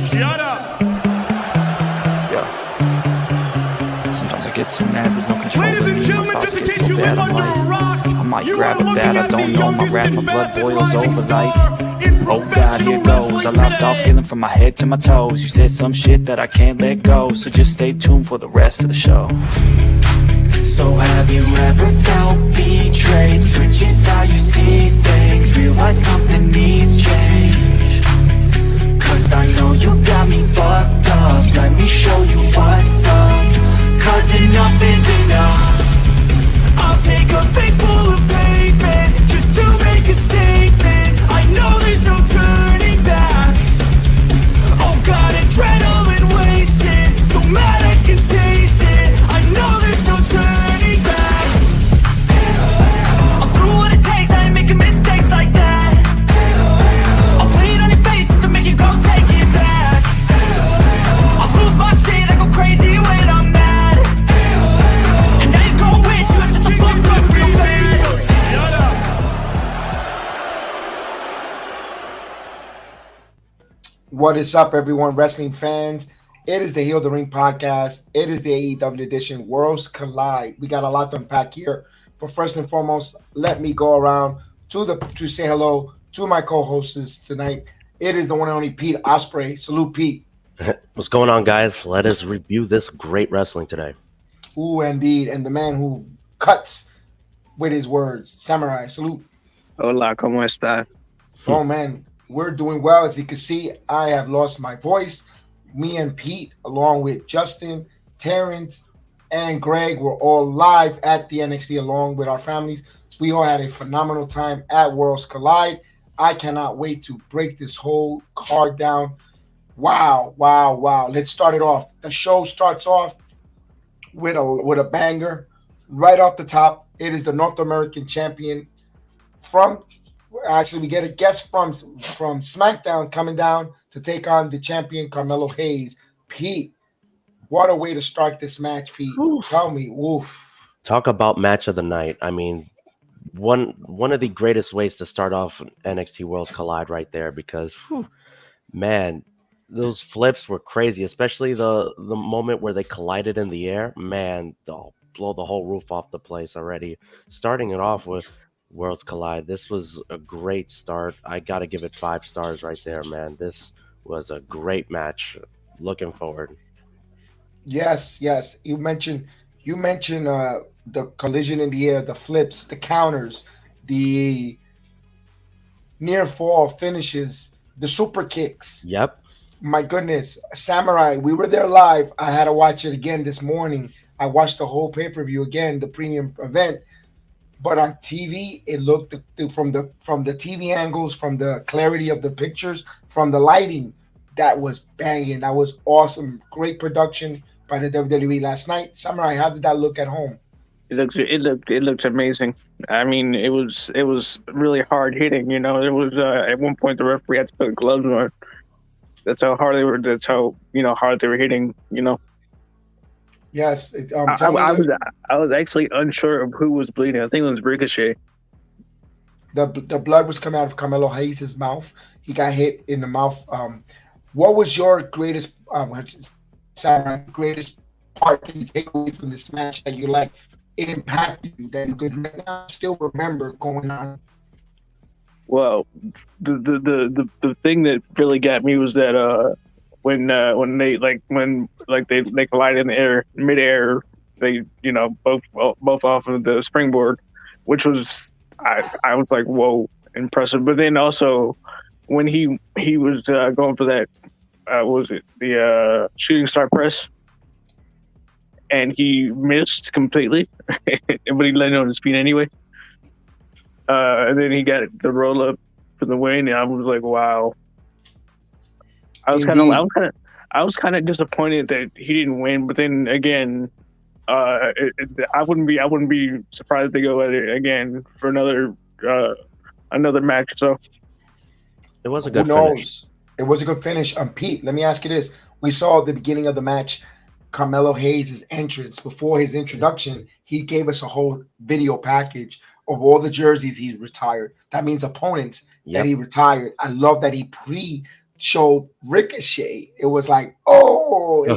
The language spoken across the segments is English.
Shut up. Yeah. Sometimes I get so mad, there's no control. Ladies and gentlemen, just in case you live under a rock, I might you grab are a bat, looking I at the don't know. My youngest rap, my and blood fastest boils rising over like, star in oh God, professional here goes. I wrestling lost all today. feeling from my head to my toes. You said some shit that I can't let go, so just stay tuned for the rest of the show. So have you ever felt betrayed? Switches how you see things, realize something needs change. Cause I know you got me fucked up, let me show you what's up. Cause enough is enough. I'll take a face full of pavement just to make a statement. I know there's no turning back. Oh God, adrenaline wasted, so mad I can taste it. I know there's no turning back. I'll do what it takes, I ain't making mistakes like that. I'll bleed on your face to make you go take it back. I'll lose my shit, I go crazy when I'm mad. And now you gon' wish you had just fucked up real bad. Shut up. What is up, everyone, wrestling fans? It is the Heal the Ring podcast. It is the AEW edition, Worlds Collide. We got a lot to unpack here. But first and foremost, let me go around to say hello to my co-hosts tonight. It is the one and only Pete Osprey. Salute, Pete. What's going on, guys? Let us review this great wrestling today. Ooh, indeed. And the man who cuts with his words, Samurai. Salute. Hola, ¿cómo está? Oh, man, we're doing well. As you can see, I have lost my voice. Me and Pete, along with Justin, Terrence, and Greg, were all live at the NXT along with our families. We all had a phenomenal time at Worlds Collide. I cannot wait to break this whole card down. Wow. Let's start it off. The show starts off with a banger. Right off the top, it is the North American champion we get a guest from SmackDown coming down to take on the champion Carmelo Hayes. Pete, what a way to start this match, Pete. Oof. Tell me, woof. Talk about match of the night. I mean, one of the greatest ways to start off NXT Worlds Collide right there, because, man, those flips were crazy, especially the moment where they collided in the air. Man, they'll blow the whole roof off the place already. Starting it off with Worlds Collide, this was a great start. I got to give it 5 stars right there, man. This was a great match. Looking forward. Yes. You mentioned the collision in the air, the flips, the counters, the near fall finishes, the super kicks. Yep. My goodness, Samurai, we were there live. I had to watch it again this morning. I watched the whole pay-per-view again, the premium event. But on TV, it looked from the TV angles, from the clarity of the pictures, from the lighting, that was banging. That was awesome. Great production by the WWE last night. Samurai, how did that look at home? It looked amazing. I mean, it was really hard hitting. You know, it was at one point the referee had to put gloves on. That's how hard they were. That's how hard they were hitting. You know. Yes, I was actually unsure of who was bleeding. I think it was Ricochet. The blood was coming out of Carmelo Hayes' mouth. He got hit in the mouth. What was your greatest part that you take away from this match that you like? It impacted you, that you could still remember going on? Well, the thing that really got me was that when they collided in the air, midair, they both off of the springboard, which was I was like, whoa, impressive. But then also when he was going for that, what was it, the shooting star press, and he missed completely, but he landed on his feet anyway. And then he got the roll up for the win, and I was like, wow. I was kind of disappointed that he didn't win, but then again, I wouldn't be surprised if they go at it again for another match. So it was a good finish. It was a good finish. Pete, let me ask you this: we saw at the beginning of the match Carmelo Hayes' entrance. Before his introduction, he gave us a whole video package of all the jerseys he's retired. That means opponents that he retired. I love that he showed Ricochet, it was like, oh, Yeah.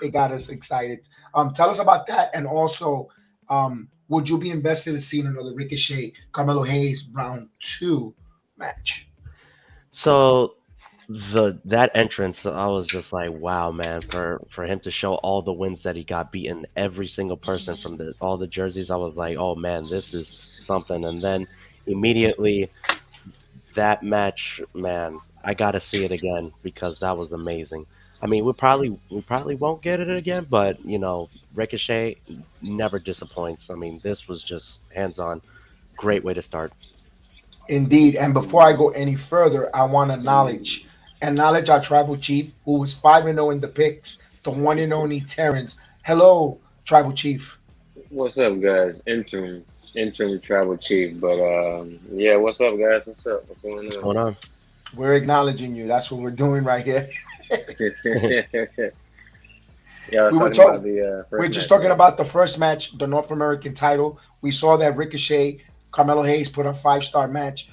it got us excited. Tell us about that, and also, would you be invested in seeing another Ricochet Carmelo Hayes round 2 match? So that entrance, I was just like, wow, man, for him to show all the wins that he got, beating every single person from all the jerseys, I was like, oh man, this is something. And then immediately that match, man, I gotta see it again because that was amazing. I mean, we probably won't get it again, but Ricochet never disappoints. I mean, this was just hands on, great way to start. Indeed. And before I go any further, I want to acknowledge our tribal chief who was 5-0 in the picks, the one and only Terrence. Hello, tribal chief. What's up, guys? Interim travel chief. But yeah, what's up, guys? What's up? What's going What's on? going on? We're acknowledging you. That's what we're doing right here. Yeah, I was We were talking talking. about the We're first just match, talking right? about the first match, the North American title. We saw that Ricochet, Carmelo Hayes put a 5-star match.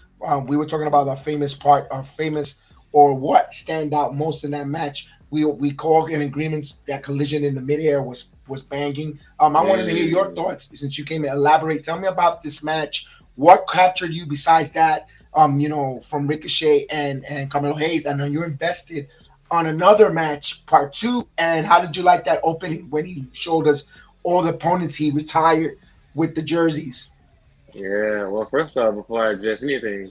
We were talking about our famous, or what stand out most in that match. We called in agreement that collision in the midair was banging. I wanted to hear your Mm. thoughts since you came to elaborate. Tell me about this match. What captured you besides that? From Ricochet and Carmelo Hayes, and then you're invested on another match, part 2. And how did you like that opening when he showed us all the opponents he retired with the jerseys? Yeah. Well, first off, before I address anything,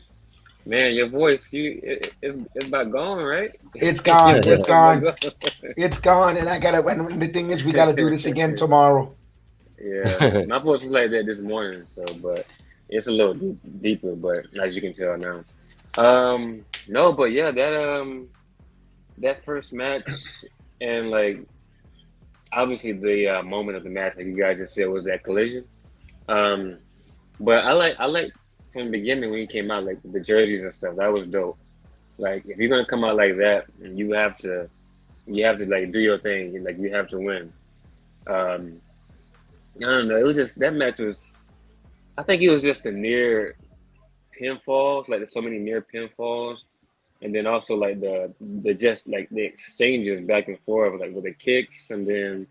man, your voice, it's about gone, right? It's gone. It's It's about gone. gone. It's gone. And I gotta. And the thing is, we gotta do this again tomorrow. Yeah, my voice was like that this morning, so but it's a little deeper, but as you can tell now. No, but yeah, that first match and like obviously the moment of the match, like you guys just said, was that collision. Um, but I like from the beginning when he came out, like the jerseys and stuff. That was dope. Like if you're gonna come out like that, you have to like do your thing. Like you have to win. Um, I don't know. It was just that match was. I think it was just the near pinfalls. Like there's so many near pinfalls, and then also like the just like the exchanges back and forth, like with the kicks, and then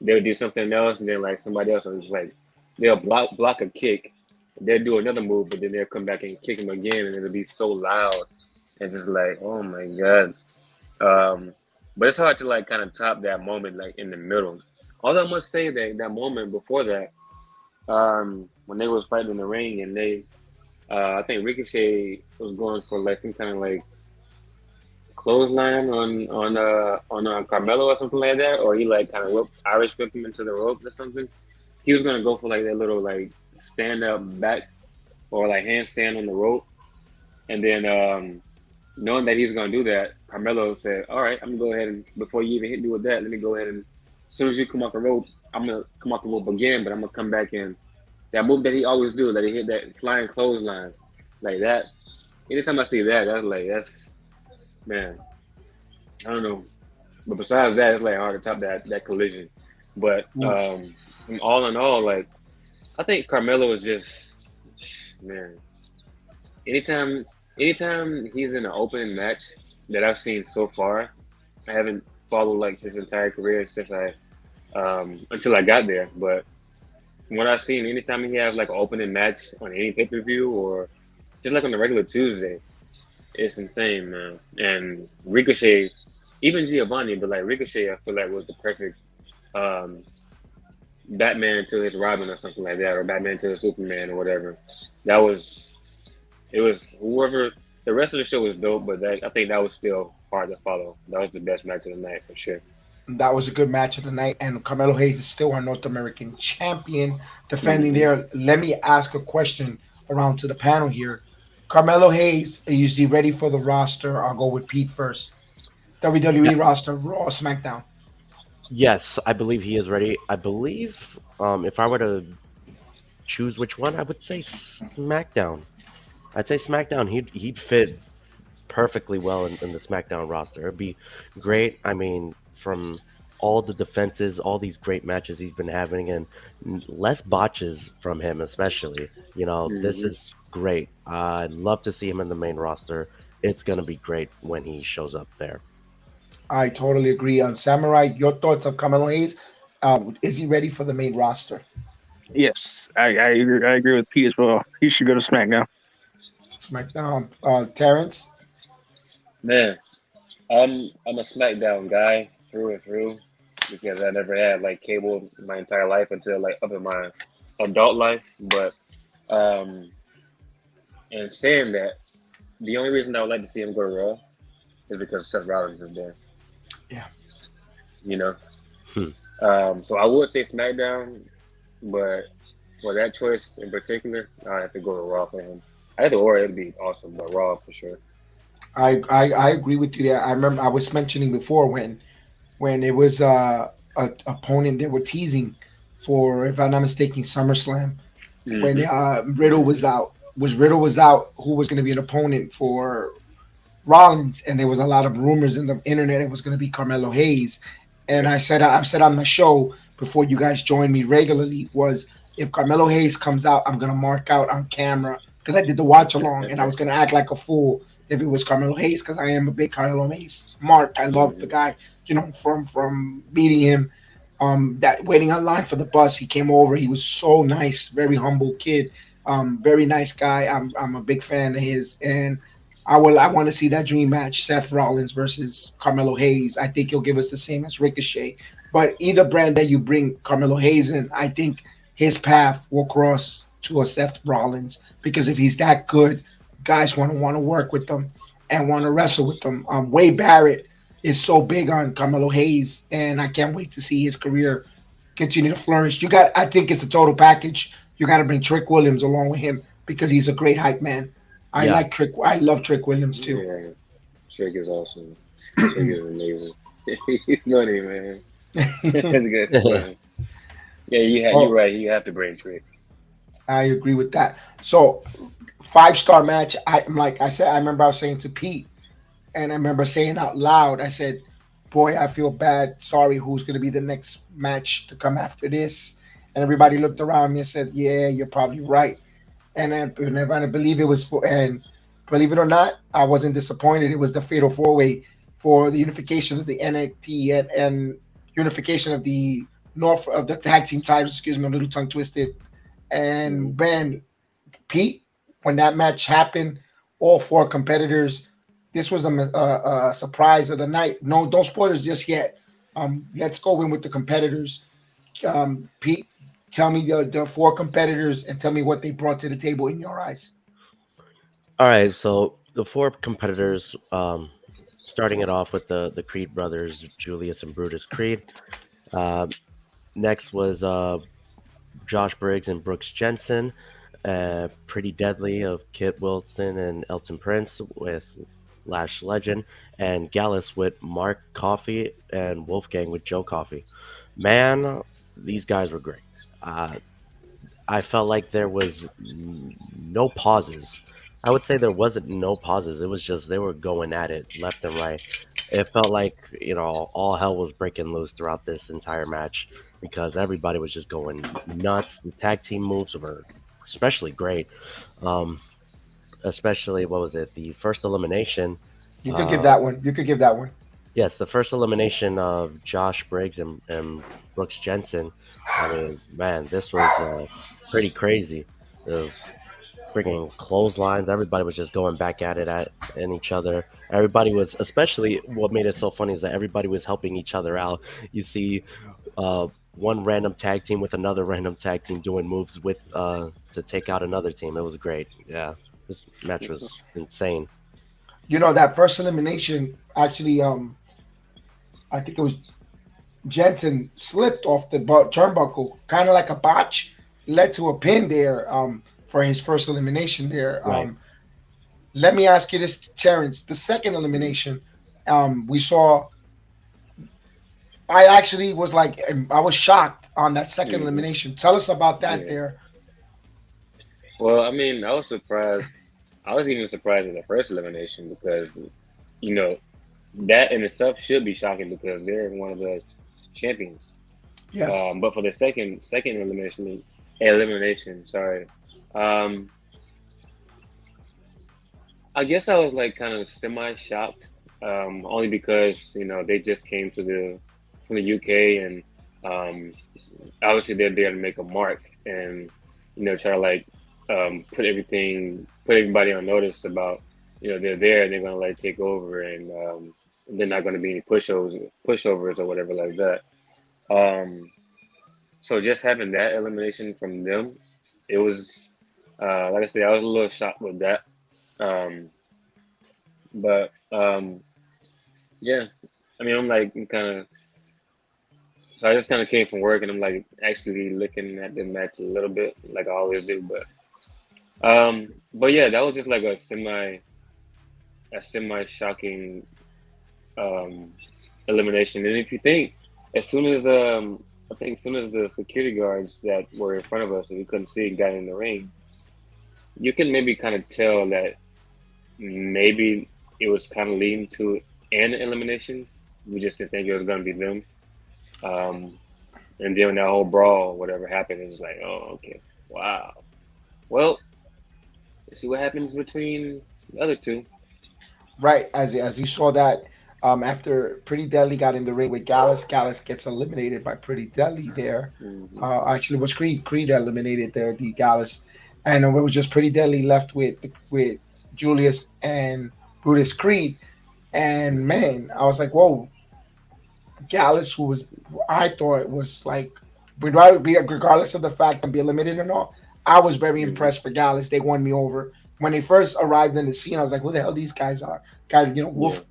they'll do something else, and then like somebody else was like they'll block a kick, they'll do another move, but then they'll come back and kick him again, and it'll be so loud and just like oh my god. Um, but it's hard to like kind of top that moment like in the middle. Although I must say that that moment before that, when they was fighting in the ring and I think Ricochet was going for like some kind of like clothesline on Carmelo or something like that, or he like kind of Irish whipped him into the rope or something. He was gonna go for like that little like stand up back or like handstand on the rope, and then knowing that he was gonna do that, Carmelo said, "All right, I'm gonna go ahead and before you even hit me with that, let me go ahead and as soon as you come off the rope, I'm gonna come off the rope again, but I'm gonna come back in that move that he always do, that he hit that flying clothesline like that. Anytime I see that, that's man, I don't know. But besides that, it's like hard to top that collision. But all in all, like I think Carmelo is just man. Anytime, anytime he's in an open match that I've seen so far, I haven't followed like his entire career since I until I got there. But from what I've seen, anytime he has like an opening match on any pay per view or just like on a regular Tuesday, it's insane, man. And Ricochet, even Giovanni, but like Ricochet, I feel like was the perfect um, Batman to his Robin or something like that, or Batman to his Superman or whatever. That was it was whoever the rest of the show was dope, but that I think that was still hard to follow. That was the best match of the night for sure. That was a good match of the night, and Carmelo Hayes is still our North American champion, defending Hmm. there. Let me ask a question around to the panel here. Carmelo Hayes, is he ready for the roster? I'll go with Pete first. Yeah, WWE roster, Raw, SmackDown. yes, I believe he is ready. I believe if I were to choose which one, I would say SmackDown. I'd say SmackDown. He'd fit perfectly well in the SmackDown roster. It'd be great. I mean, from all the defenses, all these great matches he's been having, and less botches from him, especially. This Hmm. is great. I'd love to see him in the main roster. it's gonna be great when he shows up there. I totally agree. On Samurai, your thoughts of Carmelo Hayes? Is he ready for the main roster? Yes, I agree with Pete as well. He should go to SmackDown. SmackDown. Terrence. Man, I'm a SmackDown guy through and through because I never had like cable my entire life until like up in my adult life. But um, and saying that, the only reason I would like to see him go to Raw is because Seth Rollins is there. Yeah. You know. Hmm. So I would say SmackDown, but for that choice in particular, I have to go to Raw for him. I think Raw it'd be awesome, but Raw for sure. I agree with you there. I remember I was mentioning before when it was a opponent they were teasing for, if I'm not mistaken, SummerSlam, when Riddle was out. Riddle was out, who was going to be an opponent for Rollins, and there was a lot of rumors in the internet it was going to be Carmelo Hayes. And I've said on the show before you guys joined me regularly was, if Carmelo Hayes comes out, I'm going to mark out on camera, because I did the watch along and I was going to act like a fool if it was Carmelo Hayes, because I am a big Carmelo Hayes mark. I love the guy, from meeting him, that waiting online for the bus. He came over. He was so nice, very humble kid, very nice guy. I'm a big fan of his, and I want to see that dream match, Seth Rollins versus Carmelo Hayes. I think he'll give us the same as Ricochet. But either brand that you bring Carmelo Hayes in, I think his path will cross to a Seth Rollins, because if he's that good, guys want to work with them and want to wrestle with them. Wade Barrett is so big on Carmelo Hayes, and I can't wait to see his career continue to flourish. I think it's a total package. You got to bring Trick Williams along with him, because he's a great hype man. I like Trick. I love Trick Williams too. Yeah, Trick is awesome. Trick is amazing. He's funny, man. That's good. Man. Yeah, you're right. You have to bring Trick. I agree with that. So, 5-star match. I remember I was saying to Pete, and I remember saying out loud, I said, boy, I feel bad. Sorry, who's going to be the next match to come after this? And everybody looked around me and said, yeah, you're probably right. And I believe it was and believe it or not, I wasn't disappointed. It was the Fatal 4-Way for the unification of the NXT and unification of the tag team titles. Excuse me, I'm a little tongue twisted. And Ben, Pete, when that match happened, all 4 competitors, this was a surprise of the night. No, don't spoilers just yet. Let's go in with the competitors. Pete, tell me the 4 competitors and tell me what they brought to the table in your eyes. All right, so the 4 competitors, starting it off with the Creed brothers, Julius and Brutus Creed. Next was Josh Briggs and Brooks Jensen, Pretty Deadly of Kit Wilson and Elton Prince with Lash Legend, and Gallus with Mark Coffey and Wolfgang with Joe Coffey. Man, these guys were great. I felt like there was no pauses. I would say there wasn't no pauses. It was just they were going at it left and right. It felt like, all hell was breaking loose throughout this entire match, because everybody was just going nuts. The tag team moves were especially great. Especially, what was it? The first elimination. You could give that one. Yes, the first elimination of Josh Briggs and Brooks Jensen. I mean, man, this was pretty crazy. It was freaking clotheslines. Everybody was just going back at it at each other. Everybody was, especially what made it so funny is that everybody was helping each other out. You see one random tag team with another random tag team doing moves with to take out another team. It was great. Yeah, this match was insane. That first elimination, actually, I think it was Jensen slipped off the turnbuckle, kind of like a botch, led to a pin there for his first elimination there. Right. Let me ask you this, Terrence. The second elimination, we saw. I actually was I was shocked on that second elimination. Tell us about that there. Well, I mean, I was surprised. I was even surprised in the first elimination because, that in itself should be shocking because they're one of the champions. Yes. But for the second elimination, sorry. I guess I was like kind of semi shocked, only because they just came to the from the UK, and um, obviously they're there to make a mark, and try to like put everybody on notice about they're there and they're gonna like take over, and they're not gonna be any pushovers or whatever like that. Um, so just having that elimination from them, it was like I said, I was a little shocked with that. Um, but yeah, I mean, I'm kind of so I just kind of came from work and I'm like actually looking at the match a little bit, like I always do. But yeah, that was just like a semi shocking um elimination. And if you think, as soon as I think as soon as the security guards that were in front of us and we couldn't see got in the ring, you can maybe kind of tell that maybe it was kind of leading to an elimination. We just didn't think it was going to be them. Um, and then when that whole brawl, whatever happened, it's like, oh, okay, wow. Well, let's see what happens between the other two. Right, as you saw that, after Pretty Deadly got in the ring with Gallus, Gallus gets eliminated by Pretty Deadly there. Hmm. Actually, it was Creed that eliminated there the Gallus, and it was just Pretty Deadly left with Julius and Brutus Creed. And man, I was like, whoa, Gallus, who was I thought was like, regardless of the fact I'm be eliminated or not, I was very Hmm. impressed for Gallus. They won me over. When they first arrived in the scene, I was like, "Who the hell these guys are?" Guys, Yeah.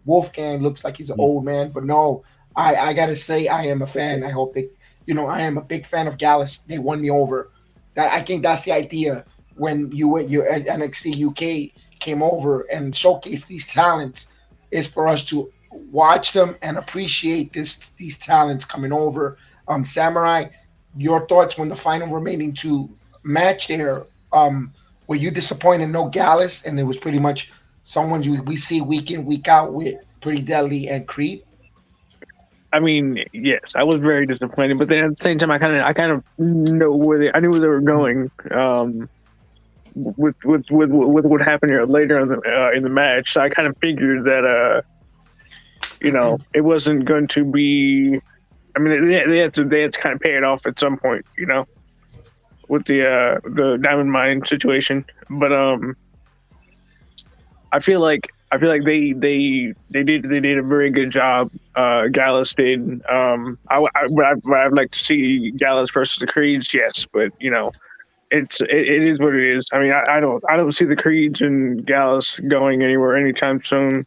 Wolfgang looks like he's an old man, but no, I gotta say, I am a fan. I hope they, I am a big fan of Gallus. They won me over. That I think that's the idea when you at NXT UK came over and showcased these talents is for us to watch them and appreciate these talents coming over. Samurai, your thoughts when the final remaining two match there? Were you disappointed no Gallus and it was pretty much someone we see week in week out with Pretty Deadly and Creed? I mean, yes, I was very disappointed, but then at the same time, I kind of know I knew where they were going. With what happened here later in the match, so I kind of figured that it wasn't going to be. I mean, they had to kind of pay it off at some point, with the diamond mine situation. But I feel like they did a very good job. Gallus did. I'd like to see Gallus versus the Creeds, yes, but it is what it is. I mean, I don't see the Creeds and Gallus going anywhere anytime soon,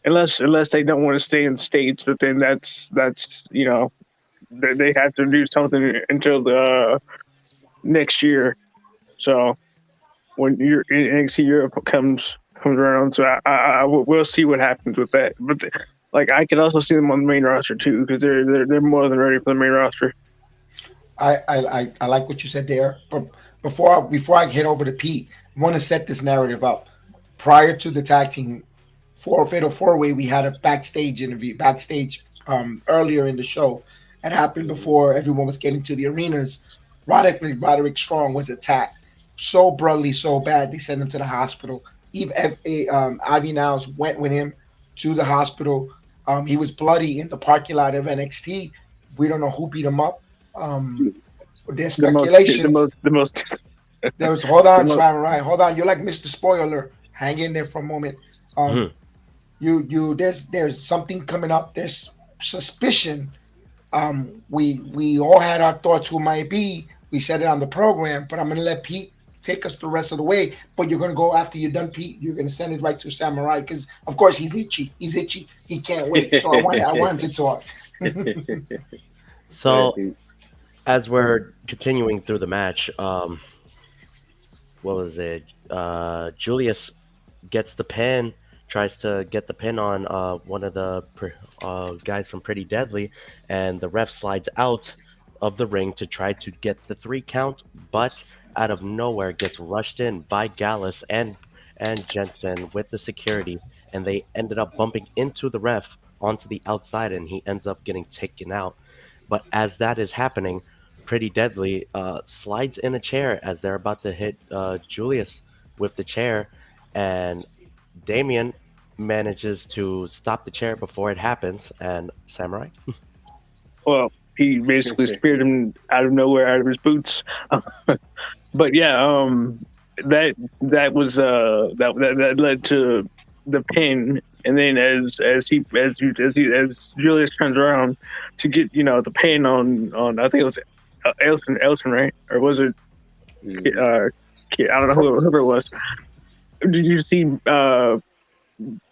unless they don't want to stay in the States. But then that's they have to do something until the next year. So when your NXT Europe comes around, so we'll see what happens with that. But like I can also see them on the main roster too because they're more than ready for the main roster. I like what you said there, but before I head over to Pete, I want to set this narrative up. Prior to the tag team fatal four way, we had a backstage interview earlier in the show. It happened before everyone was getting to the arenas. Roderick Strong was attacked so brutally, so bad they sent him to the hospital. Ivy Niles went with him to the hospital. He was bloody in the parking lot of NXT. We don't know who beat him up. There's The speculations. most, the most, There was hold the on, most. Slam, right? Hold on. You're like Mr. Spoiler. Hang in there for a moment. Um, Mhm. there's something coming up. There's suspicion. We all had our thoughts who it might be. We said it on the program, but I'm gonna let Pete take us the rest of the way. But you're gonna go after you're done, Pete. You're gonna send it right to Samurai because, of course, he's itchy. He's itchy. He can't wait. So I want him to talk. Go ahead, So Pete. as we're continuing through the match, what was it? Julius gets the pin, tries to get the pin on one of the guys from Pretty Deadly, and the ref slides out of the ring to try to get the 3 count, but out of nowhere gets rushed in by Gallus and Jensen with the security, and they ended up bumping into the ref onto the outside, and he ends up getting taken out. But as that is happening, Pretty Deadly slides in a chair as they're about to hit Julius with the chair, and Damien manages to stop the chair before it happens, and Samurai. Well, he basically speared him out of nowhere, out of his boots. But yeah, that was that led to the pin, and then as Julius turns around to get the pin on I think it was Elton, right? Or was it? I don't know whoever it was. Did you see?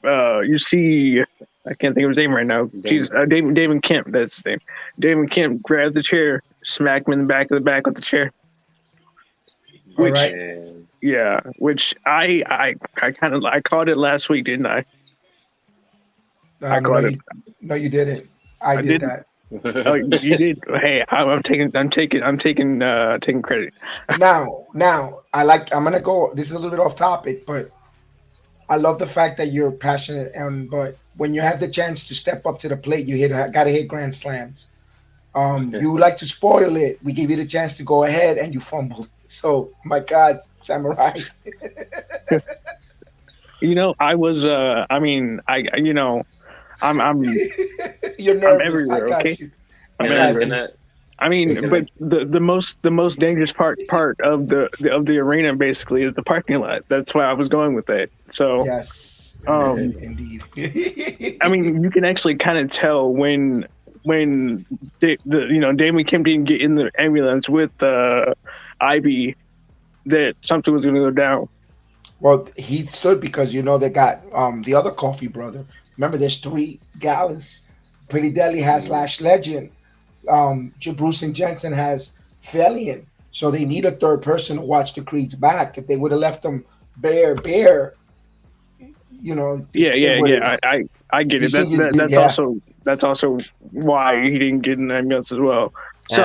You see? I can't think of his name right now. Damon Kemp. That's his name. Damon Kemp grabbed the chair, smacked him in the back with the chair. Which, yeah, which I caught it last week, didn't I? I caught it. No, you didn't. I did that. Oh, you did. Hey, I'm taking credit. Now, I'm gonna go. This is a little bit off topic, but I love the fact that you're passionate, but when you have the chance to step up to the plate, gotta hit grand slams. You like to spoil it. We give you the chance to go ahead, and you fumbled. So, my God, Samurai. I was. I'm You're nervous. I'm everywhere. Okay. I'm everywhere. I mean, but the most dangerous part of the arena basically is the parking lot. That's why I was going with that. So yes, indeed. I mean, you can actually kind of tell when Damon Kemp didn't get in the ambulance with Ivy that something was going to go down. Well, he stood because they got the other Coffee brother. Remember, there's 3 Gallus. Pretty Deadly has Lash Legend. Bruce and Jensen has Felian. So they need a third person to watch the Creeds back. If they would have left them bare, Yeah. I get it. That's also why he didn't get in the ambulance as well. So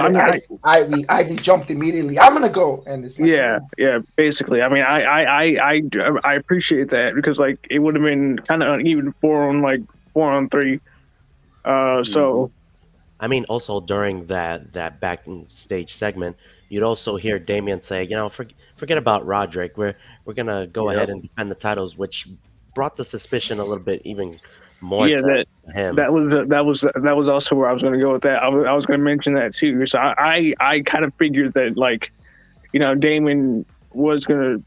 I jumped immediately. I'm gonna go, and it's like, yeah. Basically, I mean, I appreciate that because it would have been kind of uneven 4 on 3. So, I mean, also during that backstage segment, you'd also hear Damien say, forget about Roderick. We're gonna go ahead and defend the titles, which brought the suspicion a little bit even more to him. That was also where I was going to go with that. I was going to mention that too. So I kind of figured that Damon was the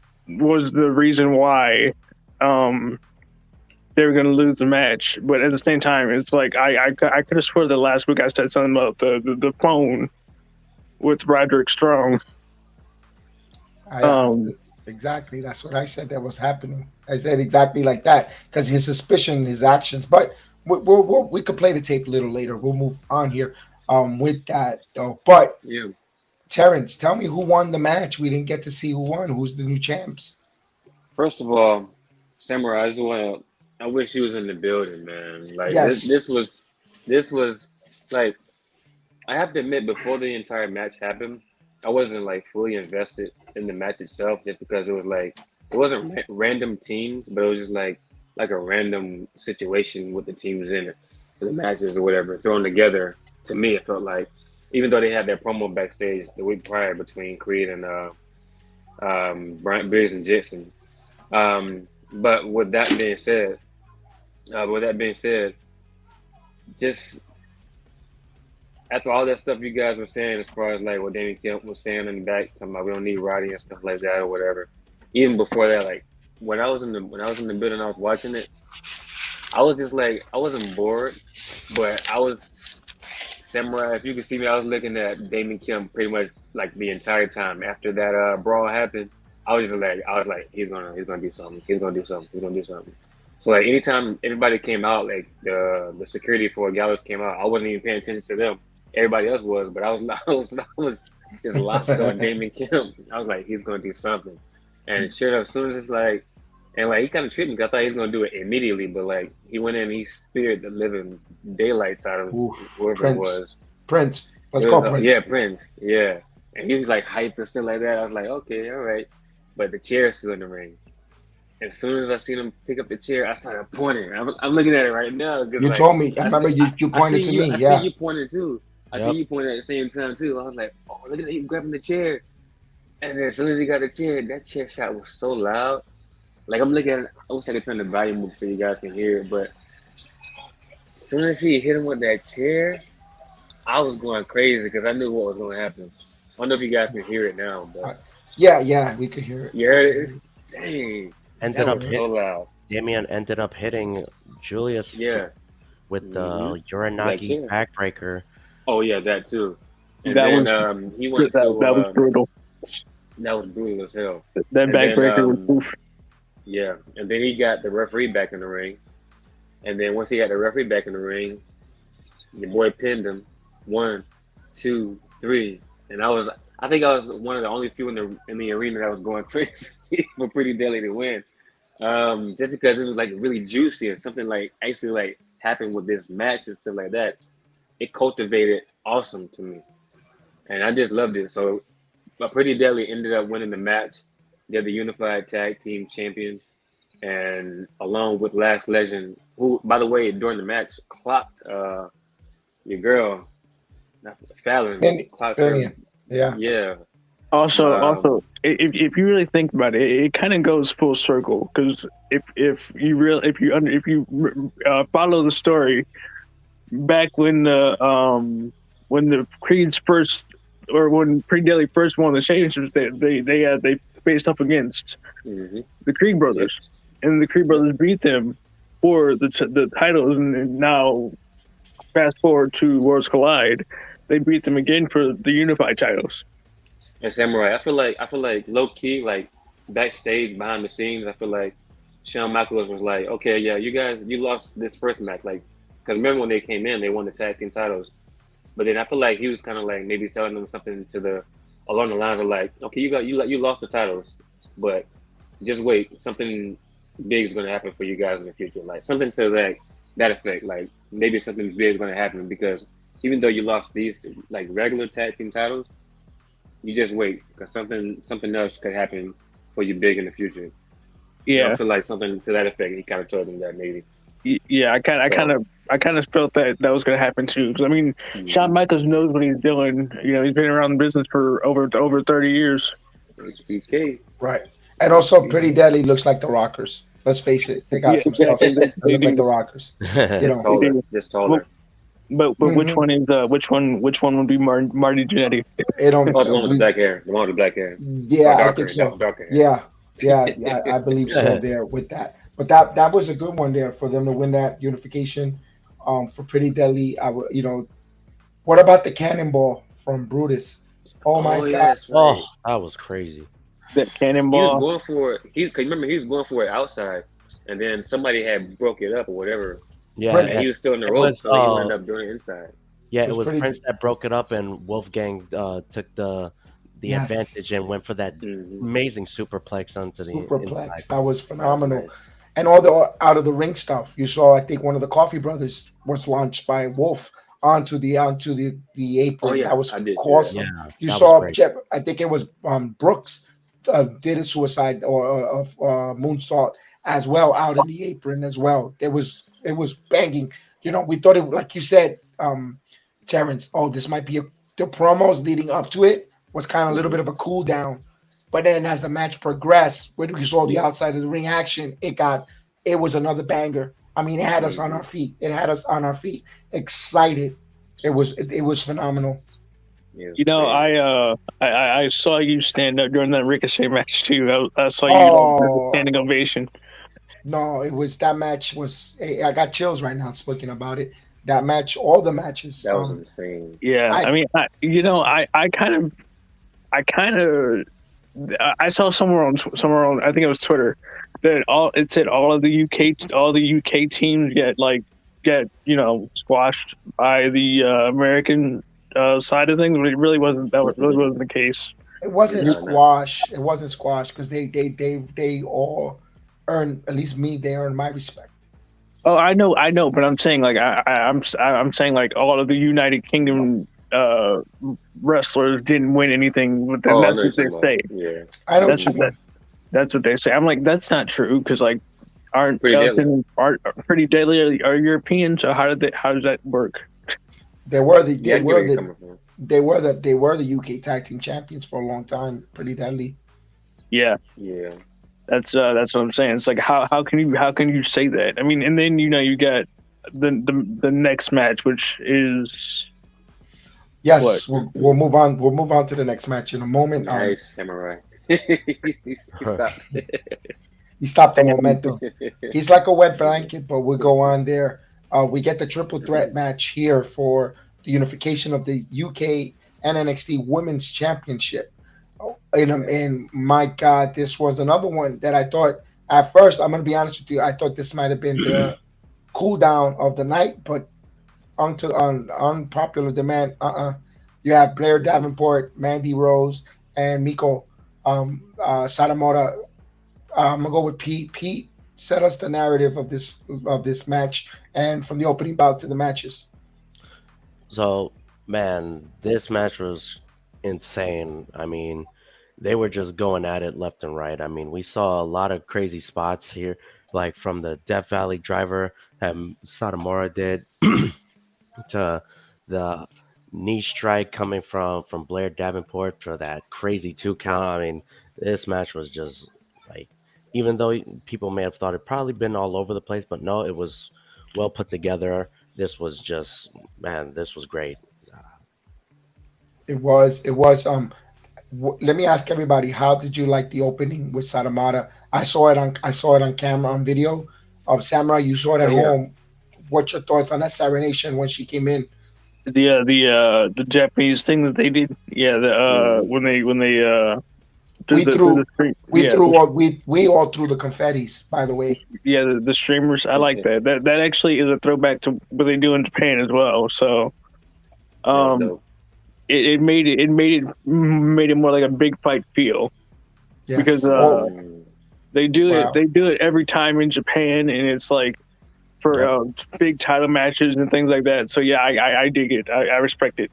reason why they were going to lose the match. But at the same time, it's I could have sworn that last week I said something about the phone with Roderick Strong. Exactly. That's what I said that was happening. I said exactly like that because his suspicion, his actions. But we could play the tape a little later. We'll move on here with that, though. But, Terrence, tell me who won the match. We didn't get to see who won. Who's the new champs? First of all, Samurai, I wish he was in the building, man. This was I have to admit, before the entire match happened, I wasn't fully invested in the match itself, just because it was it wasn't random teams, but it was just like a random situation with the teams in it, the matches or whatever thrown together. To me, it felt like, even though they had their promo backstage the week prior between Creed and Brian Beers and Jackson. But with that being said, just after all that stuff you guys were saying, as far as what Damien Kemp was saying in the back, talking about we don't need Roddy and stuff like that or whatever. Even before that, when I was in the building, I was watching it. I was just I wasn't bored, but I was Samurai. If you could see me, I was looking at Damien Kemp pretty much the entire time after that brawl happened. I was just he's gonna do something. He's gonna do something. So anytime everybody came out, the security for Gallows came out, I wasn't even paying attention to them. Everybody else was, but I was just locked on Damien Kemp. I was he's gonna do something, and sure enough, as soon as it's he kind of tripped me. I thought he was gonna do it immediately, but he went in, and he speared the living daylights out of whoever Prince. It was. Prince, let's call Prince. Yeah, Prince. Yeah, and he was hyped and stuff like that. I was okay, all right, but the chair's still in the ring. As soon as I seen him pick up the chair, I started pointing. I'm looking at it right now. You told me. I remember you pointed to me. I see you pointed too. I see you pointed at the same time too. I was oh, look at him grabbing the chair. And then as soon as he got the chair, that chair shot was so loud. Like I'm looking at it, I wish I could turn the volume up so you guys can hear it, but as soon as he hit him with that chair, I was going crazy because I knew what was going to happen. I don't know if you guys can hear it now, but Yeah, we could hear it. you heard it? Dang, Ended that up was hit, so loud. Damian ended up hitting Julius Yeah. with the That Uranagi chair. backbreaker. Oh yeah, that too. And That then was he went that to was brutal. that was brutal as hell. That And then backbreaker was oof. yeah, and then he got the referee back in the ring, and then once he got the referee back in the ring, your boy pinned him. 1, 2, 3, and I think I was one of the only few in the arena that was going crazy for Pretty Deadly to win. Just because it was like really juicy and something like actually like happened with this match and stuff like that. It cultivated awesome to me, and I just loved it. So, but Pretty Deadly ended up winning the match. They're the unified tag team champions, and along with Last Legend, who, by the way, during the match clocked your girl, Fallon, clocked her. Fallon. Yeah. Yeah. Also, if you really think about it, it kind of goes full circle because if you follow the story, back when the Creeds first, or when Pretty Deadly first won the championships, they faced up against the Creed brothers, and the Creed brothers beat them for the titles. And now, fast forward to Worlds Collide, they beat them again for the unified titles. And Samurai, I feel like low key, like backstage behind the scenes, I feel like Shawn Michaels was like, okay, yeah, you guys, you lost this first match, like, because remember when they came in, they won the tag team titles, but then I feel like he was kind of like maybe selling them something along the lines of like, okay, you lost the titles, but just wait, something big is going to happen for you guys in the future, like something to that effect, like maybe something big is going to happen because even though you lost these like regular tag team titles. You just wait because something else could happen for you big in the future. Yeah, I feel like something to that effect. He kind of told them that maybe. Yeah, I kind of felt that was going to happen too. Because I mean, Shawn Michaels knows what he's doing. You know, he's been around the business for over 30 years. HBK. Right, and also Pretty Deadly looks like the Rockers. Let's face it, they got some stuff. They look like the Rockers. Just taller. But which one is which one would be Marty Jannetty? It don't. The one with the black hair. The one with the black hair. Yeah, I think so. Darker hair. Yeah, I believe so. There with that, but that was a good one there for them to win that unification. For Pretty Deadly, what about the cannonball from Brutus? Oh my God! Yes, right. Oh, that was crazy. That cannonball. He was going for it. He was going for it outside, and then somebody had broke it up or whatever. Yeah, and he was still in the rope, so he ended up doing it inside. Yeah, it was Prince that broke it up, and Wolfgang took the advantage and went for that amazing superplex onto the inside. That was phenomenal. Nice. And all the out of the ring stuff. You saw, I think one of the Coffee Brothers was launched by Wolf onto the apron. Oh, yeah, that was awesome. Yeah, you saw Jeff, I think it was Brooks did a suicide or moonsault as well out in the apron as well. It was banging. We thought it, like you said, Terrence, this might be the promos leading up to it was kind of a little bit of a cool down. But then as the match progressed, when we saw the outside of the ring action, it was another banger. I mean, it had us on our feet. Excited. It was phenomenal. I saw you stand up during that Ricochet match too. I saw you standing ovation. No, that match was. I got chills right now speaking about it. That match, all the matches. That was insane. Yeah, I saw somewhere on I think it was Twitter that it said all the UK teams get squashed by the American side of things, but it really wasn't. That really wasn't the case. It wasn't squash. It wasn't squash because they all earn, at least me, they earn my respect. Oh, I know, but I'm saying I'm saying all of the United Kingdom wrestlers didn't win anything with them. That's what they say. Yeah, I know. That's what they say. I'm like, that's not true because aren't Pretty Deadly are European? So how does that work? They were the UK tag team champions for a long time. Pretty Deadly. Yeah. Yeah. That's what I'm saying. It's like how can you say that? I mean, and then you got the next match, which is what? Yes, we'll move on. We'll move on to the next match in a moment. Nice samurai. He stopped. He stopped the momentum. He's like a wet blanket, but we'll go on there. We get the triple threat match here for the unification of the UK and NXT Women's Championship. And my God, this was another one that I thought at first, I'm going to be honest with you, I thought this might have been the cool down of the night, but on unpopular demand, you have Blair Davenport, Mandy Rose, and Miko Satomura. I'm gonna go with Pete. Pete set us the narrative of this match, and from the opening bout to the matches. So, man, this match was insane. I mean, they were just going at it left and right. I mean, we saw a lot of crazy spots here, like from the Death Valley driver that Satomura did to the knee strike coming from Blair Davenport for that crazy 2 count. I mean, this match was just like, even though people may have thought it probably been all over the place, but no, it was well put together. This was just, man, this was great. It was. Let me ask everybody, how did you like the opening with Satomura? I saw it on camera, on video of Samurai. You saw it at home. What's your thoughts on that serenation when she came in? The Japanese thing that they did, when they we all threw the confettis, by the way. Yeah, the streamers. I like that. That actually is a throwback to what they do in Japan as well. So, it made it more like a big fight feel. Yes. Because they do it every time in Japan, and it's like for big title matches and things like that. So yeah, I dig it. I respect it.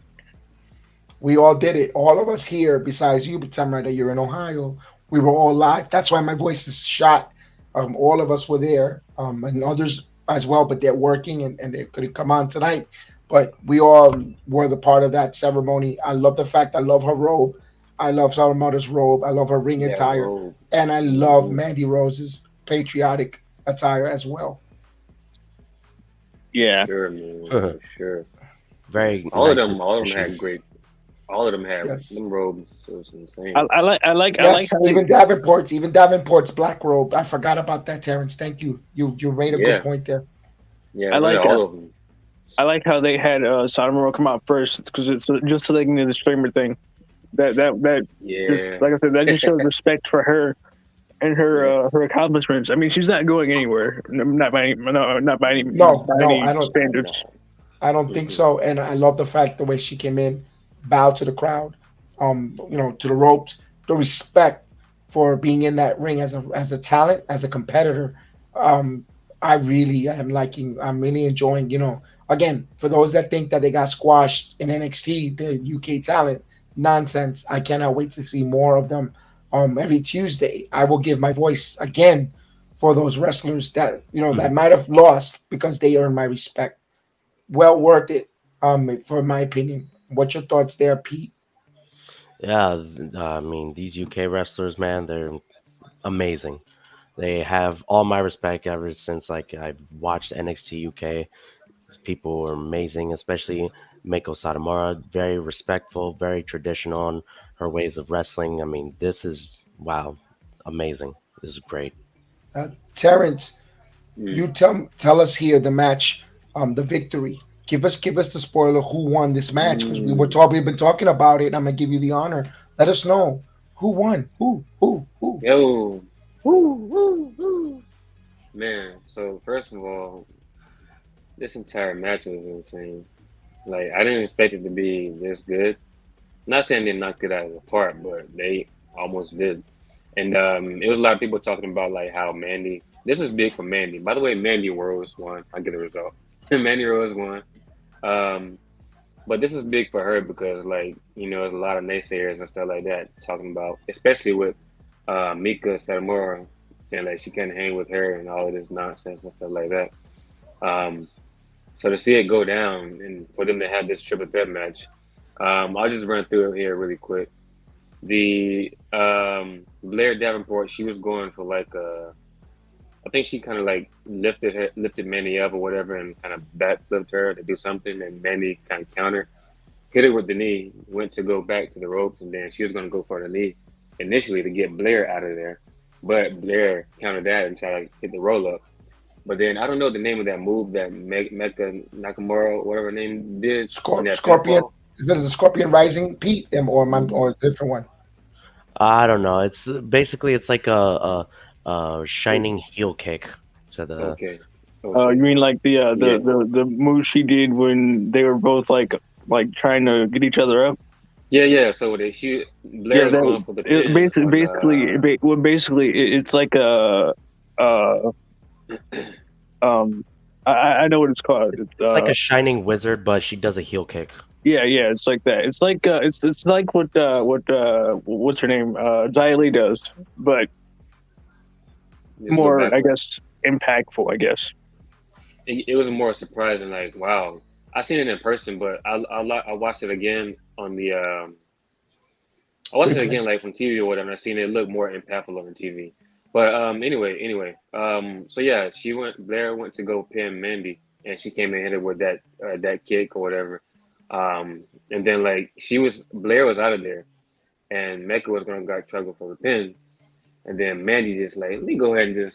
We all did it. All of us here, besides you, Samurai, that you're in Ohio, we were all live. That's why my voice is shot. All of us were there, and others as well, but they're working and they couldn't come on tonight. But we all were the part of that ceremony. I love the fact I love her robe. I love Satomura's robe. I love her ring attire. Robe. And I love Mandy Rose's patriotic attire as well. Yeah. Sure, man. Sure. Very all of them had great. All of them had them robes. So it was insane. I like how even Davenport's black robe. I forgot about that, Terrence. Thank you. You made a good point there. Yeah, I like all of them. I like how they had Satomura come out first because it's just so they can do the streamer thing. That just, like I said, that just shows respect for her and her accomplishments. I mean, she's not going anywhere. Not by any standards. I don't think so. And I love the fact the way she came in, bowed to the crowd, to the ropes, the respect for being in that ring as a talent, as a competitor. I really am liking. I'm really enjoying. Again, for those that think that they got squashed in NXT, the UK talent, nonsense. I cannot wait to see more of them. Every Tuesday, I will give my voice again for those wrestlers that that might have lost because they earn my respect. Well worth it, for my opinion. What's your thoughts there, Pete? Yeah, I mean, these UK wrestlers, man, they're amazing. They have all my respect ever since I've watched NXT UK. People were amazing, especially Miko Satomura, very respectful, very traditional on her ways of wrestling. I mean, this is, wow, amazing. This is great. Terrence, you tell us here the match, the victory. Give us the spoiler who won this match, because we've been talking about it. I'm gonna give you the honor. Let us know who won. Who? Yo, who? Man, so first of all, this entire match was insane. Like, I didn't expect it to be this good. Not saying they knocked it out of the park, but they almost did. And it was a lot of people talking about how Mandy. This is big for Mandy. By the way, Mandy Rose won. I get the result. Mandy Rose won. But this is big for her because there's a lot of naysayers and stuff like that talking about, especially with Mika Satomura saying she can't hang with her and all of this nonsense and stuff like that. So to see it go down and for them to have this triple threat match, I'll just run through it here really quick. The Blair Davenport, she was going for like I think she kind of like lifted Mandy up or whatever, and kind of backflipped her to do something, and Mandy kind of countered, hit her with the knee, went to go back to the ropes, and then she was going to go for the knee initially to get Blair out of there, but Blair countered that and tried to hit the roll up. But then I don't know the name of that move that Mecca Nakamura, whatever her name, did. Scorpion. Is that a Scorpion Rising, Pete, or a different one? I don't know. It's basically it's like a shining heel kick to the. Okay. You mean like the move she did when they were both like trying to get each other up? Yeah. So Blair was going for the pin. Basically, it's like a I know what it's called. It's like a shining wizard, but she does a heel kick. Yeah, it's like that. It's like it's like what what's her name? Xia Li does, but more, I guess, impactful. I guess it was more surprising. Like, wow, I seen it in person, but I watched it again on the I watched it again like from TV or whatever. And I seen it look more impactful on TV. But anyway, so yeah, Blair went to go pin Mandy, and she came and hit her with that kick or whatever. And then like Blair was out of there, and Mecca was gonna try to go for the pin, and then Mandy just like, let me go ahead and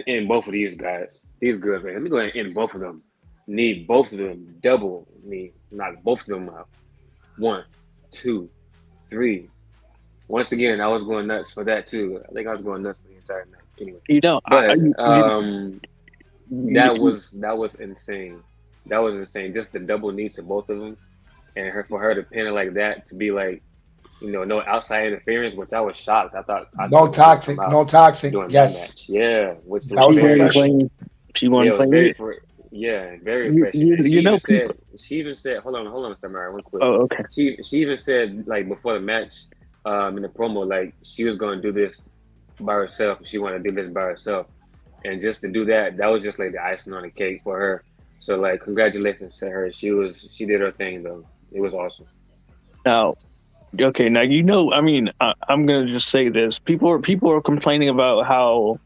end both of these guys, these girls, man. Let me go ahead and end both of them, knee both of them, double knee, knock both of them out. 1, 2, 3. Once again, I was going nuts for that too. I think I was going nuts for the entire night. Anyway, that was insane. That was insane. Just the double knee to both of them, and for her to pin it like that, to be like, no outside interference, which I was shocked. I thought no toxic. Yes, yeah. Which that was refreshing. She wanted to play it. Very refreshing. She even said, hold on, Samara, one quick. Oh, okay. She even said like before the match, in the promo, like she was going to do this by herself. She wanted to do this by herself, and just to do that was just like the icing on the cake for her. So like, congratulations to her. She did her thing though. It was awesome. Now, I mean, I'm gonna just say this. People are complaining about how,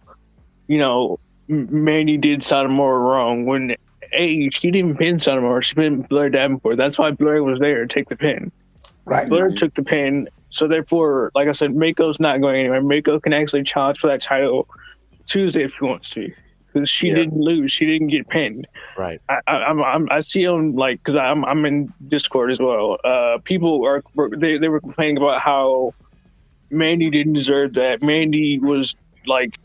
Mandy did Satomura wrong when she didn't pin Satomura. She pinned Blair Davenport. That's why Blair was there to take the pin. Right. Blair took the pin. So therefore, like I said, Mako's not going anywhere. Mako can actually challenge for that title Tuesday if she wants to. Because she didn't lose, she didn't get pinned. Right. I see on because I'm in Discord as well. People they were complaining about how Mandy didn't deserve that. Mandy was like,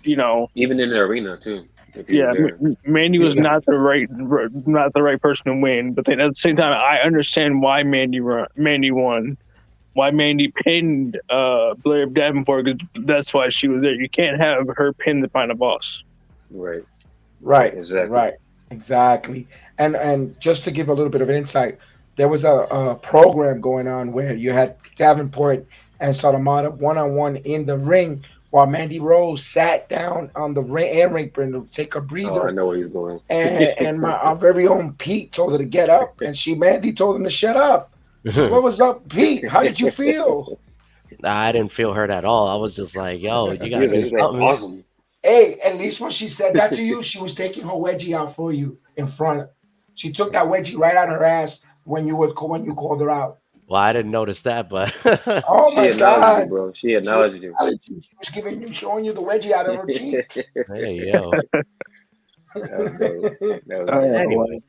even in the arena too. Mandy was not the right person to win. But then at the same time, I understand why Mandy won. Why Mandy pinned Blair Davenport, because that's why she was there. You can't have her pin the final boss. Right. Exactly. And just to give a little bit of insight, there was a program going on where you had Davenport and Satomura one-on-one in the ring, while Mandy Rose sat down on the air apron to take a breather. Oh, I know where he's going. And our very own Pete told her to get up, and Mandy told him to shut up. So what was up, Pete? How did you feel? I didn't feel hurt at all. I was just like, yo, you gotta do something. Awesome. Hey, at least when she said that to you, she was taking her wedgie out for you in front. She took that wedgie right out her ass when you called her out. Well, I didn't notice that, but oh my God, you, bro! She acknowledged you. She was showing you the wedgie out of her cheeks. Hey, yo. Anyway.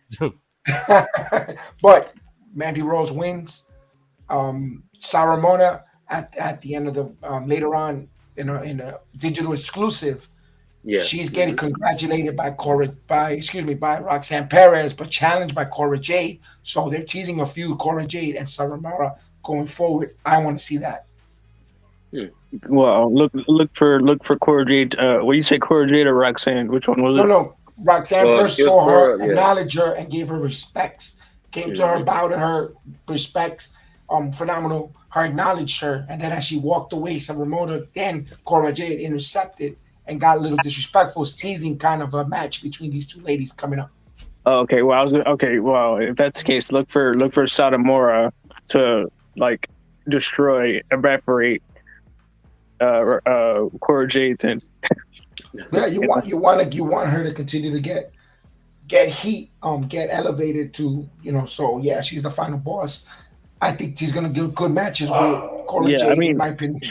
But Mandy Rose wins. Satomura at the end of the later on in a digital exclusive. Yeah, she's getting congratulated by Roxanne Perez, but challenged by Cora Jade. So they're teasing a feud, Cora Jade and Satomura going forward. I want to see that. Well, look for Cora Jade. What you say, Cora Jade or Roxanne? Which one was it? No. Roxanne first saw her, acknowledged her, and gave her respects. Came to her, bowed to her, respects. Phenomenal. Her acknowledged her, and then as she walked away, Satomura, then Cora Jade intercepted and got a little disrespectful, teasing kind of a match between these two ladies coming up. Okay, well, if that's the case, look for Satomura to destroy, evaporate Cora Jade. And Yeah, you want her to continue to get heat, get elevated to, So yeah, she's the final boss. I think she's gonna give good matches with Cora yeah, I Jade, in mean, my opinion.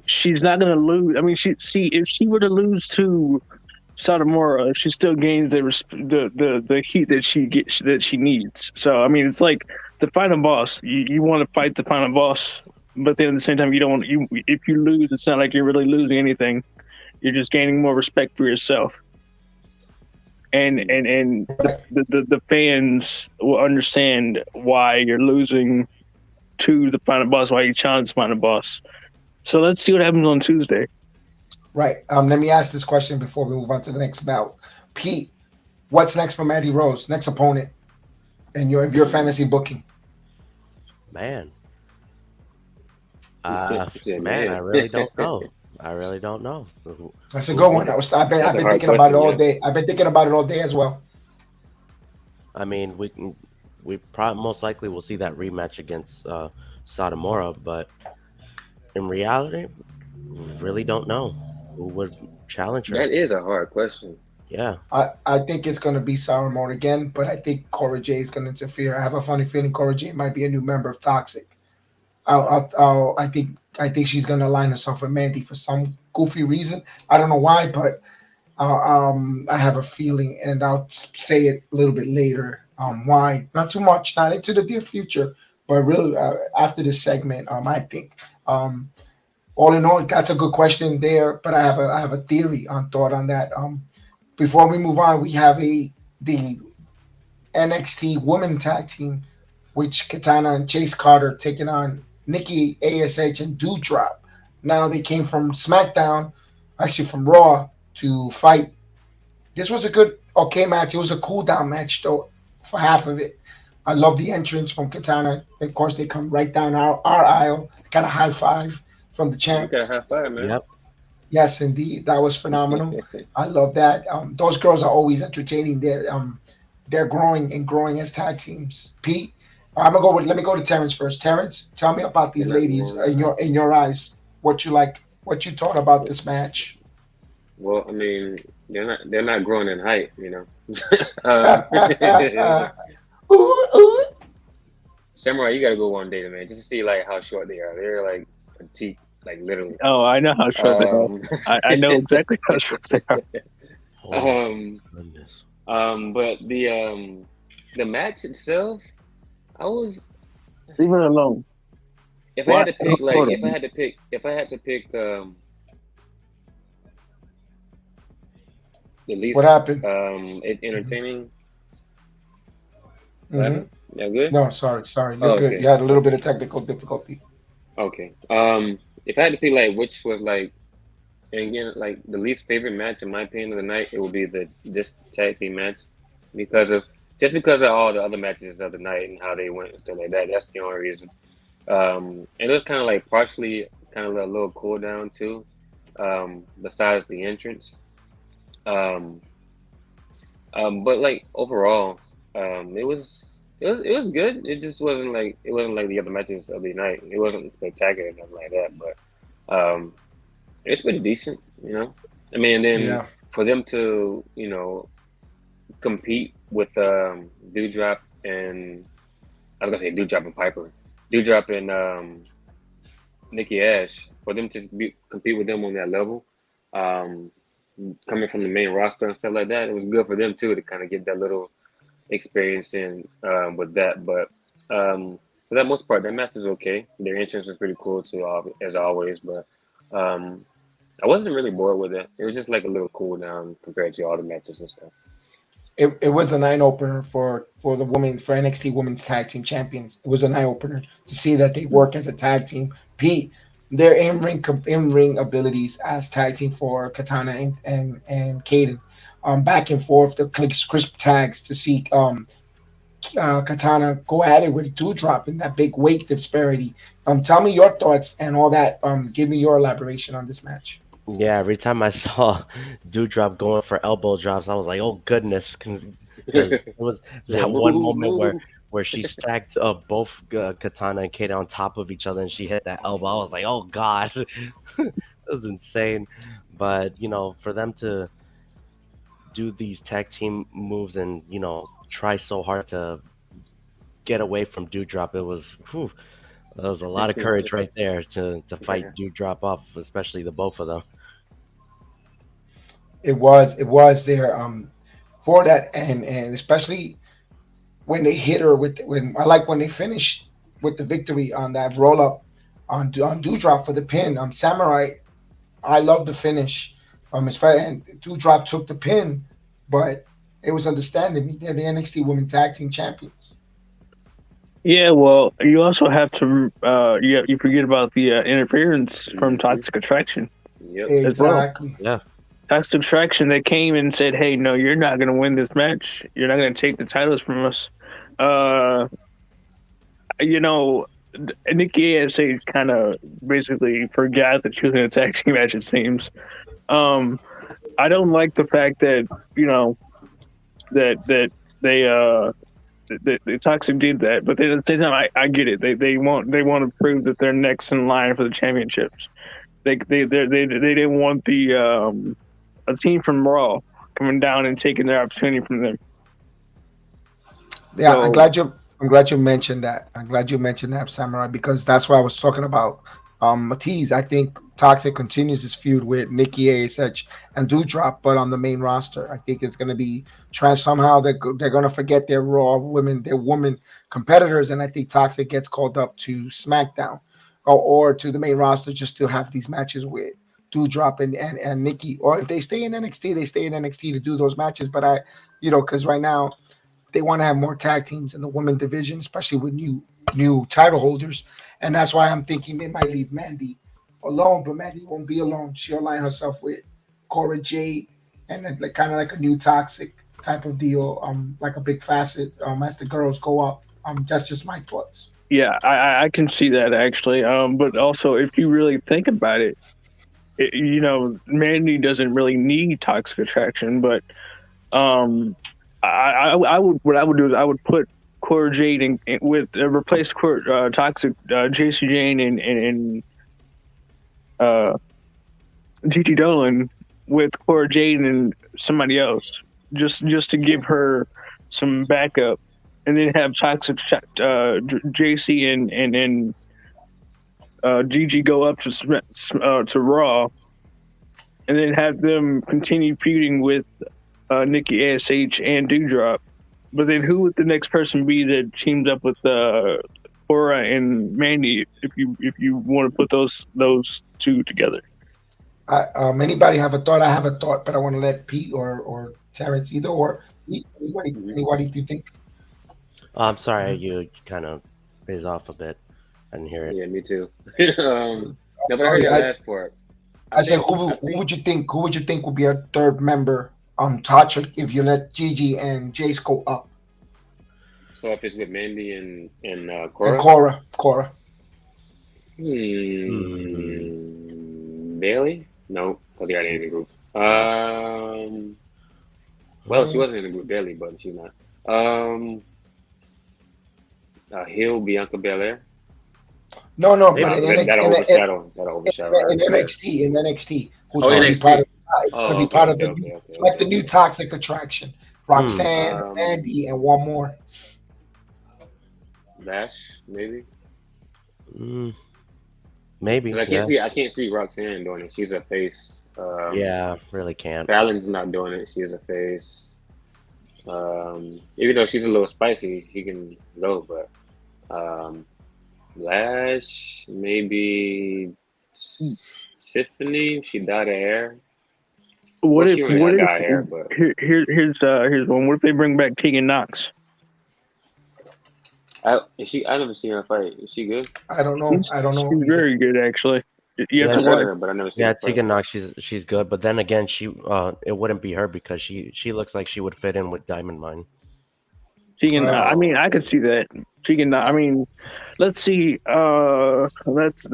she's not gonna lose. I mean, if she were to lose to Satomura, she still gains the heat that she needs. So I mean, it's like the final boss. You want to fight the final boss, but then at the same time, you don't. If you lose, it's not like you're really losing anything. You're just gaining more respect for yourself, and the fans will understand why you're losing to the final boss, why you challenge the final boss. So let's see what happens on Tuesday. Right. Let me ask this question before we move on to the next bout. Pete, what's next for Mandy Rose? Next opponent in your fantasy booking? Man. Yeah, Man, I really don't know. I really don't know. That's a good one. I've been That's a hard thinking about it question, all yeah. day. I've been thinking about it all day as well. I mean, we probably most likely will see that rematch against Satomura, but in reality, we really don't know who would challenge her. That is a hard question. Yeah, I think it's going to be Saramone again, but I think Cora Jade is going to interfere. I have a funny feeling Cora Jade might be a new member of Toxic. I think she's going to align herself with Mandy for some goofy reason. I don't know why, but I have a feeling, and I'll say it a little bit later. Why? Not too much, not into the near future, but really after this segment. I think. All in all, that's a good question there, but I have a theory on thought on that. Before we move on, we have the NXT Women Tag Team, which Katana and Chase Carter taking on Nikki ASH and Doudrop. Now they came from SmackDown, actually from Raw, to fight. This was a good, okay match. It was a cool down match though for half of it. I love the entrance from Katana. Of course, they come right down our aisle, got a high five from the You champ. got a high five, man. yep. Yes, indeed, that was phenomenal. I love that. Those girls are always entertaining. They're growing as tag teams. Pete, let me go to Terrence first. Terrence, tell me about these They're not ladies growing. in your eyes. What you like? What you thought about this match? Well, I mean, they're not growing in height, um, Ooh, ooh. Samurai, you gotta go one day, man, just to see like how short they are. They're like petite, like literally. Oh, I know how short they are. Um, I know exactly how short they are. Oh, um, goodness. but the match itself, I was Leave it alone. if I had to What? pick like if I had to pick the least What happened? entertaining. What Mhm. happened? Yeah, good. No, sorry. You're Oh, good. okay. You had a little bit of technical difficulty. Okay. If I had to pick like which was like, and again, like the least favorite match in my opinion of the night, it would be this tag team match because of all the other matches of the night and how they went and stuff like that. That's the only reason. And it was kind of like partially kind of a little cool down too. Besides the entrance. Um, but like overall, it was good. It wasn't like the other matches of the night. It wasn't spectacular or nothing like that. But it's pretty decent. I mean, and then Yeah. for them to compete with Doudrop and I was gonna say Doudrop and Piper, Doudrop and Nikki Ash, for them to compete with them on that level. Um, Coming from the main roster and stuff like that, it was good for them too to kind of get that little experience in with that. But for the most part, that match was okay. Their entrance was pretty cool too, as always. But um, I wasn't really bored with it. It was just like a little cool down compared to all the matches and stuff. It was a night opener for NXT Women's Tag Team Champions. It was a night opener to see that they work as a tag team. Pete, their in ring abilities as tag team for Katana and Kaden, back and forth, the crisp tags to see Katana go at it with Doudrop and that big weight disparity. Tell me your thoughts and all that. Give me your elaboration on this match. Yeah, every time I saw Doudrop going for elbow drops, I was like, "Oh goodness!" Because it was that one moment where where she stacked both Katana and Kata on top of each other, and she hit that elbow. I was like, oh god, that was insane. But for them to do these tag team moves and try so hard to get away from Dewdrop, it was that was a lot of courage right there to fight Dewdrop off, especially the both of them. It was there for that, and especially when they hit her when I like when they finished with the victory on that roll up on Dewdrop for the pin. Samurai, I love the finish. Especially, and Dewdrop took the pin, but it was understanding they're the NXT Women Tag Team Champions. Yeah, well, you also have to you forget about the interference from Toxic Attraction. Yep. Exactly. Yeah. Toxic Attraction, they came and said, "Hey, no, you're not going to win this match. You're not going to take the titles from us." Nikki ASH kind of basically forgot that she was in a tag team match. It seems. I don't like the fact that that the Toxic did that, but then at the same time, I get it. They want to prove that they're next in line for the championships. They didn't want the a team from Raw coming down and taking their opportunity from them. Yeah, So, I'm glad you mentioned that. I'm glad you mentioned that, Samurai, because that's what I was talking about. Matisse, I think Toxic continues his feud with Nikki ASH and Dewdrop, but on the main roster, I think it's going to be somehow they're going to forget their woman competitors, and I think Toxic gets called up to SmackDown or to the main roster just to have these matches with Dewdrop and Nikki. Or if they stay in NXT, they stay in NXT to do those matches. But because right now they want to have more tag teams in the women division, especially with new title holders. And that's why I'm thinking they might leave Mandy alone, but Mandy won't be alone. She'll line herself with Cora Jade and kind of like a new Toxic type of deal, like a big facet as the girls go up. That's just my thoughts. yeah, I can see that actually. But also, if you really think about it, Mandy doesn't really need Toxic Attraction, but I would do is I would put Cora Jade with replace Toxic JC Jane and Gigi Dolan with Cora Jade and somebody else, just to give her some backup, and then have Toxic JC and Gigi go up to Raw, and then have them continue feuding with Nikki ASH and Dewdrop. But then who would the next person be that teams up with Cora and Mandy if you want to put those two together? Anybody have a thought? I have a thought, but I want to let Pete or Terrence either or anybody do you think? I'm sorry, you kind of phased off a bit. I didn't hear it. Yeah, me too. No, but I heard the last part. I said, who would you think? Who would you think would be our third member on Toxic if you let Gigi and Jace go up? So if it's with Mandy and Cora? And Cora. Bailey? No, because he got in the group. Well, she wasn't in the group, Bailey, but she's not. Hill, Bianca Belair. No, but that'll overshadow. In NXT, who's Oh, going to be NXT. part of? It's going to be part of Okay. the new Toxic Attraction. Roxanne, Mandy, and one more. Bash, maybe. Maybe. 'Cause I can't see Roxanne doing it. She's a face. Yeah, really can't. Fallon's not doing it. She's a face. Even though she's a little spicy, she can go. But Lash, maybe Tiffany. She dyed her hair. What if Here's one. What if they bring back Tegan Knox? I never seen her fight. Is she good? I don't know. She's very good, actually. You have I to heard watch. her, but I never seen Yeah, her fight. Tegan Knox, she's good, but then again, it wouldn't be her because she looks like she would fit in with Diamond Mine. Tegan, I mean, I could see that. Tegan, I mean, let's see. I posed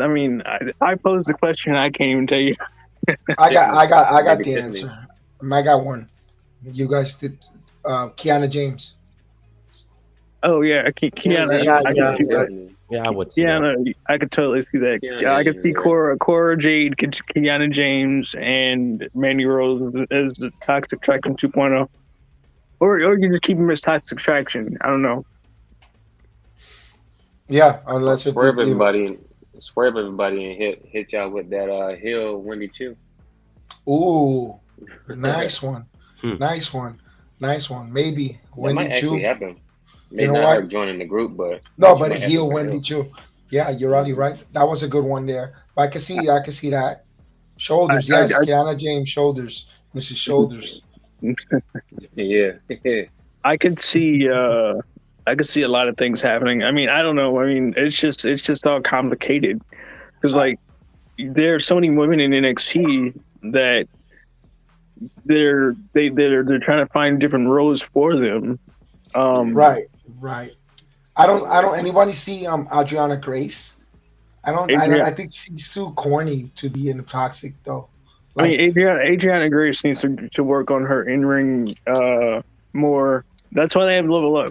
the question. I can't even tell you. I got Maybe the Tiffany. answer. I got one. You guys did. Kiana James. Oh yeah, Kiana. Yeah, I yeah, can see that. Yeah, I would see that. Kiana, I could totally see that. Kiana I could see James, yeah. Cora Jade, Kiana James, and Mandy Rose as the Toxic Attraction 2.0. Or you just keep them as Toxic Attraction. I don't know. Yeah, unless if Swerve everybody and hit y'all with that Hill Wendy Chu. Ooh, nice one, Hmm. nice one, nice one. Maybe That might Wendy actually Chu. happen. Maybe You know not what? her joining the group, but No, she but might have heel somebody Wendy else. Chu. Yeah, you're already right. That was a good one there. But I can see that. Shoulders, I, yes, Kiana James shoulders, Mrs. Shoulders. Yeah. I could see a lot of things happening. I mean, I don't know. I mean, it's just all complicated because like there are so many women in NXT that they're trying to find different roles for them. Right. I don't. Anybody see Adriana Grace? Adriana, I think she's too corny to be in the toxic though. I mean, Like, Adriana Grace needs to work on her in ring more. That's why they have Level Up.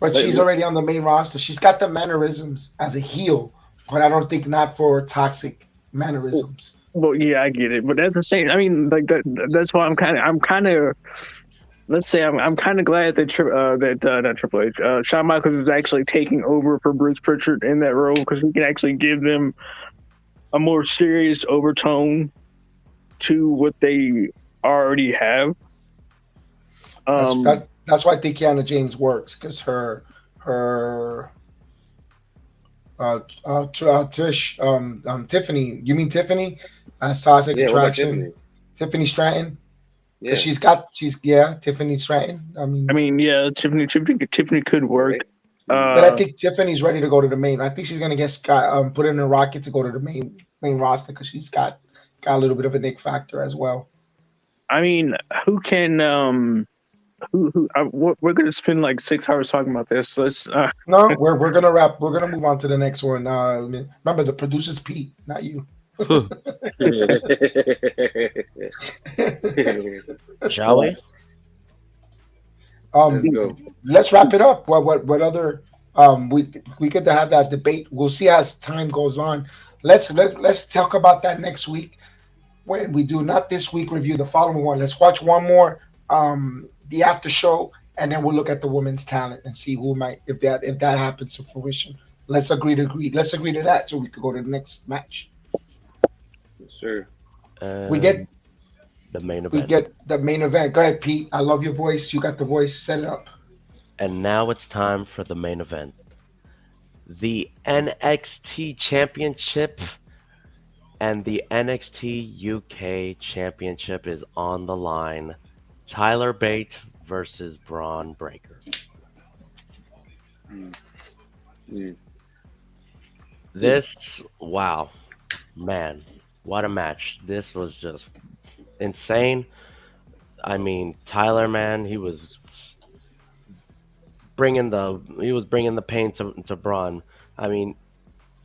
but she's already on the main roster. She's got the mannerisms as a heel, but I don't think not for toxic mannerisms. Well, yeah, I get it, but at the same, I mean, like that. That's why I'm kind of. Let's say I'm kind of glad that not Triple H, Shawn Michaels is actually taking over for Bruce Pritchard in that role because he can actually give them a more serious overtone to what they already have. That's why I think Kiana James works because her Trish Tiffany. You mean Tiffany? Toxic Yeah, what about Attraction. Tiffany Stratton. Yeah. She's Tiffany Stratton. I mean, Yeah, Tiffany could work. but I think Tiffany's ready to go to the main. I think she's gonna get put in a rocket to go to the main roster because she's got a little bit of a Nick factor as well. I mean, who can we're gonna spend like 6 hours talking about this. So let's No, we're gonna wrap. We're gonna move on to the next one. Remember, the producer's Pete, not you. Shall we? Let's go. Let's wrap it up. What other we could have that debate. We'll see as time goes on. Let's talk about that next week when we do not this week review the following one. Let's watch one more the after show, and then we'll look at the women's talent and see who might if that happens to fruition. Let's agree to that so we could go to the next match. Sure. We get the main event. We get the main event. Go ahead, Pete. I love your voice. You got the voice. Set it up. And now it's time for the main event. The NXT Championship and the NXT UK Championship is on the line. Tyler Bate versus Braun Breaker. This, wow, man, what a match. This was just insane. I mean, Tyler, man, he was bringing the pain to Braun. I mean,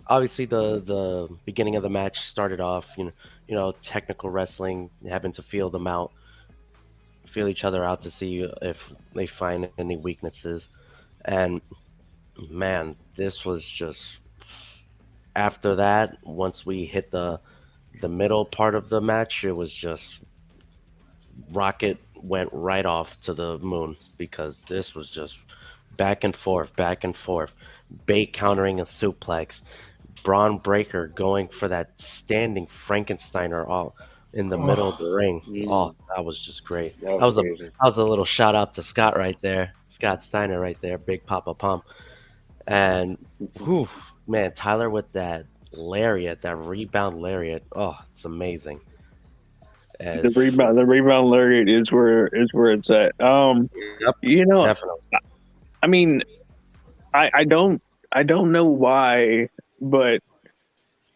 obviously the beginning of the match started off, you know, technical wrestling, having to feel them out, feel each other out to see if they find any weaknesses. And man, this was just, after that, once we hit the middle part of the match, it was just rocket went right off to the moon, because this was just back and forth. Bate countering a suplex, Braun Breaker going for that standing Frankensteiner all in the middle of the ring. Oh, that was just great. That was a little shout out to Scott right there, Scott Steiner right there, Big Papa Pump. And whew, man, Tyler with that lariat, that rebound lariat. Oh, it's amazing. And the rebound lariat is where it's at. Yep, you know, definitely. I mean, I don't know why, but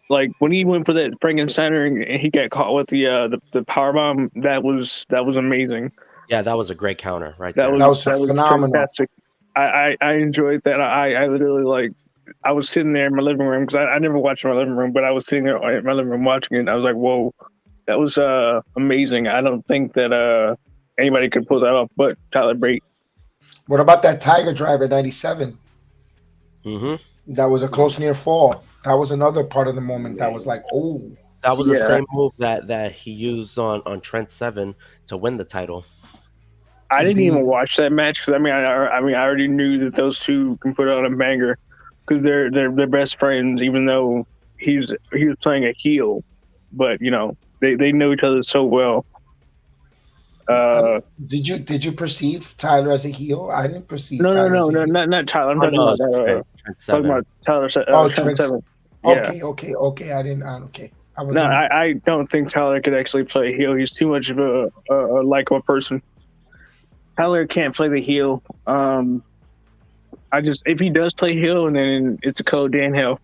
like when he went for that Frankensteiner and he got caught with the power bomb, that was amazing. Yeah, that was a great counter right there. That was phenomenal. Fantastic. I enjoyed that. I literally, like, I was sitting there in my living room because I never watched in my living room, but I was sitting there in my living room watching it. I was like, whoa, that was amazing. I don't think that anybody could pull that off but Tyler Bate. What about that Tiger Drive at 97? Hmm. That was a close near fall. That was another part of the moment that was like, oh, That was the Yeah, same move that he used on Trent Seven to win the title. I didn't even indeed. watch that match because I mean, I already knew that those two can put on a banger because they're best friends. Even though he was playing a heel, but they know each other so well. Uh, Did you perceive Tyler as a heel? I didn't perceive no, Tyler as no, a no, heel. not Tyler. I'm Oh talking no, about it's Trent talking Seven. about Tyler Oh, Trent Trent. Seven. Yeah. Okay. I didn't. Okay, I No, wasn't. I don't think Tyler could actually play heel. He's too much of a likable person. Tyler can't play the heel. I just if he does play heel, and then it's a code Dan Hill.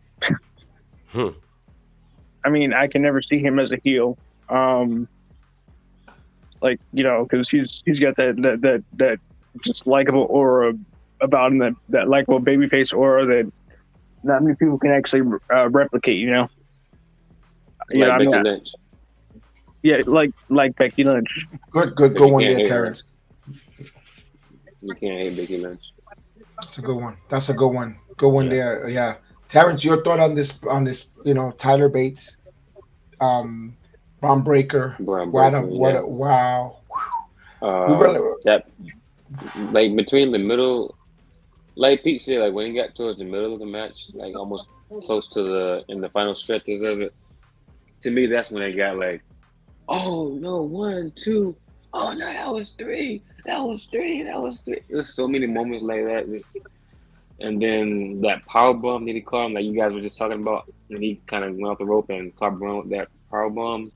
Hmm. I mean, I can never see him as a heel. Like because he's got that just likable aura about him, that likable babyface aura that not many people can actually replicate. Like I mean, Becky Lynch. yeah, like Becky Lynch. Good But you one can't there, hate her. Terrence. You can't hate Becky Lynch. That's a good one. That's a good one. Good one Yeah. there. Yeah, Terrence, your thought on this? Tyler Bates, Ron Breaker. Braun What Breaker, a wow. We yeah. were That like between the middle, like Pete said, like when he got towards the middle of the match, like almost close to in the final stretches of it. To me, that's when they got like, oh no, 1, 2, oh no, that was 3, that was 3, that was 3. There's so many moments like that. And then that power bomb that he caught him, like you guys were just talking about, when he kind of went off the rope and caught Braun with that power bomb,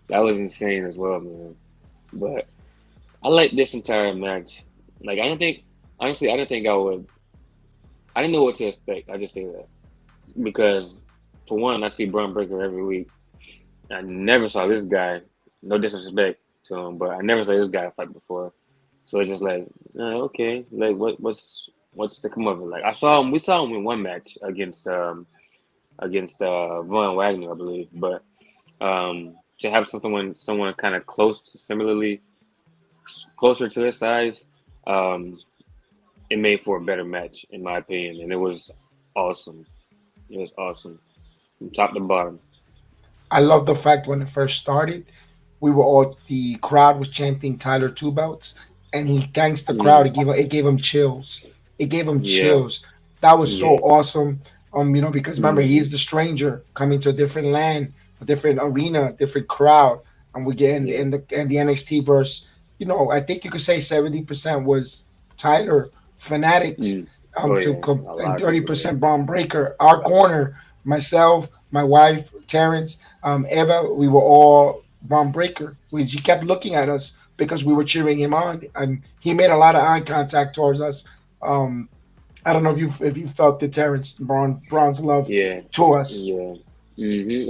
that was insane as well, man. But I like this entire match. Like honestly, I didn't think I didn't know what to expect. I just say that because for one, I see Braun Breaker every week. I never saw this guy. No disrespect to him, but I never saw this guy fight before. So it's just like, okay, like what's to come of it? Like we saw him in one match against Von Wagner, I believe. But to have someone kind of closer to his size, it made for a better match in my opinion, and it was awesome. It was awesome from top to bottom. I love the fact when it first started, the crowd was chanting Tyler Two Belts, and he thanks the crowd. Mm, It gave him chills. It gave him yeah, chills. That was so yeah. awesome. Because remember, Hmm. he's the stranger coming to a different land, a different arena, different crowd, and we get Yeah. in the NXT verse. I think you could say 70% was Tyler fanatics, Mm. Oh yeah, a and lot of thirty people. Yeah. percent Braun Breaker. Our corner, myself, my wife, Terrence, Eva, we were all Braun Breaker. She kept looking at us because we were cheering him on, and he made a lot of eye contact towards us. Um, I don't know if you felt the Terrence Braun's love Yeah. to us. Yeah.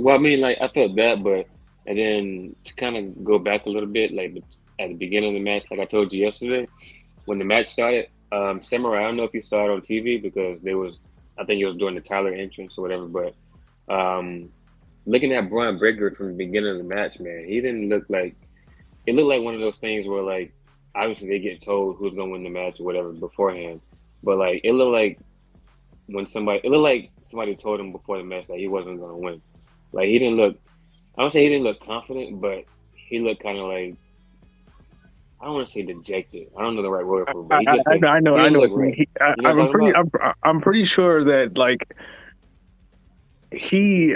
Well, I mean, like I felt that, but and then to kind of go back a little bit, like at the beginning of the match, like I told you yesterday, when the match started, Samurai, I don't know if you saw it on TV because I think it was during the Tyler entrance or whatever, but looking at Braun Breaker from the beginning of the match, man, he didn't look like it looked like one of those things where like obviously they get told who's gonna win the match or whatever beforehand, but like it looked like somebody told him before the match that he wasn't gonna win. Like he didn't look. I don't say he didn't look confident, but he looked kind of like I don't want to say dejected. I don't know the right word for it, but I, he just I, didn't. I know He I didn't know look what you mean. right. You know what I'm talking about? I'm pretty sure that like he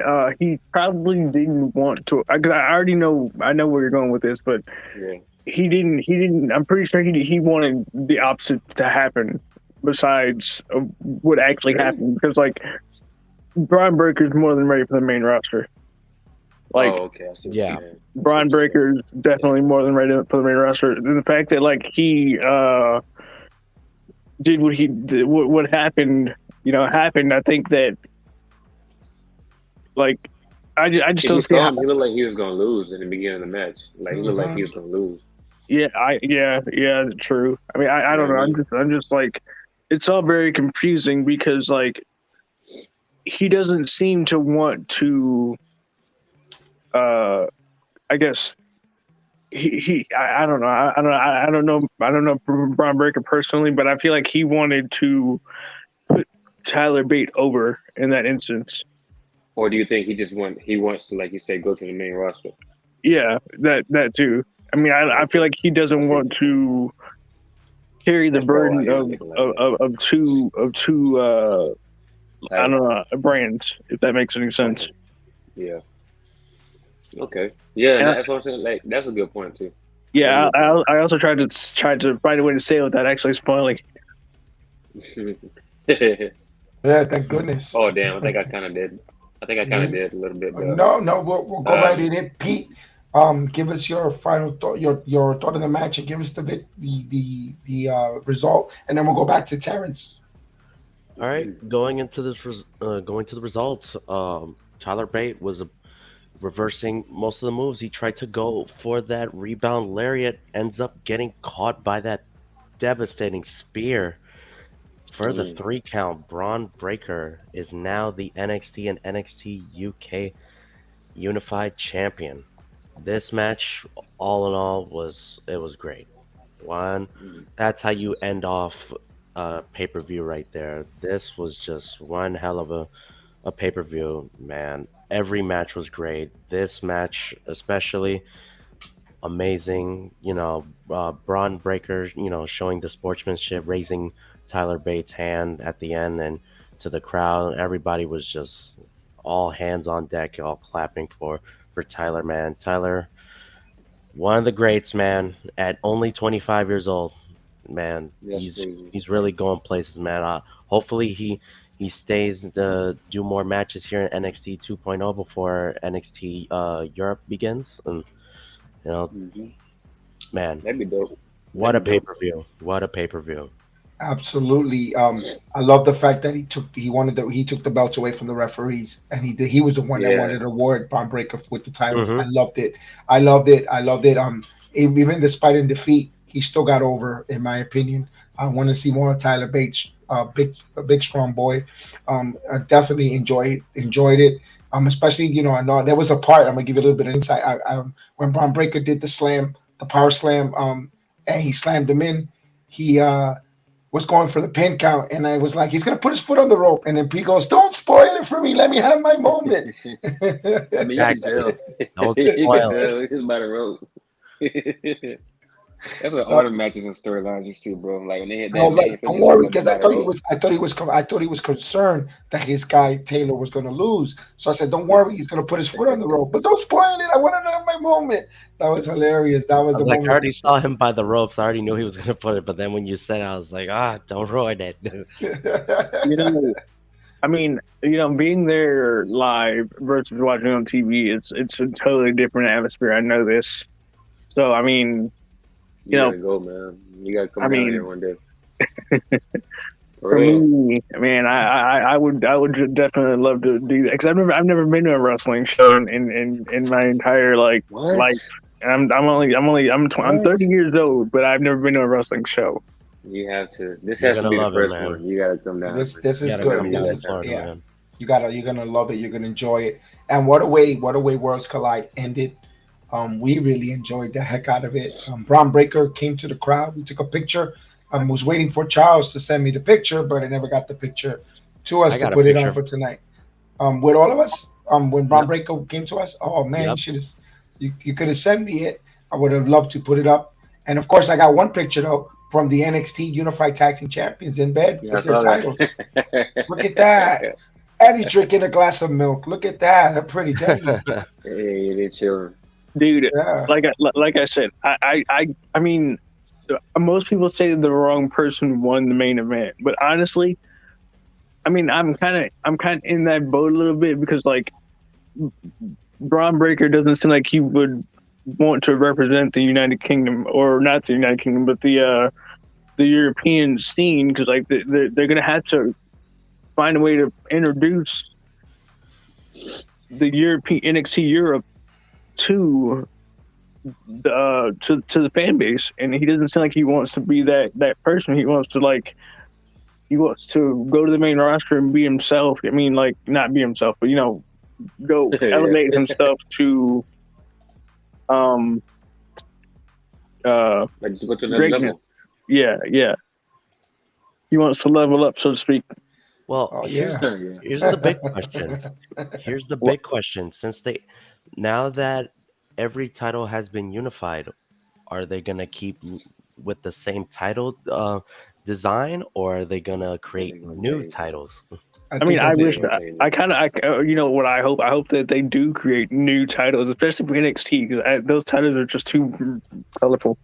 probably didn't want to because I know where you're going with this, but Yeah. he didn't. I'm pretty sure he wanted the opposite to happen besides what actually Really? happened because like Brian Breaker's more than ready for the main roster. Like Oh, okay. I see what Yeah. you're saying. I see Brian what you're saying. Breaker's definitely more than ready for the main roster. And the fact that like he did what he did, what happened, happened. I think that like I just If you don't see saw how. him, he looked like he was gonna lose in the beginning of the match. Like he looked like he Mhm. was gonna lose. Yeah, true. I mean, I You know don't what I know. mean? I'm just like, it's all very confusing because like he doesn't seem to want to. I guess I don't know. I don't know Braun Breaker personally, but I feel like he wanted to put Tyler Bate over in that instance. Or do you think he wants to, like you say, go to the main roster? Yeah, that too. I mean, I feel like he doesn't want to carry the That's probably why burden he was thinking like that. of two I don't know brands, if that makes any sense. Yeah. Okay. Yeah, And that's what I'm saying. Like, that's a good point too. yeah, I also tried to find a way to say it without actually spoiling. Yeah, thank goodness. Oh damn! I think I kind of did. I think I kind of did a little bit. But, No, we'll go right in it. Pete, give us your final thought, your thought of the match, and give us the result, and then we'll go back to Terrence. All right, going to the results. Tyler Bate was reversing most of the moves. He tried to go for that rebound lariat, ends up getting caught by that devastating spear. For the 3 count, Braun Breaker is now the NXT and NXT UK Unified Champion. This match, all in all, was great. That's how you end off pay-per-view right there. This was just one hell of a pay-per-view, man. Every match was great. This match especially amazing. Braun Breaker, showing the sportsmanship, raising Tyler Bates' hand at the end and to the crowd. Everybody was just all hands on deck, all clapping for Tyler, man. Tyler, one of the greats, man, at only 25 years old. Man, he's really going places, man. Hopefully he stays to do more matches here in NXT 2.0 before NXT Europe begins. And man, that'd be dope. What a pay-per-view. What a pay-per-view. Absolutely. I love the fact that he took the belts away from the referees, and he was the one that wanted to award Braun Breaker with the titles. I loved it. Even despite in defeat, he still got over, in my opinion. I want to see more of Tyler Bates, a big strong boy. I definitely enjoyed it. Especially, I know there was a part, I'm gonna give you a little bit of insight. When Braun Breaker did the power slam, and he slammed him in, he was going for the pin count, and I was like, he's gonna put his foot on the rope, and then Pete goes, "Don't spoil it for me. Let me have my moment." I mean, you can tell. You can tell he's by the rope. That's what all the matches and storylines you see, bro. Like when they hit that, I was like, "Don't worry," because I thought he was concerned that his guy Taylor was going to lose. So I said, "Don't worry, he's going to put his foot on the rope, but don't spoil it. I want to have my moment." That was hilarious. That was the moment. I already saw him by the ropes. I already knew he was going to put it, but then when you said it, I was like, don't ruin it. I mean, being there live versus watching on TV, it's a totally different atmosphere. I know this. So I mean. You gotta go, man. You gotta come down here one day. For me, man, I would definitely love to do that because I've never been to a wrestling show in my entire life. I'm 30 years old, but I've never been to a wrestling show. You have to. This has to be the first one. You gotta come down. This is good. You're gonna love it. You're gonna enjoy it. And what a way Worlds Collide ended. We really enjoyed the heck out of it. Braun Breaker came to the crowd. We took a picture. I was waiting for Charles to send me the picture, but I never got the picture to us to put it on for tonight. With all of us, when Braun Breaker came to us, oh man, you could have sent me it. I would have loved to put it up. And of course, I got one picture though from the NXT Unified Tag Team Champions in bed with their titles. Look at that. And he's drinking a glass of milk. Look at that. They're pretty deadly. Hey, they're chilling. Dude, like I said, I mean, most people say the wrong person won the main event, but honestly, I mean, I'm kind of in that boat a little bit because like Braun Breaker doesn't seem like he would want to represent the United Kingdom, or not the United Kingdom, but the European scene, because like they're gonna have to find a way to introduce the European NXT Europe to the fan base, and he doesn't seem like he wants to be that person. He wants to go to the main roster and be himself. I mean, like not be himself, but go elevate himself to Like just go to another greatness. level. Yeah. He wants to level up, so to speak. Well, Oh here's yeah. Yeah. here's the big question. Here's the big question. Since they now that every title has been unified, are they gonna keep with the same title design, or are they gonna I create think they're gonna new change it. titles? I mean, I I think wish they're gonna that change I it. kind of, you know what I hope? I hope that they do create new titles, especially for NXT, because those titles are just too colorful.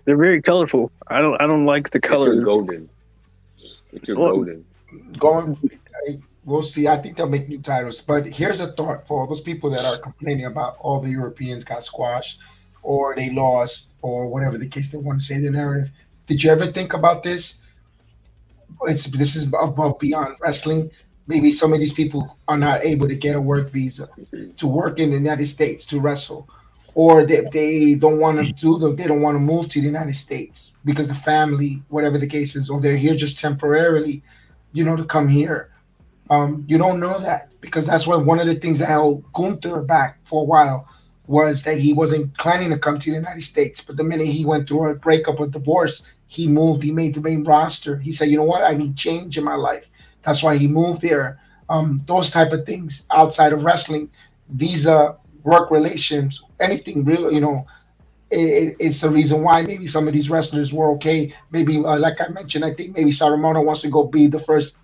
They're very colorful. I don't like the They're too colors. golden. They're too Well, golden. Going, we'll see. I think they'll make new titles. But here's a thought for all those people that are complaining about all the Europeans got squashed, or they lost, or whatever the case they want to say the narrative. Did you ever think about this? This is above beyond wrestling. Maybe some of these people are not able to get a work visa to work in the United States to wrestle, or they don't want to they don't want to move to the United States because the family, whatever the case is, or they're here just temporarily, to come here. You don't know that because that's what one of the things that held Gunther back for a while was that he wasn't planning to come to the United States. But the minute he went through a breakup, a divorce, he moved. He made the main roster. He said, "You know what? I need change in my life." That's why he moved there. Those type of things outside of wrestling, visa, work relations, anything real, it's the reason why maybe some of these wrestlers were okay. Maybe, like I mentioned, I think maybe Saramoto wants to go be the first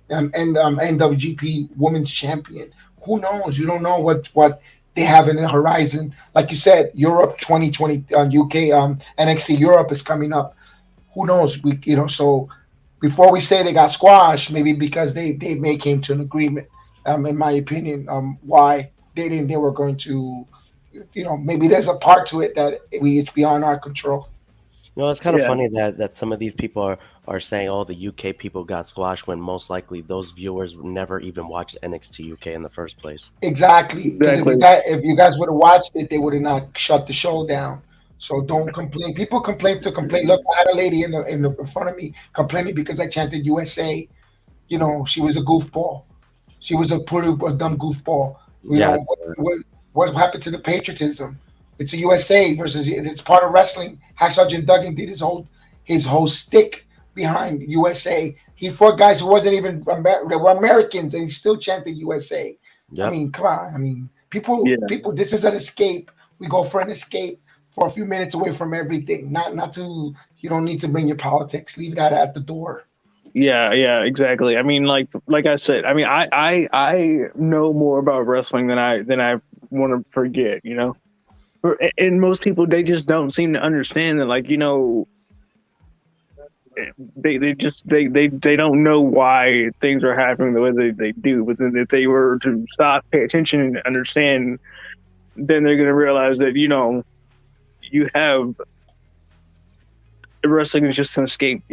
NWGP Women's Champion. Who knows? You don't know what they have in the horizon. Like you said, Europe 2020, UK, NXT Europe is coming up. Who knows? So before we say they got squashed, maybe because they may came to an agreement. In my opinion, why they didn't, they were going to, maybe there's a part to it that it's beyond our control. It's kind of yeah, funny that some of these people are saying, "Oh, the UK people got squashed," when most likely those viewers never even watched NXT UK in the first place. Exactly, because exactly. if you guys would have watched it, they would have not shut the show down. So don't complain. People complain to complain. Look, I had a lady in front of me complaining because I chanted USA. She was a goofball. She was a dumb goofball. Yeah, What happened to the patriotism? It's a USA versus it's part of wrestling. Hacksaw Jim Duggan did his whole stick behind USA. He fought guys who wasn't even they were Americans, and he still chanted USA. I yep. mean, come on. I mean, people. Yeah, This is an escape. We go for an escape for a few minutes away from everything. Not to. You don't need to bring your politics. Leave that at the door. yeah, exactly. I mean, like I said, I mean, I know more about wrestling than I want to forget. And most people, they just don't seem to understand that, like, they don't know why things are happening the way they do. But then if they were to stop, pay attention, and understand, then they're going to realize that you have wrestling is just an escape.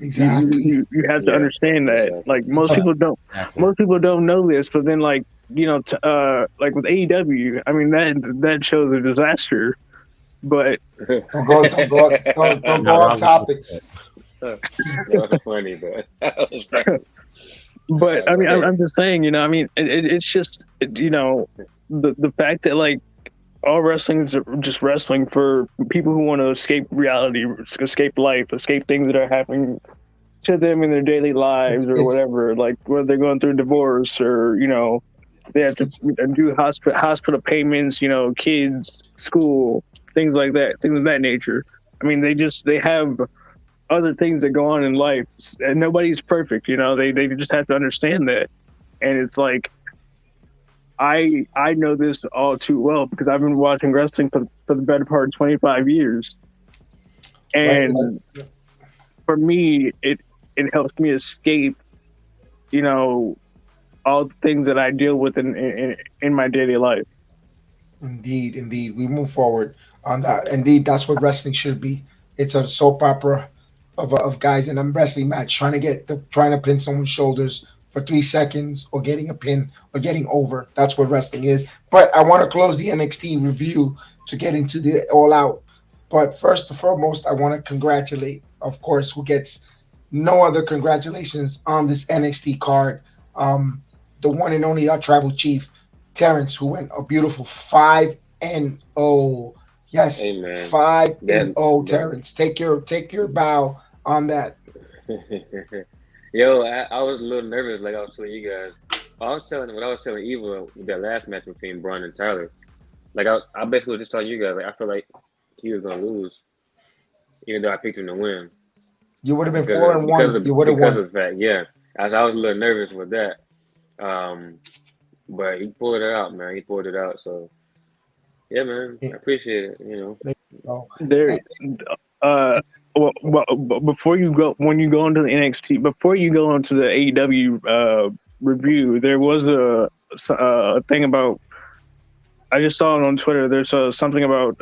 Exactly. You have to Yeah. understand that. Exactly. Like It's a, Exactly. most people don't know this, but then, like, like with AEW, I mean, that show's a disaster. But don't go off topics. That was funny, but that was funny. But I mean, Hey, I'm just saying, I mean, it's just, the fact that, like, all wrestling is just wrestling for people who want to escape reality, escape life, escape things that are happening to them in their daily lives or It's whatever. Like whether they're going through divorce or they have to it's do hospital payments, kids, school, things like that, things of that nature. I mean, they have other things that go on in life, and nobody's perfect. They just have to understand that, and it's like. I know this all too well because I've been watching wrestling for the better part of 25 years. And for me, it helps me escape, all the things that I deal with in my daily life. Indeed. We move forward on that. Indeed, that's what wrestling should be. It's a soap opera of guys in a wrestling match trying to pin someone's shoulders for 3 seconds, or getting a pin, or getting over. That's what wrestling is. But I want to close the NXT review to get into the All Out. But first and foremost, I want to congratulate, of course, who gets no other congratulations on this NXT card. The one and only our tribal chief, Terrence, who went a beautiful 5-0. Yes, Hey man, 5-0, that Terrence. Take your bow on that. Yo, I was a little nervous, like I was telling you guys. What I was telling Eva with that last match between Braun and Tyler. Like I basically was just telling you guys, like I feel like he was gonna lose, even though I picked him to win You would have been 4-1. You would have because won. of the fact, yeah. As I was a little nervous with that, um, but he pulled it out, man. He pulled it out. So yeah, man, I appreciate it. So, There, before you go, when you go into the NXT, before you go into the AEW review, there was a thing about. I just saw it on Twitter. There's something about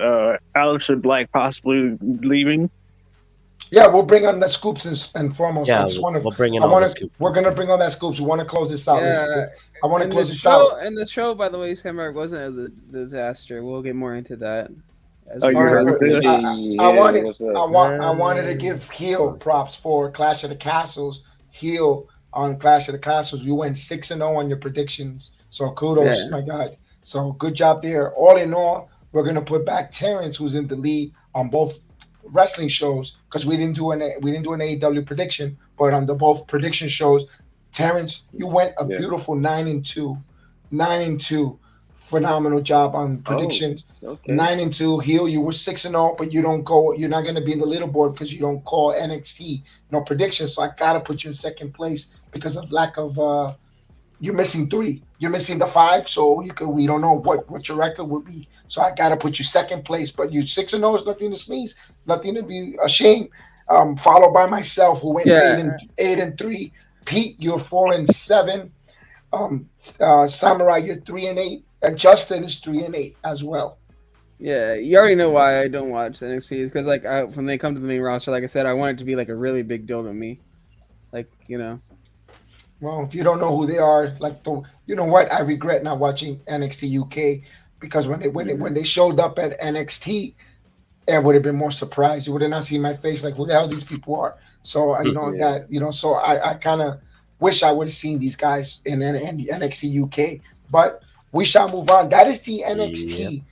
Aleister Black possibly leaving. yeah, we'll bring on the scoops and foremost. I Yeah, just want to. we'll bring in I all the want to. scoops. We're gonna bring on that scoops. We want to close this out. Yeah, I want to and close the this show out. and the show, by the way, Samar, wasn't a disaster. We'll get more into that. As Oh, we you All right, heard go. it? I Yeah, wanted. what's I up? want. I wanted to give heel props for Clash of the Castles. Heel on Clash of the Castles. You went 6-0 on your predictions. So kudos, Yeah. my God. So good job there. All in all, we're gonna put back Terrence, who's in the lead on both wrestling shows, because we didn't do an AEW prediction, but on the both prediction shows, Terrence, you went a Yeah. beautiful 9-2, 9-2. Phenomenal job on predictions. Okay. 9-2. Heel, you were 6-0, but you don't go. You're not going to be in the leaderboard because you don't call NXT no predictions. So I gotta put you in second place because of lack of. You're missing 3. You're missing the 5. So we don't know what your record would be. So I gotta put you second place. But you 6-0 is nothing to sneeze, nothing to be ashamed. Followed by myself, who went Yeah. 8-3. Pete, you're 4-7. Samurai, you're 3-8. And Justin is 3-8 as well. Yeah, you already know why I don't watch NXT. It's because like when they come to the main roster, like I said, I want it to be like a really big deal to me. Like Well, if you don't know who they are, you know what? I regret not watching NXT UK because when they showed up at NXT, I would have been more surprised. You would have not seen my face like who the hell these people are. So so I kind of wish I would have seen these guys in NXT UK. But we shall move on. That is the NXT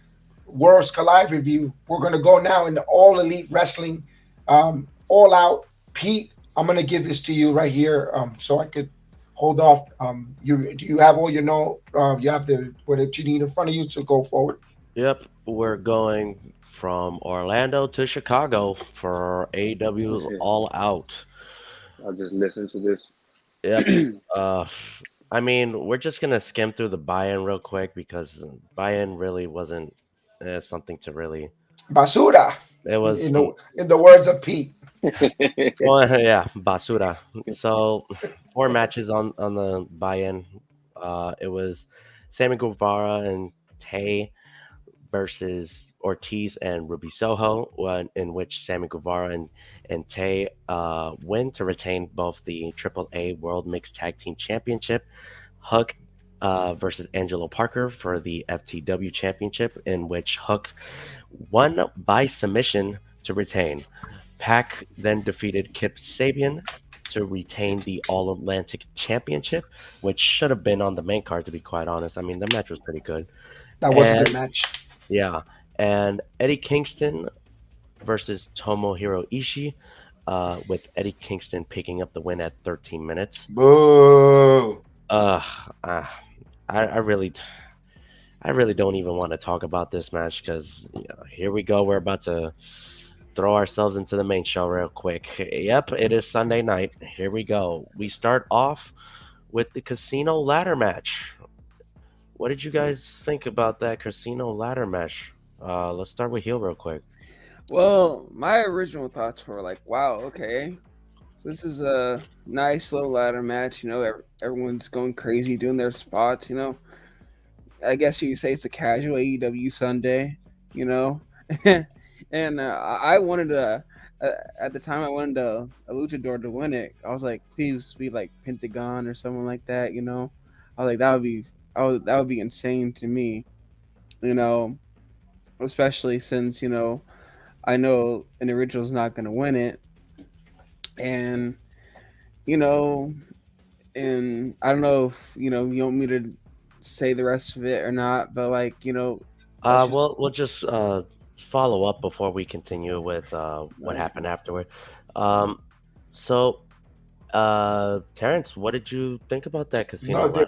Worlds Collide review. We're gonna go now into All Elite Wrestling, All Out. Pete, I'm gonna give this to you right here, so I could hold off. Do you have all you have what you need in front of you to go forward? Yep, we're going from Orlando to Chicago for AEW's All Out. I'll just listen to this. Yep. I mean, we're just gonna skim through the buy-in real quick because buy-in really wasn't something to really. Basura. It was In the words of Pete. well, yeah, basura. So 4 matches on the buy-in. It was Sammy Guevara and Tay versus Ortiz and Ruby Soho, in which Sammy Guevara and Tay win to retain both the AAA World Mixed Tag Team Championship. Hook versus Angelo Parker for the FTW Championship, in which Hook won by submission to retain. Pac then defeated Kip Sabian to retain the All Atlantic Championship, which should have been on the main card, to be quite honest. I mean, the match was pretty good. That was a good match. Yeah, and Eddie Kingston versus Tomohiro Ishii, with Eddie Kingston picking up the win at 13 minutes. Boo. I really don't even want to talk about this match because here we go. We're about to throw ourselves into the main show real quick. Yep, it is Sunday night. Here we go. We start off with the casino ladder match. What did you guys think about that casino ladder match? Let's start with heel real quick. well, my original thoughts were like, wow, okay, this is a nice little ladder match. Everyone's going crazy doing their spots. I guess you could say it's a casual AEW Sunday. And I wanted to. At the time, I wanted a luchador to win it. I was like, please be like Pentagon or someone like that. I was like, that would be insane to me. Especially since I know an original's not going to win it, and and I don't know if you want me to say the rest of it or not, but like We'll just follow up before we continue with what happened afterward. Um, so, Terrence, what did you think about that casino No, ladder?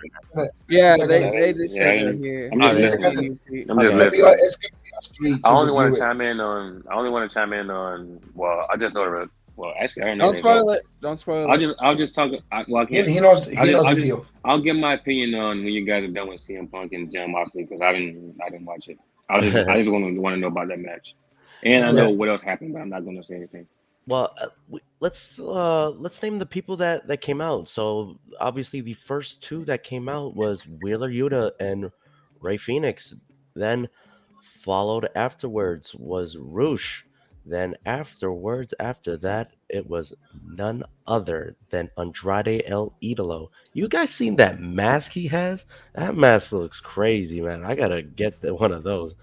Yeah, they're they gonna, they just Yeah, said they're here. I'm Oh, just they they're listening. gonna, Me and you, I'm it's just okay. gonna be listening. it's gonna be us three I to only want review to it. chime in on. I only want to chime in on. Well, I just know the. Well, actually, I don't know Don't the result. spoil it. Don't spoil I'll it. just. I'll just talk. Well, I He, can't. he knows I'll he just. knows I'll the just. deal. I'll give my opinion on when you guys are done with CM Punk and Jon Moxley because I didn't. I didn't watch it. I'll just. I just want to know about that match, and I Okay. know what else happened, but I'm not going to say anything. Well, let's name the people that came out. So obviously, the first two that came out was Wheeler Yuta and Ray Phoenix. Then followed afterwards was Roosh. Then afterwards, after that, it was none other than Andrade El Idolo. You guys seen that mask he has? That mask looks crazy, man. I gotta get one of those.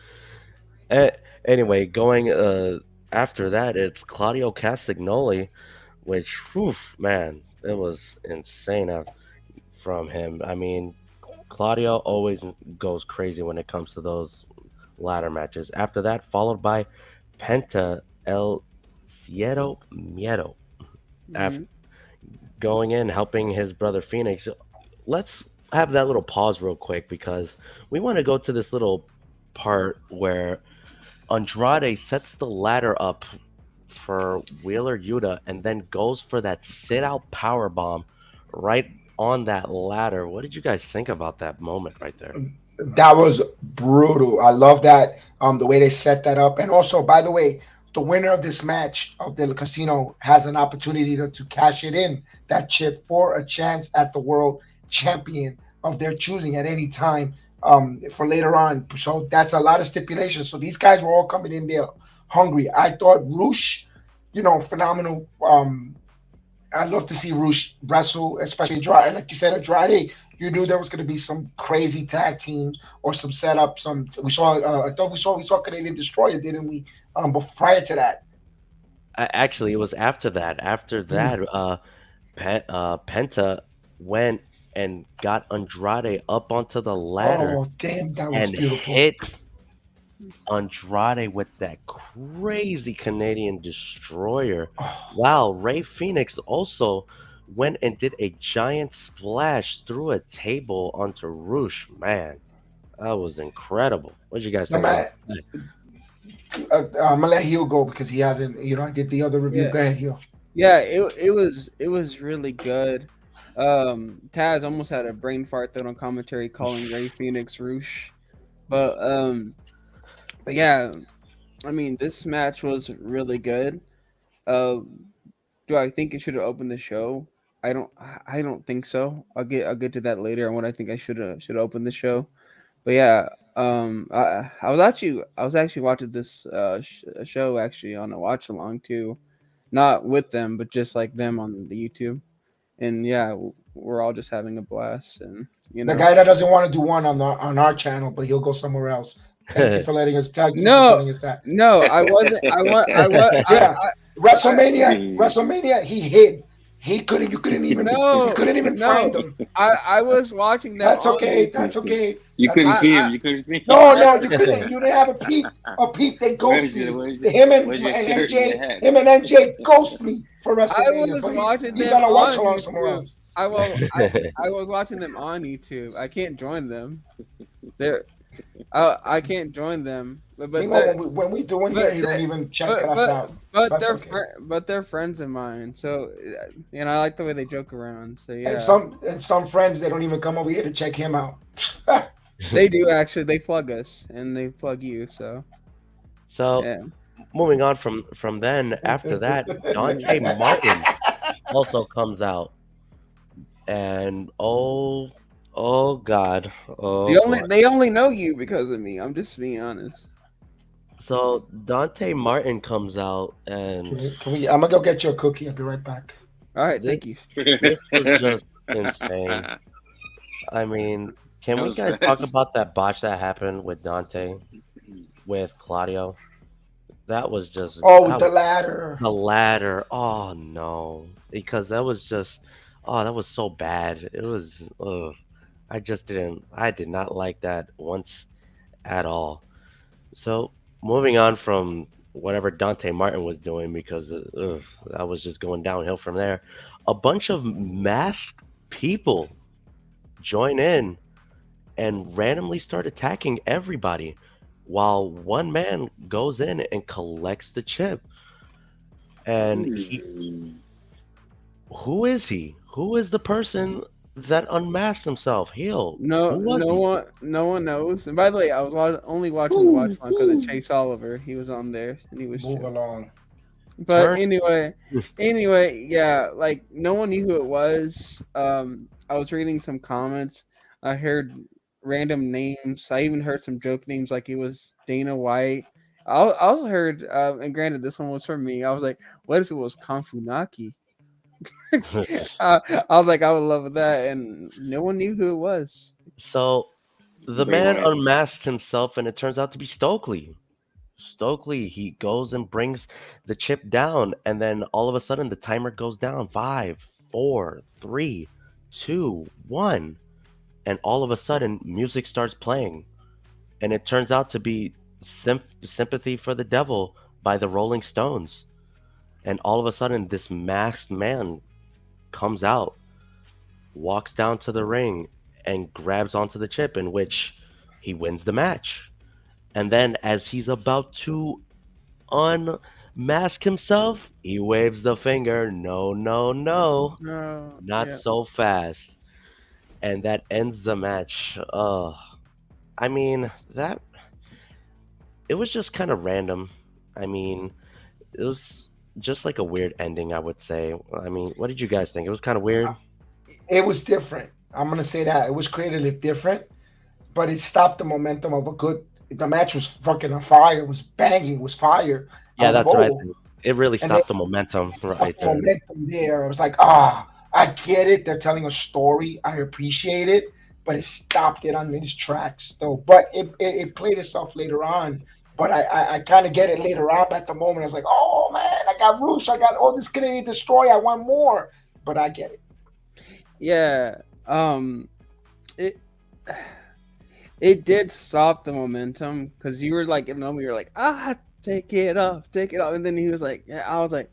A- anyway, going after that, it's Claudio Castagnoli, which, whew, man, it was insane from him. I mean, Claudio always goes crazy when it comes to those ladder matches. After that, followed by Penta El Cielo Miedo. After Hmm. going in, helping his brother Phoenix. Let's have that little pause real quick because we want to go to this little part where Andrade sets the ladder up for Wheeler Yuta and then goes for that sit out power bomb right on that ladder. What did you guys think about that moment right there? That was brutal. I love that. The way they set that up. And also, by the way, the winner of this match of the casino has an opportunity to cash it in, that chip, for a chance at the world champion of their choosing at any time, for later on. So that's a lot of stipulations. So these guys were all coming in there hungry. I thought Roosh, phenomenal. I'd love to see Roosh wrestle, especially Andrade. Like you said, Andrade, you knew there was going to be some crazy tag teams or some setup. Some we saw. I thought we saw Canadian Destroyer, didn't we? But prior to that, Actually, it was after that. After that, Penta went and got Andrade up onto the ladder oh damn, that was and beautiful. hit Andrade with that crazy Canadian destroyer. Oh, Wow, Ray Phoenix also went and did a giant splash through a table onto Roosh. Man, that was incredible. What did you guys no think about man, that? I'm gonna let Heel go because he hasn't. I did the other review. Yeah, Go ahead, Heel. yeah. It was really good. Taz almost had a brain fart though on commentary calling Ray Phoenix Roosh, but yeah. I mean, this match was really good. Um, do I think it should have opened the show? I don't think so. I'll get to that later on what I think I should have opened the show. But yeah, I was actually watching this show actually on a watch along too, not with them, but just like them on the YouTube. And yeah, we're all just having a blast, and you The know. guy that doesn't want to do one on our channel, but he'll go somewhere else. Thank you for letting us. Thank you for No, telling us that. no, I wasn't. I want. I was. Yeah, I Hmm. WrestleMania, he hid. He couldn't. You couldn't even. You no, couldn't even find no. him. I was watching them That's on okay. That's YouTube. okay. You That's couldn't I, okay. see him. I, You couldn't see him. No, I no, you couldn't. You didn't have a peep. A peep. They ghost Where's your me. where's your Him where's your and shirt and your MJ. hat? Him and MJ ghost me for I WrestleMania. was But watching he's them on a watch on along somewhere YouTube. else. I was watching them on YouTube. I can't join them. They're I can't join them. But Meanwhile, they're when we doing here, but you don't they even check but us but out. but That's they're okay. but they're friends of mine. So I like the way they joke around. So And yeah, some friends, they don't even come over here to check him out. they do actually. They plug us and they plug you. So So yeah. moving on from then, after that, Dante Martin also comes out, and oh god, oh boy. They only know you because of me. I'm just being honest. So Dante Martin comes out, and Can we? I'm gonna go get you a cookie. I'll be right back. All right, this thank you. this was just insane. I mean, can That we was guys talk fast. about that botch that happened with Dante with Claudio? That was just Oh, that the was ladder. the ladder. Oh no, because that was just that was so bad. It was. I just didn't. I did not like that once at all. So moving on from whatever Dante Martin was doing because that was just going downhill from there. A bunch of masked people join in and randomly start attacking everybody while one man goes in and collects the chip. And Hmm. who is he? Who is the person that unmasked himself? Heel. Who No, was he? no one knows. And by the way, I was only watching the watch line because of Chase Oliver. He was on there and he was Move chill. along. But Turn. anyway, yeah, like no one knew who it was. I was reading some comments. I heard random names. I even heard some joke names like it was Dana White. I also heard, and granted, this one was for me. I was like, what if it was Kanfunaki? I was like, I would love that, and no one knew who it was. So the Bray man Wyatt. unmasked himself, and it turns out to be Stokely. Stokely, he goes and brings the chip down, and then all of a sudden the timer goes down. Five, four, three, two, one, and all of a sudden music starts playing, and it turns out to be "Sympathy for the Devil" by the Rolling Stones. And all of a sudden, this masked man comes out, walks down to the ring, and grabs onto the chip, in which he wins the match. And then, as he's about to unmask himself, he waves the finger. No, no, no, No, not yeah, so fast. And that ends the match. I mean, that it was just kind of random. I mean, it was just like a weird ending, I would say. I mean, what did you guys think? It was kind of weird. It was different. I'm gonna say that it was creatively different, but it stopped the momentum of a good. The match was fucking on fire. It was banging. It was fire. I Yeah, was like, that's what I oh, think. It really and then stopped the momentum right stopped the there. momentum there. I was like, ah, I get it. They're telling a story. I appreciate it, but it stopped it on its tracks though. But it played itself later on. But I kind of get it later on. But at the moment, I was like, oh man, I got Roosh. I got all this Canadian Destroy. I want more. But I get it. yeah. It it did stop the momentum because you were like in the moment, you're like, take it off, and then he was like, yeah. I was like,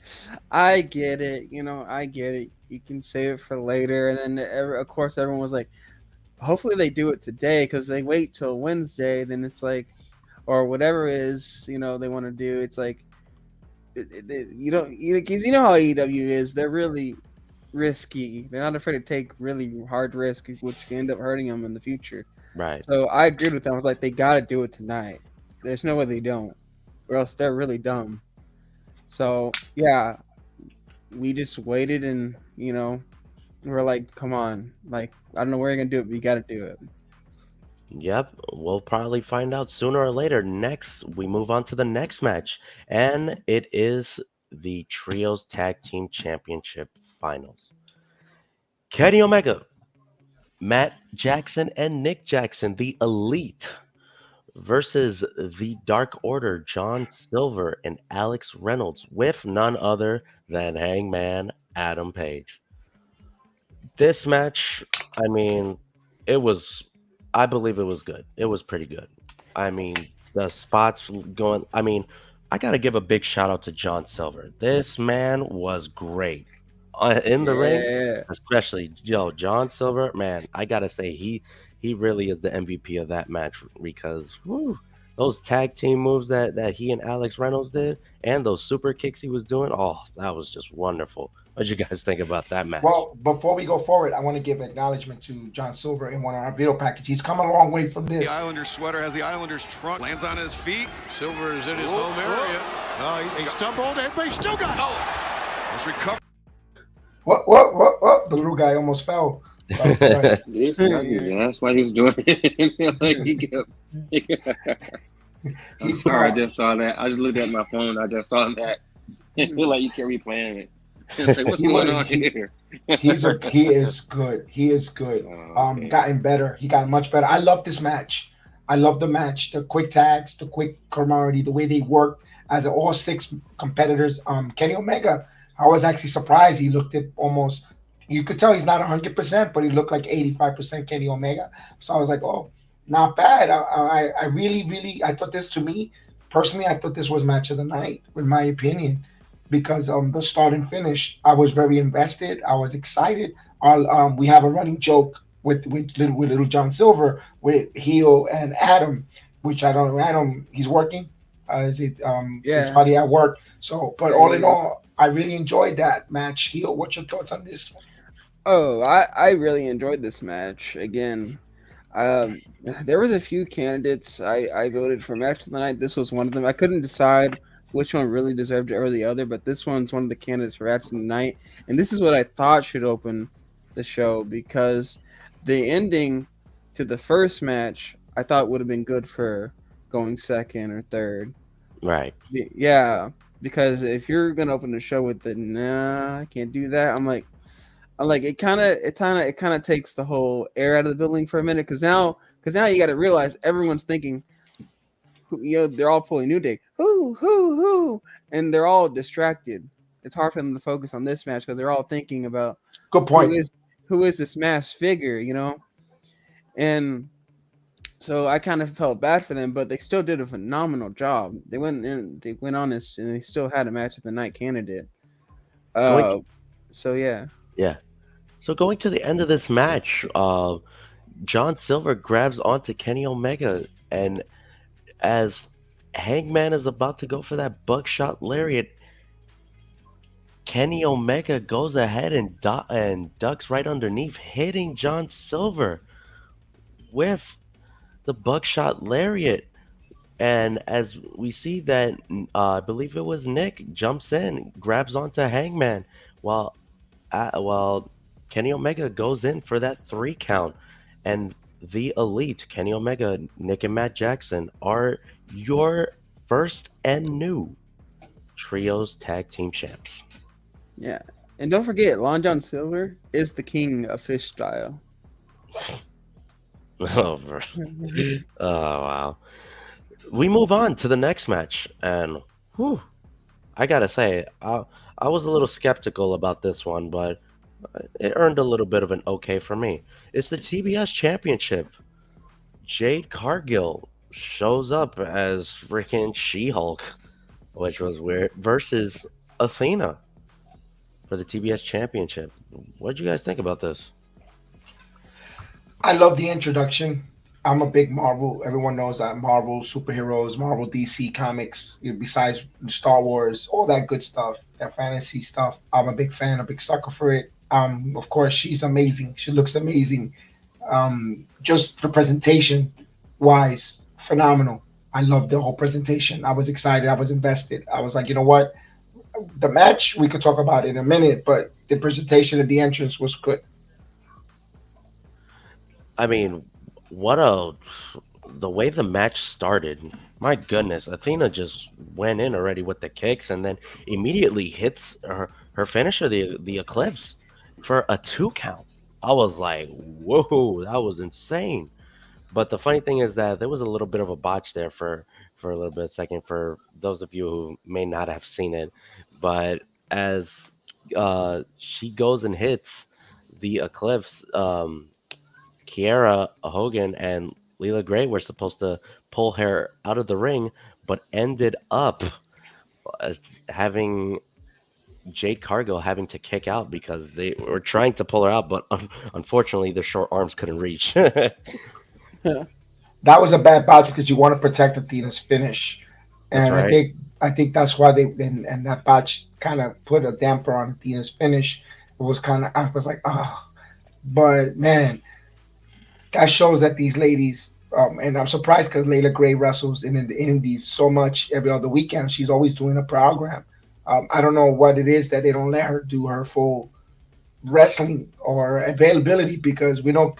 I get it, I get it. You can save it for later, and then of course everyone was like, hopefully they do it today because they wait till Wednesday, then it's like, or whatever it is, they want to do. It's like, you don't, because you know how AEW is. They're really risky. They're not afraid to take really hard risks, which can end up hurting them in the future. Right. So I agreed with them. I was like, they got to do it tonight. There's no way they don't, or else they're really dumb. So yeah, we just waited, and we're like, come on, like I don't know where you're gonna do it, but you got to do it. Yep, we'll probably find out sooner or later. Next, we move on to the next match, and it is the Trios Tag Team Championship Finals. Kenny Omega, Matt Jackson, and Nick Jackson, the Elite, versus the Dark Order, John Silver and Alex Reynolds, with none other than Hangman Adam Page. This match, I mean, it was, I believe it was good. It was pretty good. I mean, the spots going, I mean, I got to give a big shout out to John Silver. This man was great. In the ring, Yeah, especially, John Silver, man, I got to say, he really is the MVP of that match because whew, those tag team moves that he and Alex Reynolds did and those super kicks he was doing, oh, that was just wonderful. What did you guys think about that match? Well, before we go forward, I want to give acknowledgement to John Silver in one of our video packages. He's come a long way from The this. Islanders sweater has the Islanders trunk. Lands on his feet. Silver is in his home area. Oh, he stumbled, but he still got it. Oh, let's recover. What? The little guy almost fell. Right. Yes, that's why he was doing it. Like I'm He's sorry, I not. just saw that. I just looked at my phone. I just saw that. I feel like you kept replaying it. It's like, what's He going was. on here? He is good. He is good. Oh, man. Gotten better. He got much better. I love this match. I love the match. The quick tags, the quick camaraderie, the way they worked as all six competitors. Kenny Omega. I was actually surprised. He looked at almost. You could tell he's not 100%, but he looked like 85% Kenny Omega. So I was like, oh, not bad. I really, really, I thought this to me personally, I thought this was match of the night, in my opinion, because the start and finish, I was very invested. I was excited. We have a running joke with little John Silver with Heel and Adam, which I don't Adam. He's working. Is it He's Yeah. probably at work. So, but Yeah, all yeah, in yeah. all, I really enjoyed that match. Heel, what's your thoughts on this one? Oh, I really enjoyed this match. Again, um, there was a few candidates I voted for match of the night. This was one of them. I couldn't decide which one really deserved it or the other, but this one's one of the candidates for match of the night. And this is what I thought should open the show because the ending to the first match I thought would have been good for going second or third. Right. Yeah, because if you're gonna open the show with the nah, I can't do that. I'm like it kind of takes the whole air out of the building for a minute because now you got to realize everyone's thinking, they're all pulling New Day, who, and they're all distracted. It's hard for them to focus on this match because they're all thinking about Good point. who is this masked figure, and so I kind of felt bad for them, but they still did a phenomenal job. They went on this, and they still had a match of the night candidate. Going, So yeah. yeah. So going to the end of this match, John Silver grabs onto Kenny Omega, and as Hangman is about to go for that buckshot lariat, Kenny Omega goes ahead and ducks right underneath, hitting John Silver with the buckshot lariat. And as we see that, I believe it was Nick jumps in, grabs onto Hangman, while while Kenny Omega goes in for that 3 count. And the Elite, Kenny Omega, Nick and Matt Jackson, are your first and new Trios Tag Team Champs. Yeah. And don't forget, Long John Silver is the king of fish style. Oh, wow. We move on to the next match, and whew, I gotta say, I was a little skeptical about this one, but it earned a little bit of an okay for me. It's the TBS Championship. Jade Cargill shows up as freaking She-Hulk, which was weird, versus Athena for the TBS Championship. What did you guys think about this? I love the introduction. I'm a big Marvel. Everyone knows that Marvel superheroes, Marvel DC comics, besides Star Wars, all that good stuff, that fantasy stuff. I'm a big fan, a big sucker for it. Of course, she's amazing. She looks amazing. Just the presentation wise, phenomenal. I loved the whole presentation. I was excited. I was invested. I was like, you know what? The match we could talk about in a minute, but the presentation of the entrance was good. I mean, the way the match started, my goodness, Athena just went in already with the kicks and then immediately hits her finisher, the Eclipse, for a 2 count. I was like, whoa, that was insane. But the funny thing is that there was a little bit of a botch there for a little bit second for those of you who may not have seen it. But as she goes and hits the Eclipse, Kiera Hogan and Leela Gray were supposed to pull her out of the ring, but ended up having Jade Cargill having to kick out because they were trying to pull her out, but unfortunately their short arms couldn't reach. That was a bad bout because you want to protect Athena's finish, That's and right. I think that's why they and that botch kind of put a damper on Athena's finish. It was kind of I was like, oh, but man, that shows that these ladies, and I'm surprised because Layla Gray wrestles in the Indies so much every other weekend. She's always doing a program. I don't know what it is that they don't let her do her full wrestling or availability because we know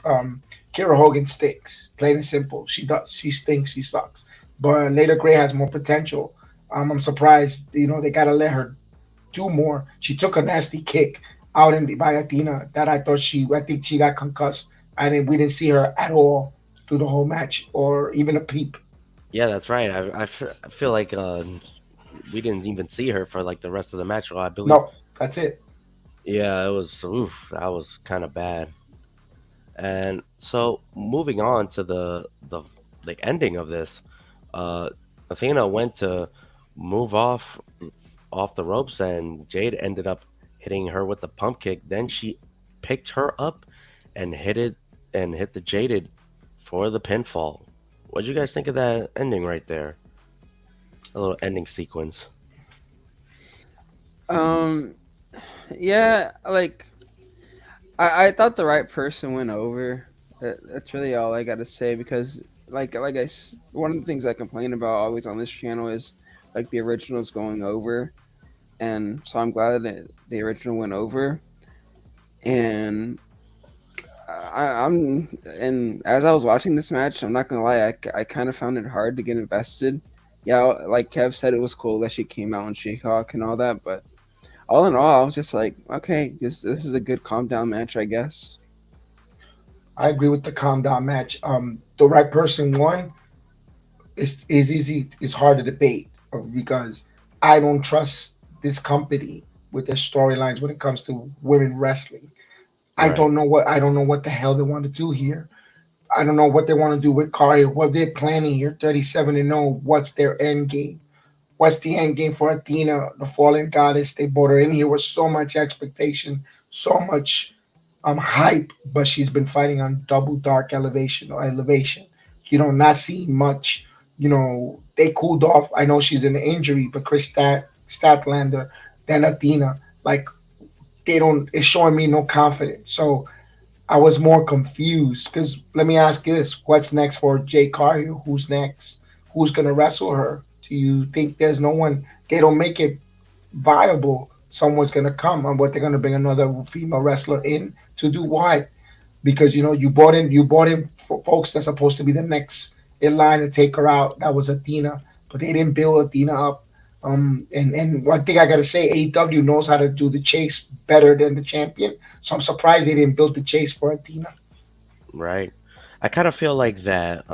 Kira Hogan stinks. Plain and simple. She does. She stinks. She sucks. But Layla Gray has more potential. I'm surprised, they got to let her do more. She took a nasty kick out by Athena that I think she got concussed. We didn't see her at all through the whole match or even a peep. Yeah, that's right. I feel like we didn't even see her for like the rest of the match. Well, I believe. No, that's it. Yeah, it was. Oof, that was kind of bad. And so moving on to the ending of this, uh, Athena went to move off the ropes, and Jade ended up hitting her with the pump kick. Then she picked her up and hit the Jaded for the pinfall. What do you guys think of that ending right there? A little ending sequence. Um, yeah, like I thought the right person went over. That's really all I got to say because one of the things I complain about always on this channel is like the originals going over, and so I'm glad that the original went over. And and as I was watching this match, I'm not gonna lie, I kind of found it hard to get invested. Yeah, like Kev said, it was cool that she came out in She-Hulk and all that, but all in all, I was just like, okay, this is a good calm down match, I guess. I agree with the calm down match. The right person won. Is easy. It's hard to debate because I don't trust this company with their storylines when it comes to women wrestling. Right. I don't know what the hell they want to do here. I don't know what they want to do with Cardi. What they're planning here. 37-0. What's their end game? What's the end game for Athena, the fallen goddess? They brought her in here with so much expectation, so much hype, but she's been fighting on double dark elevation or elevation. Not seeing much. They cooled off. I know she's in an injury, but Statlander, then Athena, like they don't. It's showing me no confidence. So I was more confused because let me ask you this: what's next for Jay Cargill? Who's next? Who's gonna wrestle her? Do you think there's no one? They don't make it viable. Someone's gonna come, and what they're gonna bring another female wrestler in to do what? Because you bought in for folks that's supposed to be the next in line to take her out. That was Athena, but they didn't build Athena up. And one thing I gotta say, AEW knows how to do the chase better than the champion. So I'm surprised they didn't build the chase for Athena. Right. I kind of feel like that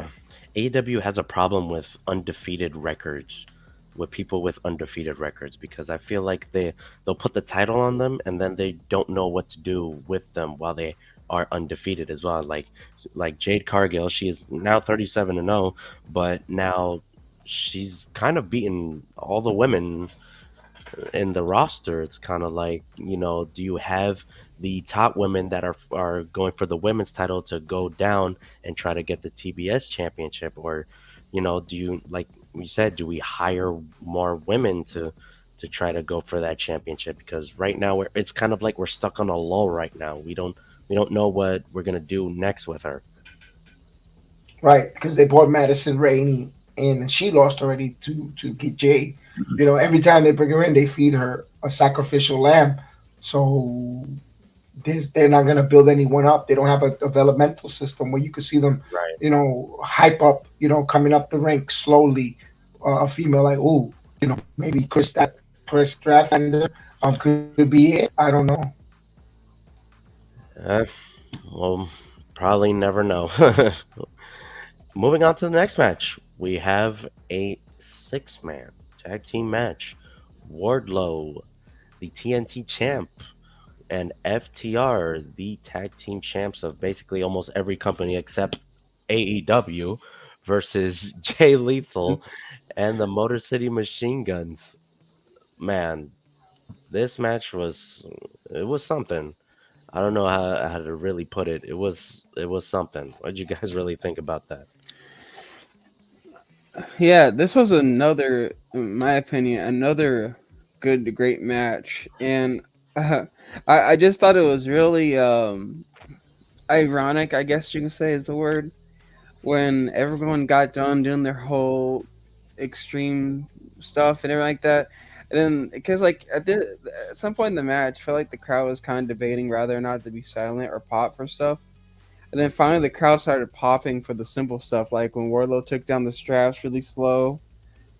AEW has a problem with undefeated records, with people with undefeated records, because I feel like they'll put the title on them and then they don't know what to do with them while they are undefeated as well. Like Jade Cargill, she is now 37-0, but now she's kind of beaten all the women in the roster. It's kind of like, do you have the top women that are going for the women's title to go down and try to get the TBS championship, or do you, like we said, do we hire more women to try to go for that championship? Because right now it's kind of like we're stuck on a lull right now. We don't know what we're gonna do next with her. Right, because they bought Madison Rainey and she lost already to get Jade. Every time they bring her in, they feed her a sacrificial lamb. So they're not gonna build anyone up. They don't have a developmental system where you could see them, Right. hype up, coming up the ranks slowly. A female like, ooh, maybe Chris Stratlander could be it. I don't know. Uh, well, probably never know. Moving on to the next match, we have a six-man tag team match. Wardlow, the TNT champ, and FTR, the tag team champs of basically almost every company except AEW, versus Jay Lethal and the Motor City Machine Guns. Man, this match was something. I don't know how to really put it. It was something. What did you guys really think about that? Yeah, this was another, in my opinion, another great match, and uh, I just thought it was really ironic, I guess you can say is the word, when everyone got done doing their whole extreme stuff and everything like that. And then, because like at some point in the match, I felt like the crowd was kind of debating whether or not to be silent or pop for stuff. And then finally, the crowd started popping for the simple stuff, like when Wardlow took down the straps really slow.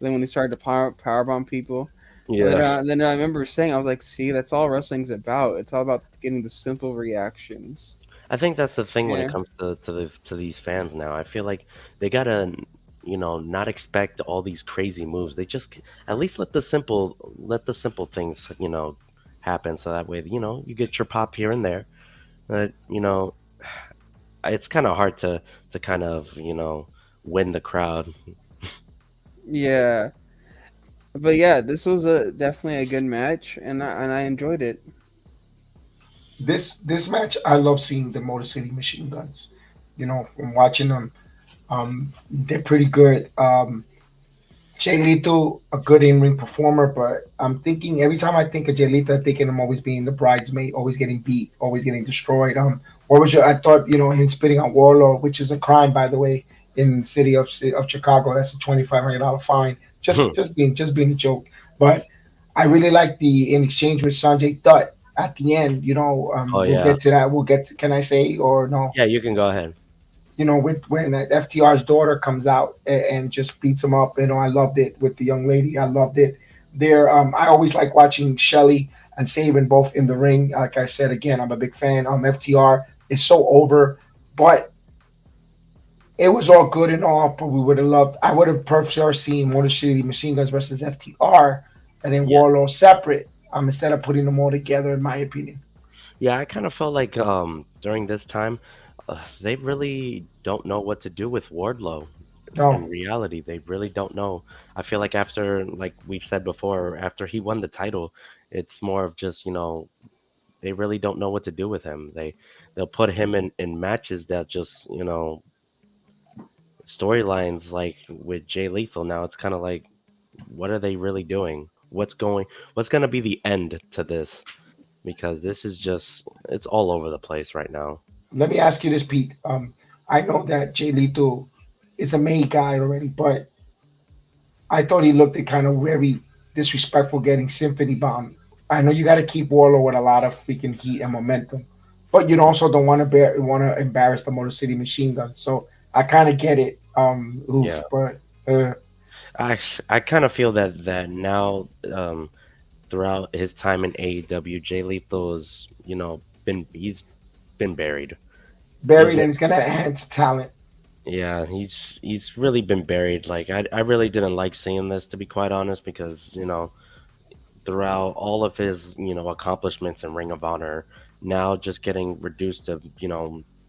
Then when he started to powerbomb people. And Yeah, then I remember saying, I was like, see, that's all wrestling's about. It's all about getting the simple reactions. I think that's the thing when it Yeah. comes to these fans now. I feel like they gotta, not expect all these crazy moves. They just at least let the simple things, happen. So that way, you get your pop here and there. But it's kind of hard to kind of win the crowd. Yeah, but yeah, this was definitely a good match, and I enjoyed it. This match, I love seeing the Motor City Machine Guns. You know, from watching them, they're pretty good. Jay Lethal, a good in-ring performer, but I'm thinking every time I think of Jay Lethal, I think of him always being the bridesmaid, always getting beat, always getting destroyed. What was your? I thought him spitting on Warlord, which is a crime, by the way, in the city of Chicago. That's a $2,500 fine. Just being a joke. But I really like the in exchange with Sanjay Dutt at the end. Oh We'll yeah, get to that. We'll get to. Can I say or no? yeah. You can go ahead. When FTR's daughter comes out and just beats him up. I loved it with the young lady. I loved it. I always like watching Shelly and Saban both in the ring. Like I said again, I'm a big fan. FTR is so over, but it was all good and all. But I would have preferred seeing Motor City Machine Guns versus FTR, and then Yeah, Warlord separate. Instead of putting them all together, in my opinion. yeah. I kind of felt like during this time, they really don't know what to do with Wardlow. In No, reality, they really don't know. I feel like after, like we've said before, after he won the title, it's more of just, they really don't know what to do with him. They'll put him in matches that just, storylines like with Jay Lethal now. It's kind of like, what are they really doing? What's going to be the end to this? Because this is just, it's all over the place right now. let me ask you this, Pete. I know that Jay Lethal is a made guy already, but I thought he looked kind of very disrespectful getting Symphony Bomb. I know you got to keep Warlow with a lot of freaking heat and momentum, but you also don't want to embarrass the Motor City Machine Gun. So I kind of get it. Yeah. But I kind of feel that now, throughout his time in AEW, Jay Lethal has, he's been buried. He's buried and it's gonna enhance talent. Yeah, he's really been buried. Like I really didn't like seeing this, to be quite honest, because throughout all of his accomplishments in Ring of Honor, now just getting reduced to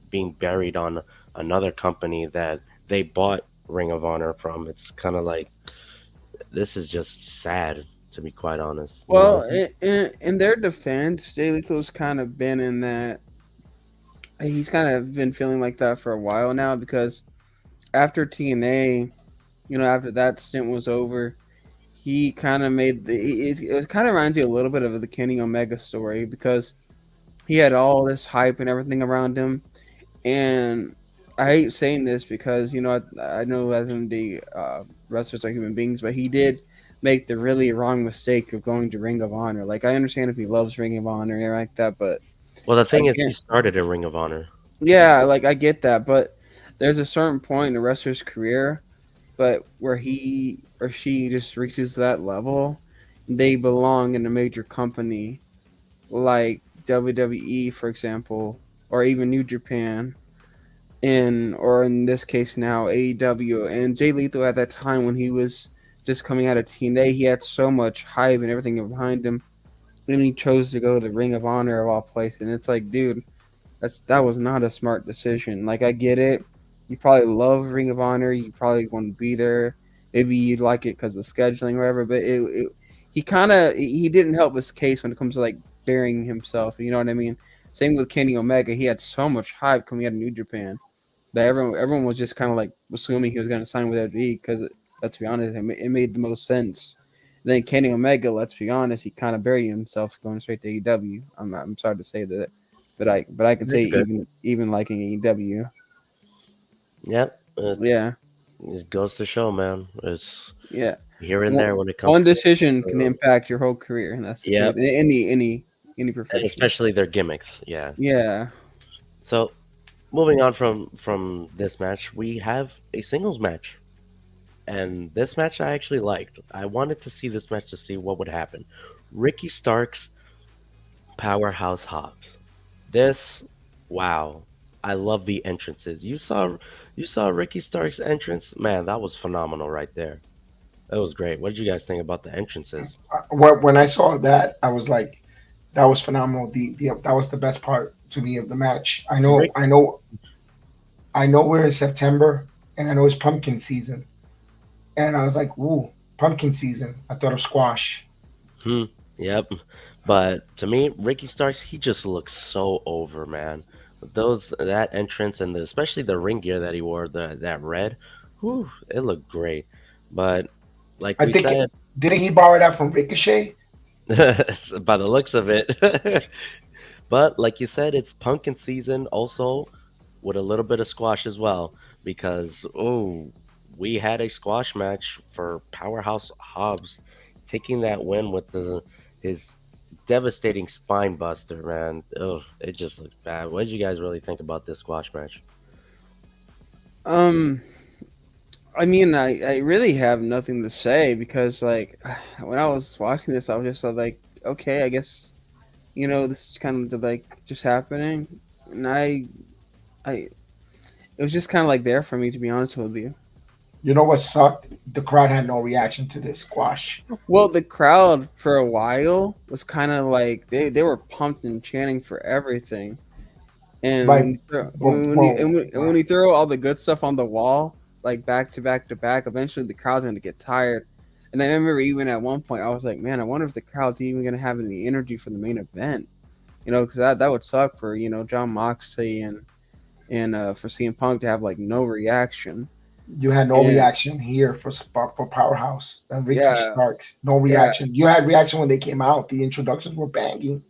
being buried on another company that they bought Ring of Honor from. It's kind of like, this is just sad, to be quite honest. Well, in their defense, Jay Lethal's kind of been in that. He's kind of been feeling like that for a while now because after TNA, after that stint was over, he kind of made it kind of reminds you a little bit of the Kenny Omega story because he had all this hype and everything around him, and I hate saying this because I know as in the wrestlers are human beings, but he did make the really wrong mistake of going to Ring of Honor. Like I understand if he loves Ring of Honor and everything like that, but Well, the thing is, he again, started in Ring of Honor. yeah, like I get that, but there's a certain point in a wrestler's career, but where he or she just reaches that level, they belong in a major company like WWE, for example, or even New Japan, or in this case now AEW. And Jay Lethal at that time when he was just coming out of TNA, he had so much hype and everything behind him, and he chose to go to the Ring of Honor of all places. And it's like, dude, that was not a smart decision. Like I get it, you probably love Ring of Honor, you probably want to be there. Maybe you'd like it because of scheduling or whatever. But he didn't help his case when it comes to like burying himself. You know what I mean? Same with Kenny Omega. He had so much hype coming out of New Japan that everyone was just kind of like assuming he was going to sign with WWE because let's be honest, it made the most sense. Then Kenny Omega, let's be honest, he kind of buried himself going straight to AEW. I'm sorry to say that, but I can say It's good. even liking AEW. Yep. Yeah, It goes to show, man. It's yeah. here and One, there when it comes one to decision can impact your whole career, and that's the truth. yep, Any profession. especially their gimmicks. Yeah. Yeah. So moving on from this match, we have a singles match, and this match I actually liked. I wanted to see this match to see what would happen. Ricky Starks, Powerhouse Hobbs. This, wow. I love the entrances. You saw Ricky Stark's entrance? Man, that was phenomenal right there. That was great. What did you guys think about the entrances? When I saw that, I was like, that was phenomenal. That was the best part to me of the match. Rick, I know we're in September, and I know it's pumpkin season. and I was like, "Ooh, pumpkin season." I thought of squash. Yep. But to me, Ricky Starks, he just looks so over, man. Those that entrance and especially the ring gear that he wore, that red, whew, it looked great. But like I we think said, didn't he borrow that from Ricochet? by the looks of it. But like you said, it's pumpkin season also with a little bit of squash as well because we had a squash match for Powerhouse Hobbs taking that win with the his devastating spine buster, man. Oh, it just looks bad. What did you guys really think about this squash match? Um, I mean, I really have nothing to say because like when I was watching this, I was just like, okay, I guess this is kind of like just happening, and I it was just kind of like there for me to be honest with you. You know what sucked? The crowd had no reaction to this squash. Well, the crowd for a while was kind of like they were pumped and chanting for everything. And Like, when you throw, well, when you, well, and when you throw all the good stuff on the wall, like back to back to back, eventually the crowd's going to get tired. And I remember even at one point, I was like, man, I wonder if the crowd's even going to have any energy for the main event. Because that would suck for, Jon Moxley and for CM Punk to have like no reaction. you had no And reaction here for Powerhouse and Ricky yeah, Starks. No yeah, reaction. You had reaction when they came out. The introductions were banging,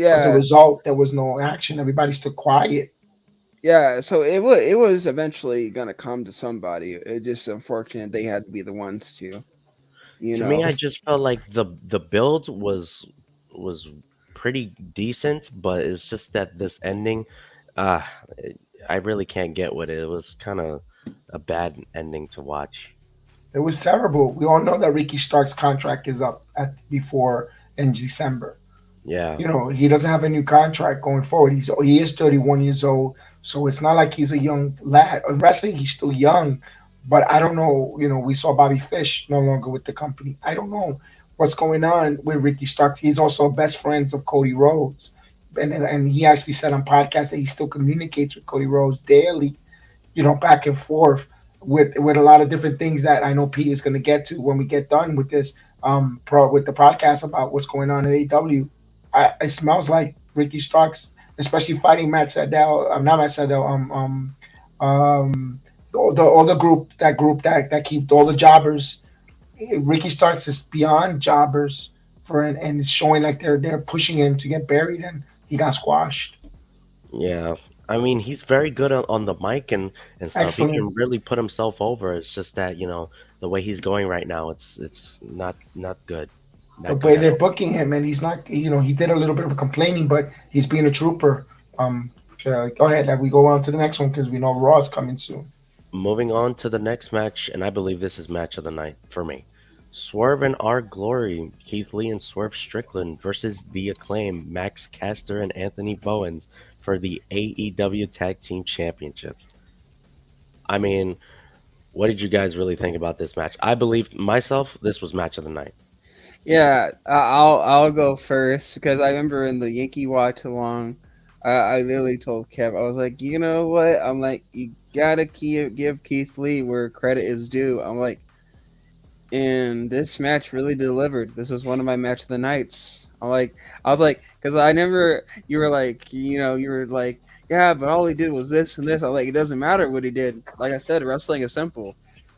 but the yeah, result there was no action. Everybody stood quiet. yeah. So it was eventually going to come to somebody. It's just unfortunate they had to be the ones to, you To me, know. I just felt like the build was pretty decent, but it's just that this ending, uh, I really can't get with it. It was kind of a bad ending to watch. It was terrible. We all know that Ricky Starks' contract is up at before in December. Yeah, He doesn't have a new contract going forward. He is 31 years old, so it's not like he's a young lad. In wrestling, he's still young, but I don't know. We saw Bobby Fish no longer with the company. I don't know what's going on with Ricky Starks. He's also best friends of Cody Rhodes, and he actually said on podcast that he still communicates with Cody Rhodes daily. Back and forth with a lot of different things that I know Pete is going to get to when we get done with this with the podcast about what's going on at AEW. It smells like Ricky Starks, especially fighting Matt Sydal. Not Matt Sydal. All the group that keep all the jobbers. Ricky Starks is beyond jobbers and it's showing like they're pushing him to get buried, and he got squashed. yeah. I mean, he's very good on the mic and stuff. He can Excellent. really put himself over. It's just that the way he's going right now, it's not good, The not good way at they're all. booking him, and he's not. He did a little bit of complaining, but he's being a trooper. Go ahead. We go on to the next one because we know Raw's coming soon. Moving on to the next match, and I believe this is match of the night for me. Swerve and Our Glory, Keith Lee and Swerve Strickland versus The Acclaim, Max Caster and Anthony Bowens for the AEW Tag Team Championships. I mean, what did you guys really think about this match? I believe myself, this was match of the night. Yeah, I'll go first because I remember in the Yankee watch along, I literally told Kev, I was like, you know what? I'm like, you gotta give Keith Lee where credit is due. I'm like, and this match really delivered. This was one of my match of the nights. I was like, because I never, you were like, you were like, yeah, but all he did was this and this. I was like, it doesn't matter what he did. Like I said, wrestling is simple.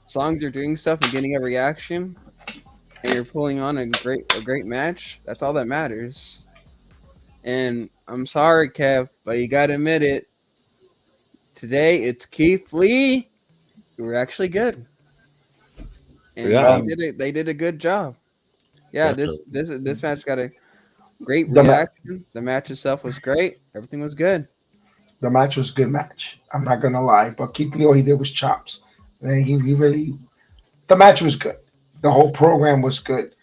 As long as you're doing stuff and getting a reaction, and you're pulling on a great match, that's all that matters. And I'm sorry, Kev, but you gotta admit it. Today it's Keith Lee. You were actually good, and Yeah, they did a good job. Yeah, this definitely. this this match got a great The ma- reaction. The match itself was great. Everything was good. the match was a good match. I'm not gonna lie, but Keith Lee all he did was chops. And he really the match was good. The whole program was good.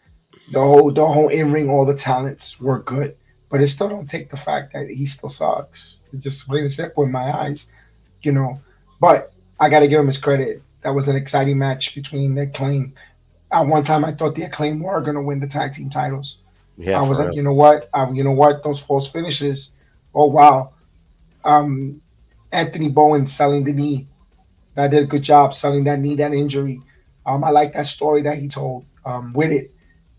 The whole in ring, all the talents were good. But it still don't take the fact that he still sucks. It's just plain and simple in my eyes, you know. But I got to give him his credit. That was an exciting match between the Acclaim. At one time, I thought the Acclaim were going to win the tag team titles. Yeah, I was for like, real. you know what? Those false finishes. Oh wow. Um, Anthony Bowen selling the knee. I did a good job selling that knee, that injury. I like that story that he told with it.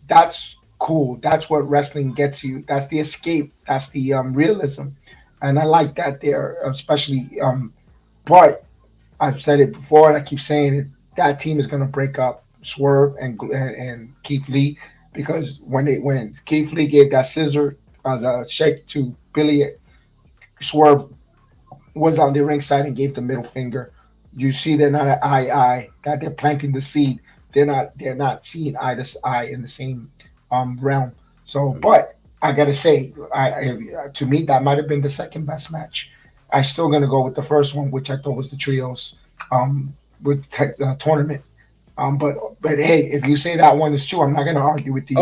That's cool. That's what wrestling gets you. That's the escape. That's the realism, and I like that there, especially. But I've said it before, and I keep saying it. That team is going to break up Swerve and Keith Lee, because when Keith Lee gave that scissor as a shake to Billy, Swerve was on the ringside and gave the middle finger. You see, they're not at eye. That they're planting the seed. They're not seeing eye to eye in the same realm. So, but I gotta say, to me that might have been the second best match. I still gonna go with the first one, which I thought was the trios with tournament. But hey, if you say that one is true, I'm not gonna argue with you.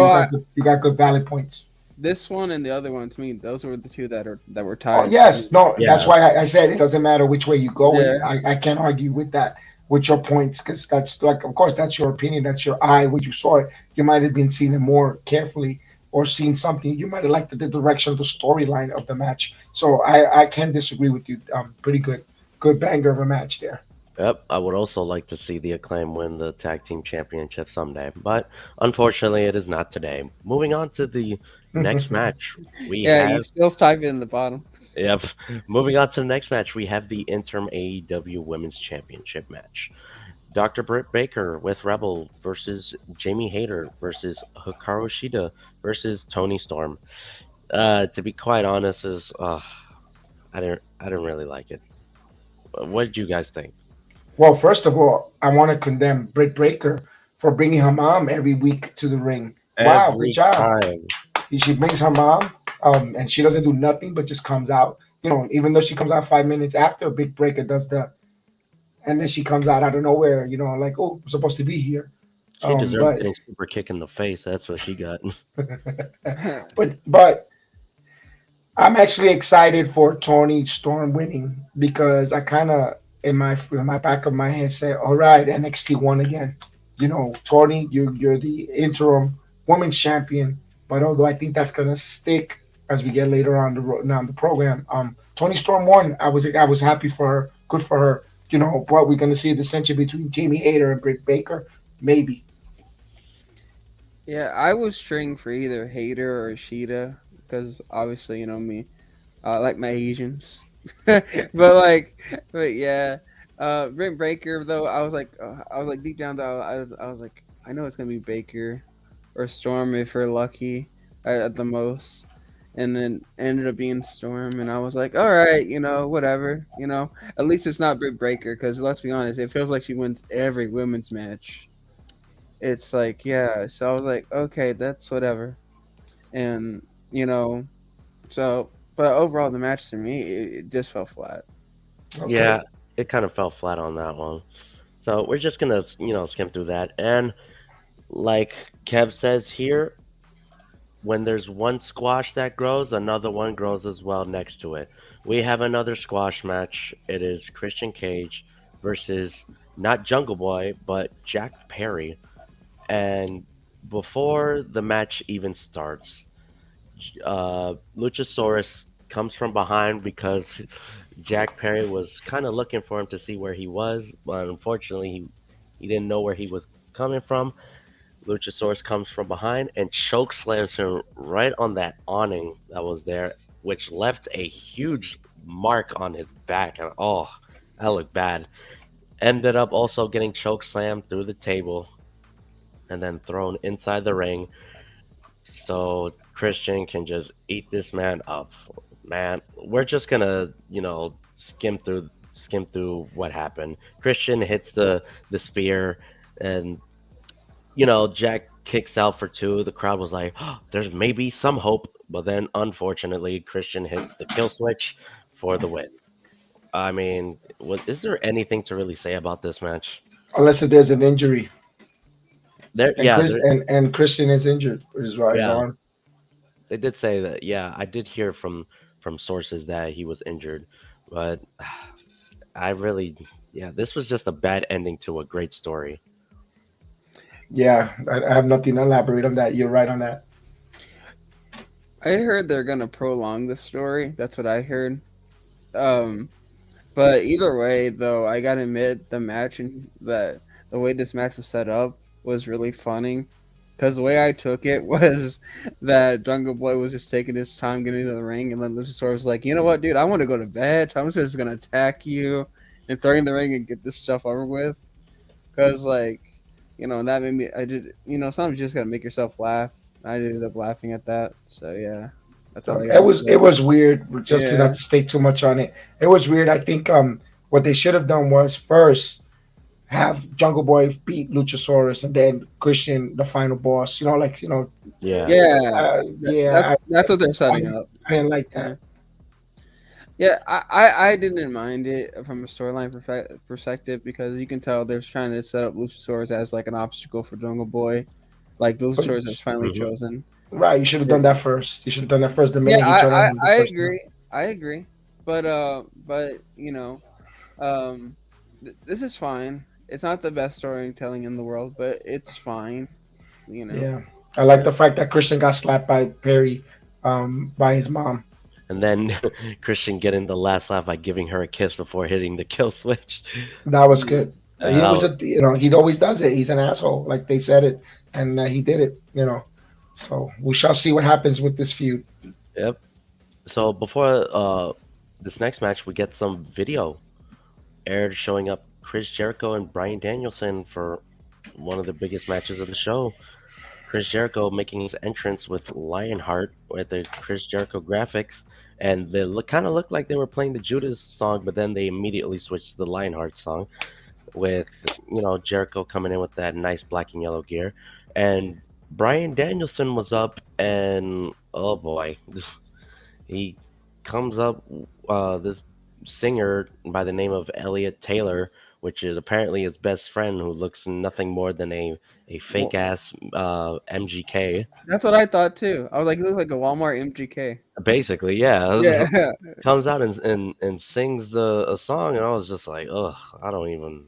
You got good valid points. This one and the other one, to me, those were the two that were Oh tied. yes, no, Yeah. that's why I said it doesn't matter which way you go. Yeah. I can't argue with that, with your points, because that's like, of course, that's your opinion, that's your eye, what you saw it. You might have been seeing it more carefully or seen something. You might have liked the direction of the storyline of the match. So I can't disagree with you. Pretty good banger of a match there. Yep, I would also like to see the Acclaim win the Tag Team Championship someday, but unfortunately it is not today. Moving on to the next match, we Yeah, have he's still typing in the bottom. Yep. Moving on to the next match, we have the interim AEW Women's Championship match. Dr. Britt Baker with Rebel versus Jamie Hayter versus Hikaru Shida versus Tony Storm. To be quite honest, I didn't really like it. What did you guys think? Well, first of all, I want to condemn Britt Baker for bringing her mom every week to the ring. Wow, good Every job. time. She brings her mom, and she doesn't do nothing but just comes out. Even though she comes out 5 minutes after Big Breaker does and then she comes out of nowhere. Like, oh, I'm supposed to be here. She deserved But getting super kick in the face. That's what she got. but I'm actually excited for Tony Storm winning, because I kind of in my back of my head said, all right, NXT won again. Tony, you're the interim women's champion. But although I think that's gonna stick as we get later on the program, Tony Storm won. I was happy for her. Good for her. What we're gonna see the dissension between Jamie Hayter and Britt Baker, maybe. Yeah, I was cheering for either Hater or Sheeta because obviously, me, I like my Asians. but yeah, Britt Baker though, I was like deep down though, I was like, I know it's gonna be Baker or Storm if we're lucky at the most. And then ended up being Storm, and I was like, all right, whatever, at least it's not Britt Baker, because let's be honest, it feels like she wins every women's match. It's like, yeah, so I was like, okay, that's whatever. And, so, but overall, the match to me, it just fell flat. Okay. Yeah, it kind of fell flat on that one. So we're just gonna, skim through that. And like Kev says here, when there's one squash that grows, another one grows as well next to it. We have another squash match. It is Christian Cage versus not Jungle Boy, but Jack Perry. And before the match even starts, Luchasaurus comes from behind because Jack Perry was kind of looking for him to see where he was, but unfortunately he didn't know where he was coming from. Luchasaurus comes from behind and choke slams him right on that awning that was there, which left a huge mark on his back. And oh, that looked bad. Ended up also getting choke slammed through the table and then thrown inside the ring. So Christian can just eat this man up. Man, we're just gonna, skim through what happened. Christian hits the spear, and Jack kicks out for two. The crowd was like, oh, there's maybe some hope. But then, unfortunately, Christian hits the kill switch for the win. I mean, is there anything to really say about this match? Unless there's an injury. And and Christian is injured. His arm. They did say that. Yeah, I did hear from sources that he was injured. But this was just a bad ending to a great story. Yeah, I have nothing to elaborate on that. You're right on that. I heard they're gonna prolong the story. That's what I heard. But either way, though, I gotta admit the match and the the way this match was set up was really funny. Because the way I took it was that Jungle Boy was just taking his time getting into the ring, and then Luchasaurus was like, you know what, dude, I want to go to bed. I'm just going to attack you and throw you in the ring and get this stuff over with. Because, like, and that made me, I did, sometimes you just got to make yourself laugh. I ended up laughing at that. So, yeah, that's all I got. It was weird. Just not to stay too much on it. It was weird. I think what they should have done was first have Jungle Boy beat Luchasaurus and then Christian the final boss. That's what they're setting up. I didn't like that. Yeah, I didn't mind it from a storyline perspective because you can tell they're trying to set up Luchasaurus as like an obstacle for Jungle Boy. Like Luchasaurus is finally chosen. Right, you should have done that first. You should have done that first. The minute yeah, I agree. I agree. But this is fine. It's not the best storytelling in the world, but it's fine. Yeah, I like the fact that Christian got slapped by Perry, by his mom. And then Christian getting the last laugh by giving her a kiss before hitting the kill switch. That was good. He always does it. He's an asshole, like they said it, and he did it. So we shall see what happens with this feud. Yep. So before this next match, we get some video aired showing up Chris Jericho and Bryan Danielson for one of the biggest matches of the show. Chris Jericho making his entrance with Lionheart with the Chris Jericho graphics, and they kind of looked like they were playing the Judas song, but then they immediately switched to the Lionheart song with Jericho coming in with that nice black and yellow gear, and Bryan Danielson was up, and oh boy, he comes up this singer by the name of Elliot Taylor, which is apparently his best friend, who looks nothing more than a fake ass MGK. That's what I thought too. I was like, he looks like a Walmart MGK. Basically, yeah. Yeah. Comes out and sings a song, and I was just like, ugh, I don't even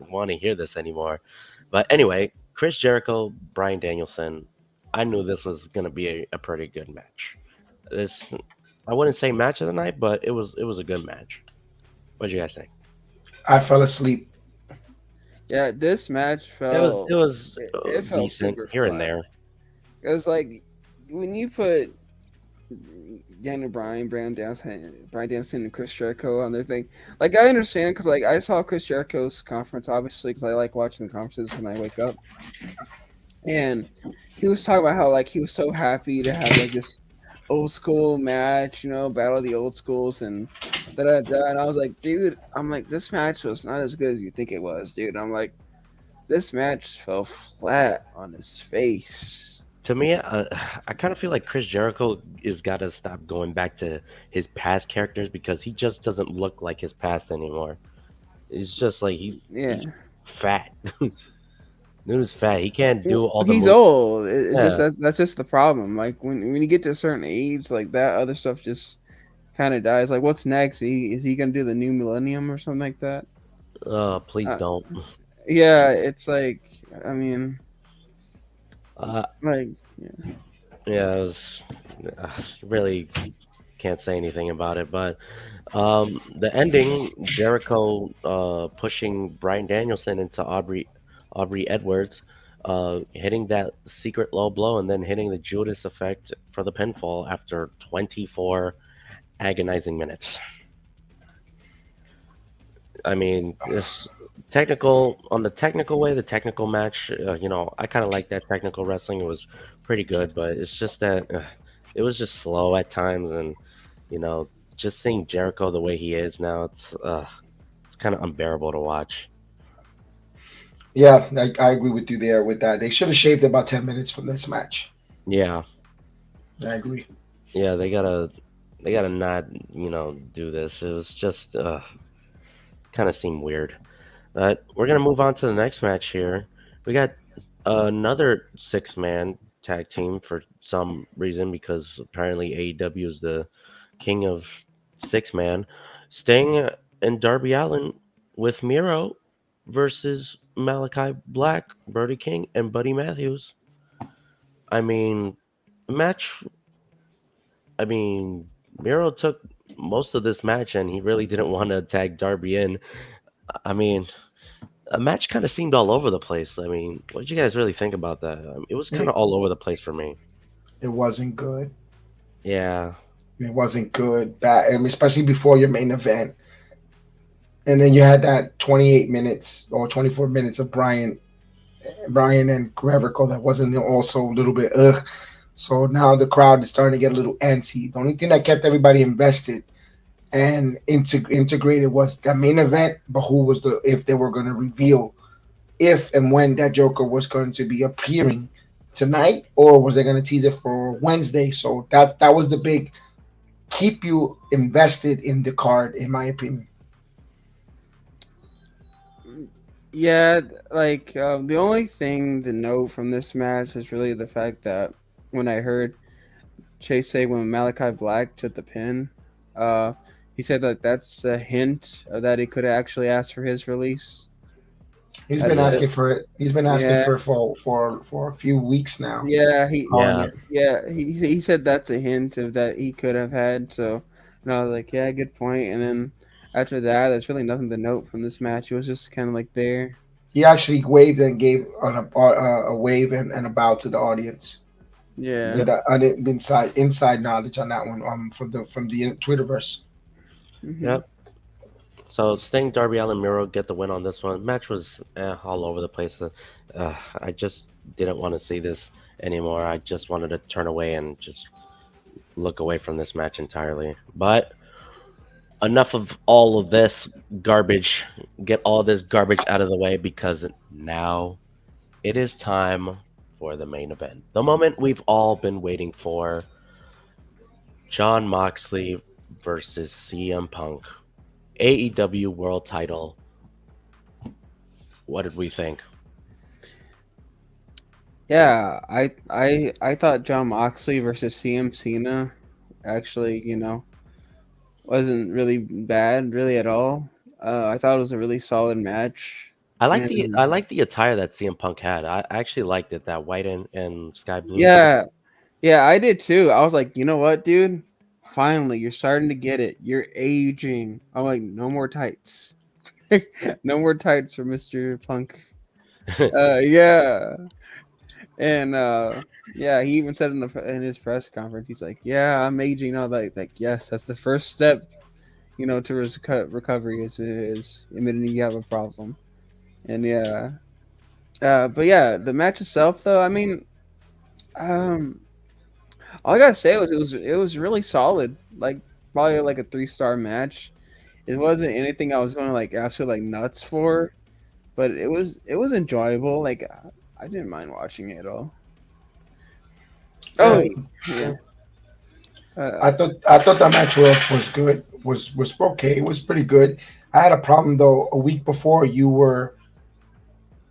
want to hear this anymore. But anyway, Chris Jericho, Bryan Danielson. I knew this was gonna be a pretty good match. I wouldn't say match of the night, but it was a good match. What do you guys think? I fell asleep. Yeah, this match felt. It felt decent here and there. It was like when you put Daniel Bryan, Bryan Danielson, and Chris Jericho on their thing. Like I understand because like I saw Chris Jericho's conference obviously because I like watching the conferences when I wake up, and he was talking about how like he was so happy to have like this old school match, battle of the old schools and and I was like, dude, I'm like, this match was not as good as you think it was, dude. I'm like, this match fell flat on his face. To me, I kind of feel like Chris Jericho has got to stop going back to his past characters because he just doesn't look like his past anymore. It's just like he's fat. Dude's fat. He can't do all the moves. Old. It's just that's just the problem. Like when you get to a certain age, like that other stuff just kind of dies. Like what's next? Is he gonna do the new millennium or something like that? Please don't. Yeah, it's like I mean, really can't say anything about it. But the ending, Jericho pushing Bryan Danielson into Aubrey Edwards, hitting that secret low blow and then hitting the Judas effect for the pinfall after 24 agonizing minutes. I mean, this on the technical way, the technical match, I kind of like that technical wrestling. It was pretty good, but it's just that it was just slow at times, and just seeing Jericho the way he is now, it's kind of unbearable to watch. Yeah, I agree with you there with that. They should have shaved about 10 minutes from this match. Yeah. I agree. Yeah, they gotta not, do this. It was just kind of seemed weird. But we're gonna move on to the next match here. We got another 6-man tag team for some reason because apparently AEW is the king of 6-man. Sting and Darby Allin with Miro versus Malachi Black, Brody King, and Buddy Matthews. I mean, Miro took most of this match, and he really didn't want to tag Darby in. I mean, a match kind of seemed all over the place. I mean, what did you guys really think about that? It was kind It, of all over the place for me. it wasn't good. Yeah, It wasn't good. Bad, and especially before your main event. And then you had that 28 minutes or 24 minutes of Brian and Reverico that wasn't also a little bit ugh. So now the crowd is starting to get a little antsy. The only thing that kept everybody invested and integrated was the main event, but who was if they were going to reveal if and when that Joker was going to be appearing tonight, or was they going to tease it for Wednesday? So that was the big keep you invested in the card, in my opinion. Yeah, like the only thing to note from this match is really the fact that when I heard Chase say when Malachi Black took the pin, uh, he said that that's a hint of that he could actually ask for his release. He's been That's asking it. for it. He's been asking Yeah, for a few weeks now. yeah, he, Calling yeah. it. yeah, he said that's a hint of that he could have had. So, and I was like, yeah, good point. And then after that, there's really nothing to note from this match. It was just kind of like there. He actually waved and gave a wave and a bow to the audience. Yeah. And inside knowledge on that one from the Twitterverse. Hmm. Yep. So Sting, Darby Allin, Miro get the win on this one. Match was all over the place. I just didn't want to see this anymore. I just wanted to turn away and just look away from this match entirely. But enough of all of this garbage. Get all this garbage out of the way because now it is time for the main event. The moment we've all been waiting for. Jon Moxley versus CM Punk. AEW World Title. What did we think? Yeah, I thought Jon Moxley versus CM Cena actually, wasn't really bad, really at all. I thought it was a really solid match, and I like the attire that CM Punk had. I actually liked it, that white and sky blue. yeah, yeah, I did too. I was like, you know what, dude? Finally, you're starting to get it. You're aging. I'm like, no more tights, no more tights for Mister Punk. Yeah, and yeah, he even said in his press conference, he's like, yeah, I'm aging. All that, like, yes, that's the first step, to recovery is admitting you have a problem. And yeah, but yeah, the match itself, though, I mean, um, all I gotta say was it was really solid. Like probably like a 3-star match. It wasn't anything I was going like absolutely like nuts for, but it was enjoyable. Like I didn't mind watching it at all. Oh Yeah, yeah, I thought that match was good. Was okay. It was pretty good. I had a problem though. A week before, you were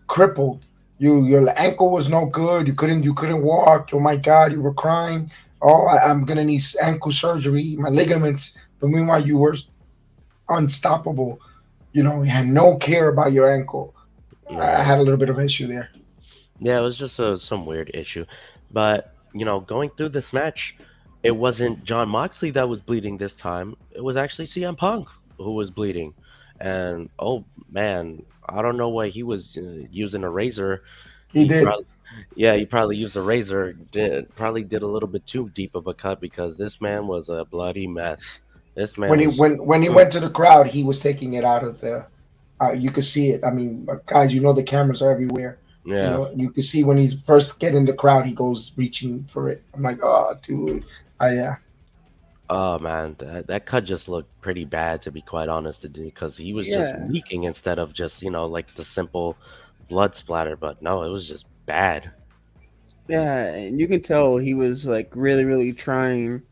crippled. Your ankle was no good. You couldn't walk. Oh my God, you were crying. Oh, I'm gonna need ankle surgery. My ligaments. But meanwhile, you were unstoppable. You had no care about your ankle. I Right. had a little bit of an issue there. Yeah, it was just some weird issue. But, going through this match, it wasn't Jon Moxley that was bleeding this time. It was actually CM Punk who was bleeding. And, oh, man, I don't know why he was using a razor. He He did. probably, yeah, he probably used a razor. Probably did a little bit too deep of a cut because this man was a bloody mess. This man When he was. when he went to the crowd, he was taking it out of the. You could see it. I mean, guys, the cameras are everywhere. Yeah. You could see when he's first getting the crowd, he goes reaching for it. I'm like, oh, dude, yeah. Oh man, that cut just looked pretty bad to be quite honest, because he was just yeah, leaking instead of just like the simple blood splatter. But no, it was just bad. yeah, and you can tell he was like really really trying.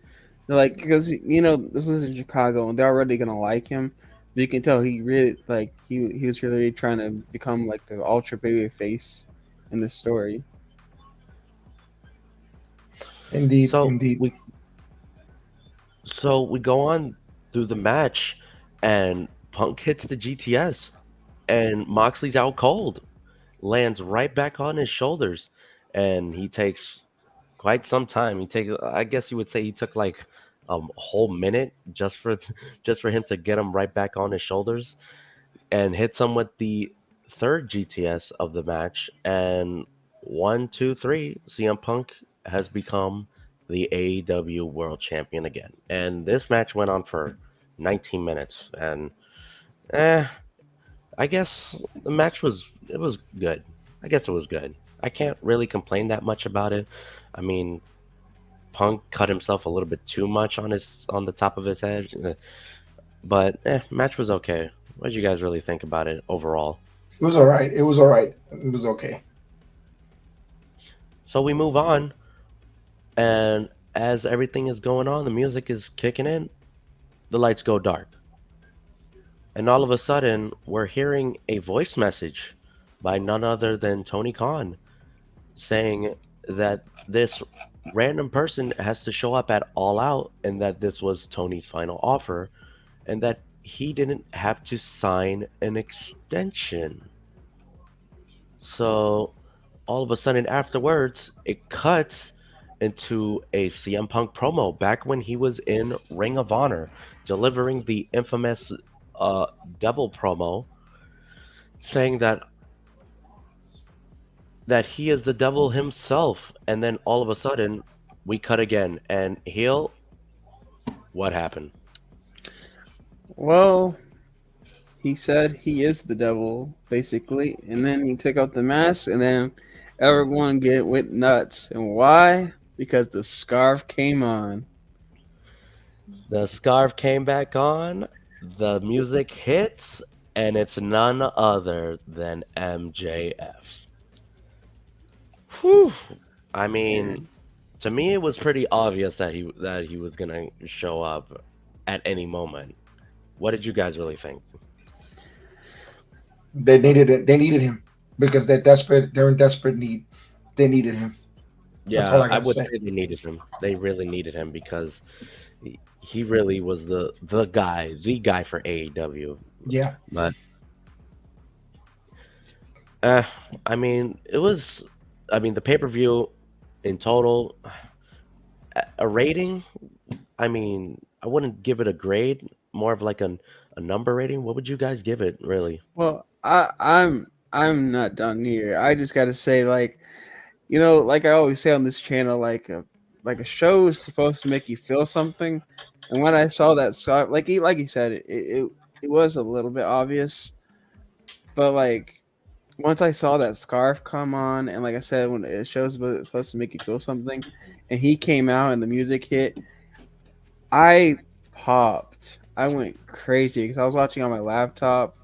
Like, because this was in Chicago and they're already gonna like him, but you can tell he really like he was really trying to become like the ultra baby face in this story. Indeed, So indeed. we we go on through the match, and Punk hits the GTS, and Moxley's out cold, lands right back on his shoulders, and he takes quite some time. I guess you would say he took like a whole minute just for just for him to get him right back on his shoulders and hits him with the third GTS of the match, and 1, 2, 3, CM Punk has become the AEW World Champion again. And this match went on for 19 minutes, and eh, I guess the match was good. I guess it was good. I can't really complain that much about it. I mean, Punk cut himself a little bit too much on the top of his head, but match was okay. What did you guys really think about it overall? It was all right. It was all right. It was okay. So we move on, and as everything is going on, the music is kicking in, the lights go dark. And all of a sudden, we're hearing a voice message by none other than Tony Khan saying that this random person has to show up at All Out and that this was Tony's final offer and that he didn't have to sign an extension. So all of a sudden afterwards, it cuts into a CM Punk promo back when he was in Ring of Honor, delivering the infamous Devil promo, saying that he is the devil himself. And then all of a sudden, we cut again, and heel. What happened? Well, he said he is the devil, basically, and then he took out the mask, and then everyone went nuts. And why? Because the scarf came on. The scarf came back on, the music hits, and it's none other than MJF. Whew. I mean, to me, it was pretty obvious that he was gonna show up at any moment. What did you guys really think? They needed it. They needed him because they're desperate. They're in desperate need. They needed him. Yeah, I would say they needed him. They really needed him because he really was the guy for AEW. Yeah. But I mean, the pay-per-view in total, a rating, I mean, I wouldn't give it a grade, more of like a number rating. What would you guys give it, really? Well, I'm not done here. I just got to say, like, you know, like I always say on this channel, like a show is supposed to make you feel something. And when I saw that scarf, like you said, it was a little bit obvious, but like once I saw that scarf come on, and like I said, when it shows supposed to make you feel something, and he came out and the music hit, I popped. I went crazy because I was watching on my laptop,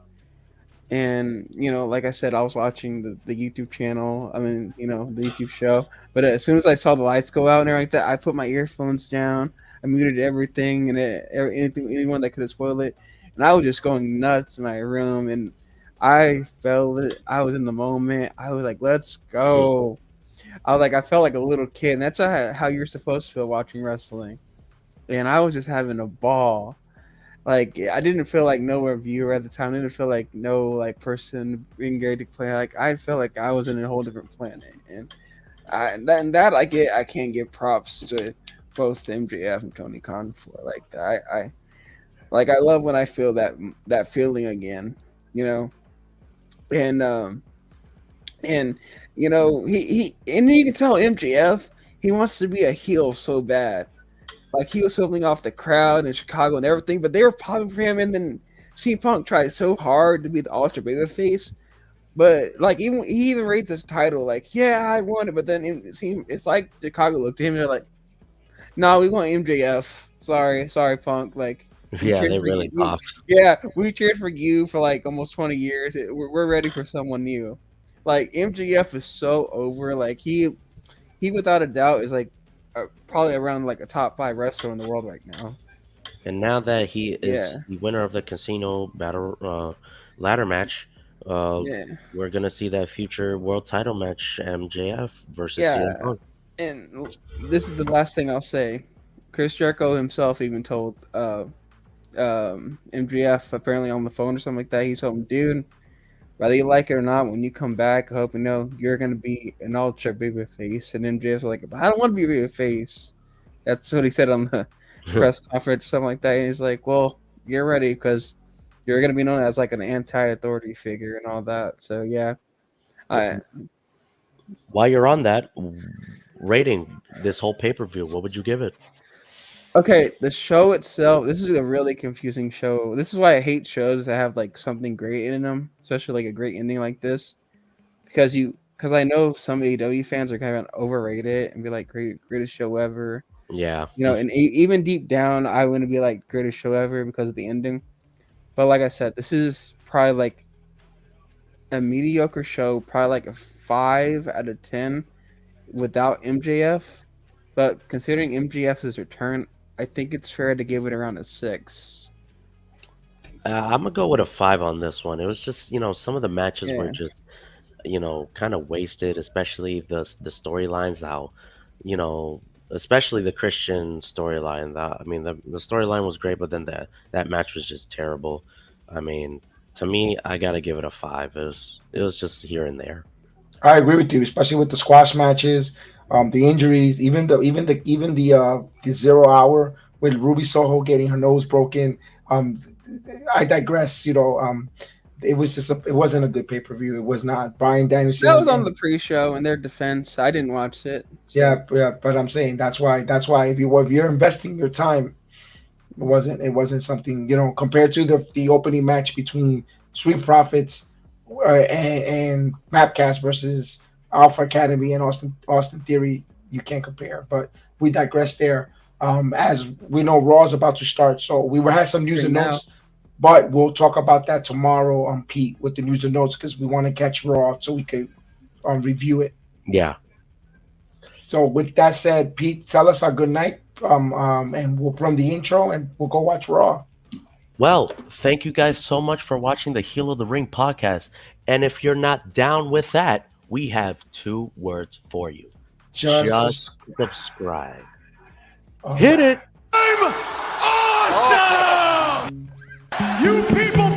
and you know, like I said, I was watching the YouTube channel. I mean, you know, the YouTube show. But as soon as I saw the lights go out and everything like that, I put my earphones down. I muted everything and anyone that could have spoiled it, and I was just going nuts in my room, and I felt it. I was in the moment. I was like, "Let's go!" I felt like a little kid, and that's how you're supposed to feel watching wrestling. And I was just having a ball. Like, I didn't feel like no reviewer at the time. I didn't feel like no like person being ready to play. Like, I felt like I was in a whole different planet, and I can't give props to both MJF and Tony Khan for. Like, I love when I feel that feeling again, you know. And you know, he and you can tell MJF, he wants to be a heel so bad. Like, he was filming off the crowd in Chicago and everything, but they were popping for him, and then CM Punk tried so hard to be the ultra babyface. But like, he even rates his title like, yeah, I won it, but then it's like Chicago looked at him and they're like, no, we want MJF. Sorry, Punk. Like, yeah, they really popped. Yeah, we cheered for you for like almost 20 years. We're ready for someone new. Like, MJF is so over. Like, he without a doubt is like probably around like a top 5 wrestler in the world right now. And now that he is the winner of the Casino Battle ladder match, we're gonna see that future world title match, MJF versus CM Punk. And this is the last thing I'll say. Chris Jericho himself even told MJF apparently on the phone or something like that. He told him, dude, whether you like it or not, when you come back, I hope you know you're going to be an ultra baby face. And MJF's like, I don't want to be a baby face. That's what he said on the press conference, something like that. And he's like, well, get ready because you're gonna be known as like an anti-authority figure and all that. So yeah, While you're on that, rating this whole pay-per-view, what would you give it? okay, the show itself. This is a really confusing show. This is why I hate shows that have like something great in them, especially like a great ending like this, because I know some AEW fans are kind of overrate it and be like greatest show ever. Yeah. And even deep down, I wouldn't be like greatest show ever because of the ending. But like I said, this is probably like a mediocre show, probably like a 5 out of 10 without MJF. But considering MJF's return, I think it's fair to give it around a 6. I'm gonna go with a 5 on this one. It was just, some of the matches were just, kind of wasted, especially the storylines. How, especially the Christian storyline. I mean, the storyline was great, but then that match was just terrible. I mean, to me, I gotta give it a 5. It was just here and there. I agree with you, especially with the squash matches, the injuries, even the 0 hour with Ruby Soho getting her nose broken. I digress. It was it wasn't a good pay per view. It was not. Bryan Danielson. That was on the pre-show. In their defense, I didn't watch it. So. Yeah, but I'm saying that's why if you're investing your time, it wasn't something compared to the opening match between Street Profits and Mapcast versus Alpha Academy and Austin Theory. You can't compare. But we digress there. As we know, Raw's about to start, so we will have some news and notes. But we'll talk about that tomorrow on Pete with the news and notes because we want to catch Raw so we could review it. Yeah. So with that said, Pete, tell us our good night, and we'll run the intro and we'll go watch Raw. Well, thank you guys so much for watching the Heel of the Ring podcast. And if you're not down with that, we have 2 words for you. Just subscribe. Hit it! I'm awesome! You people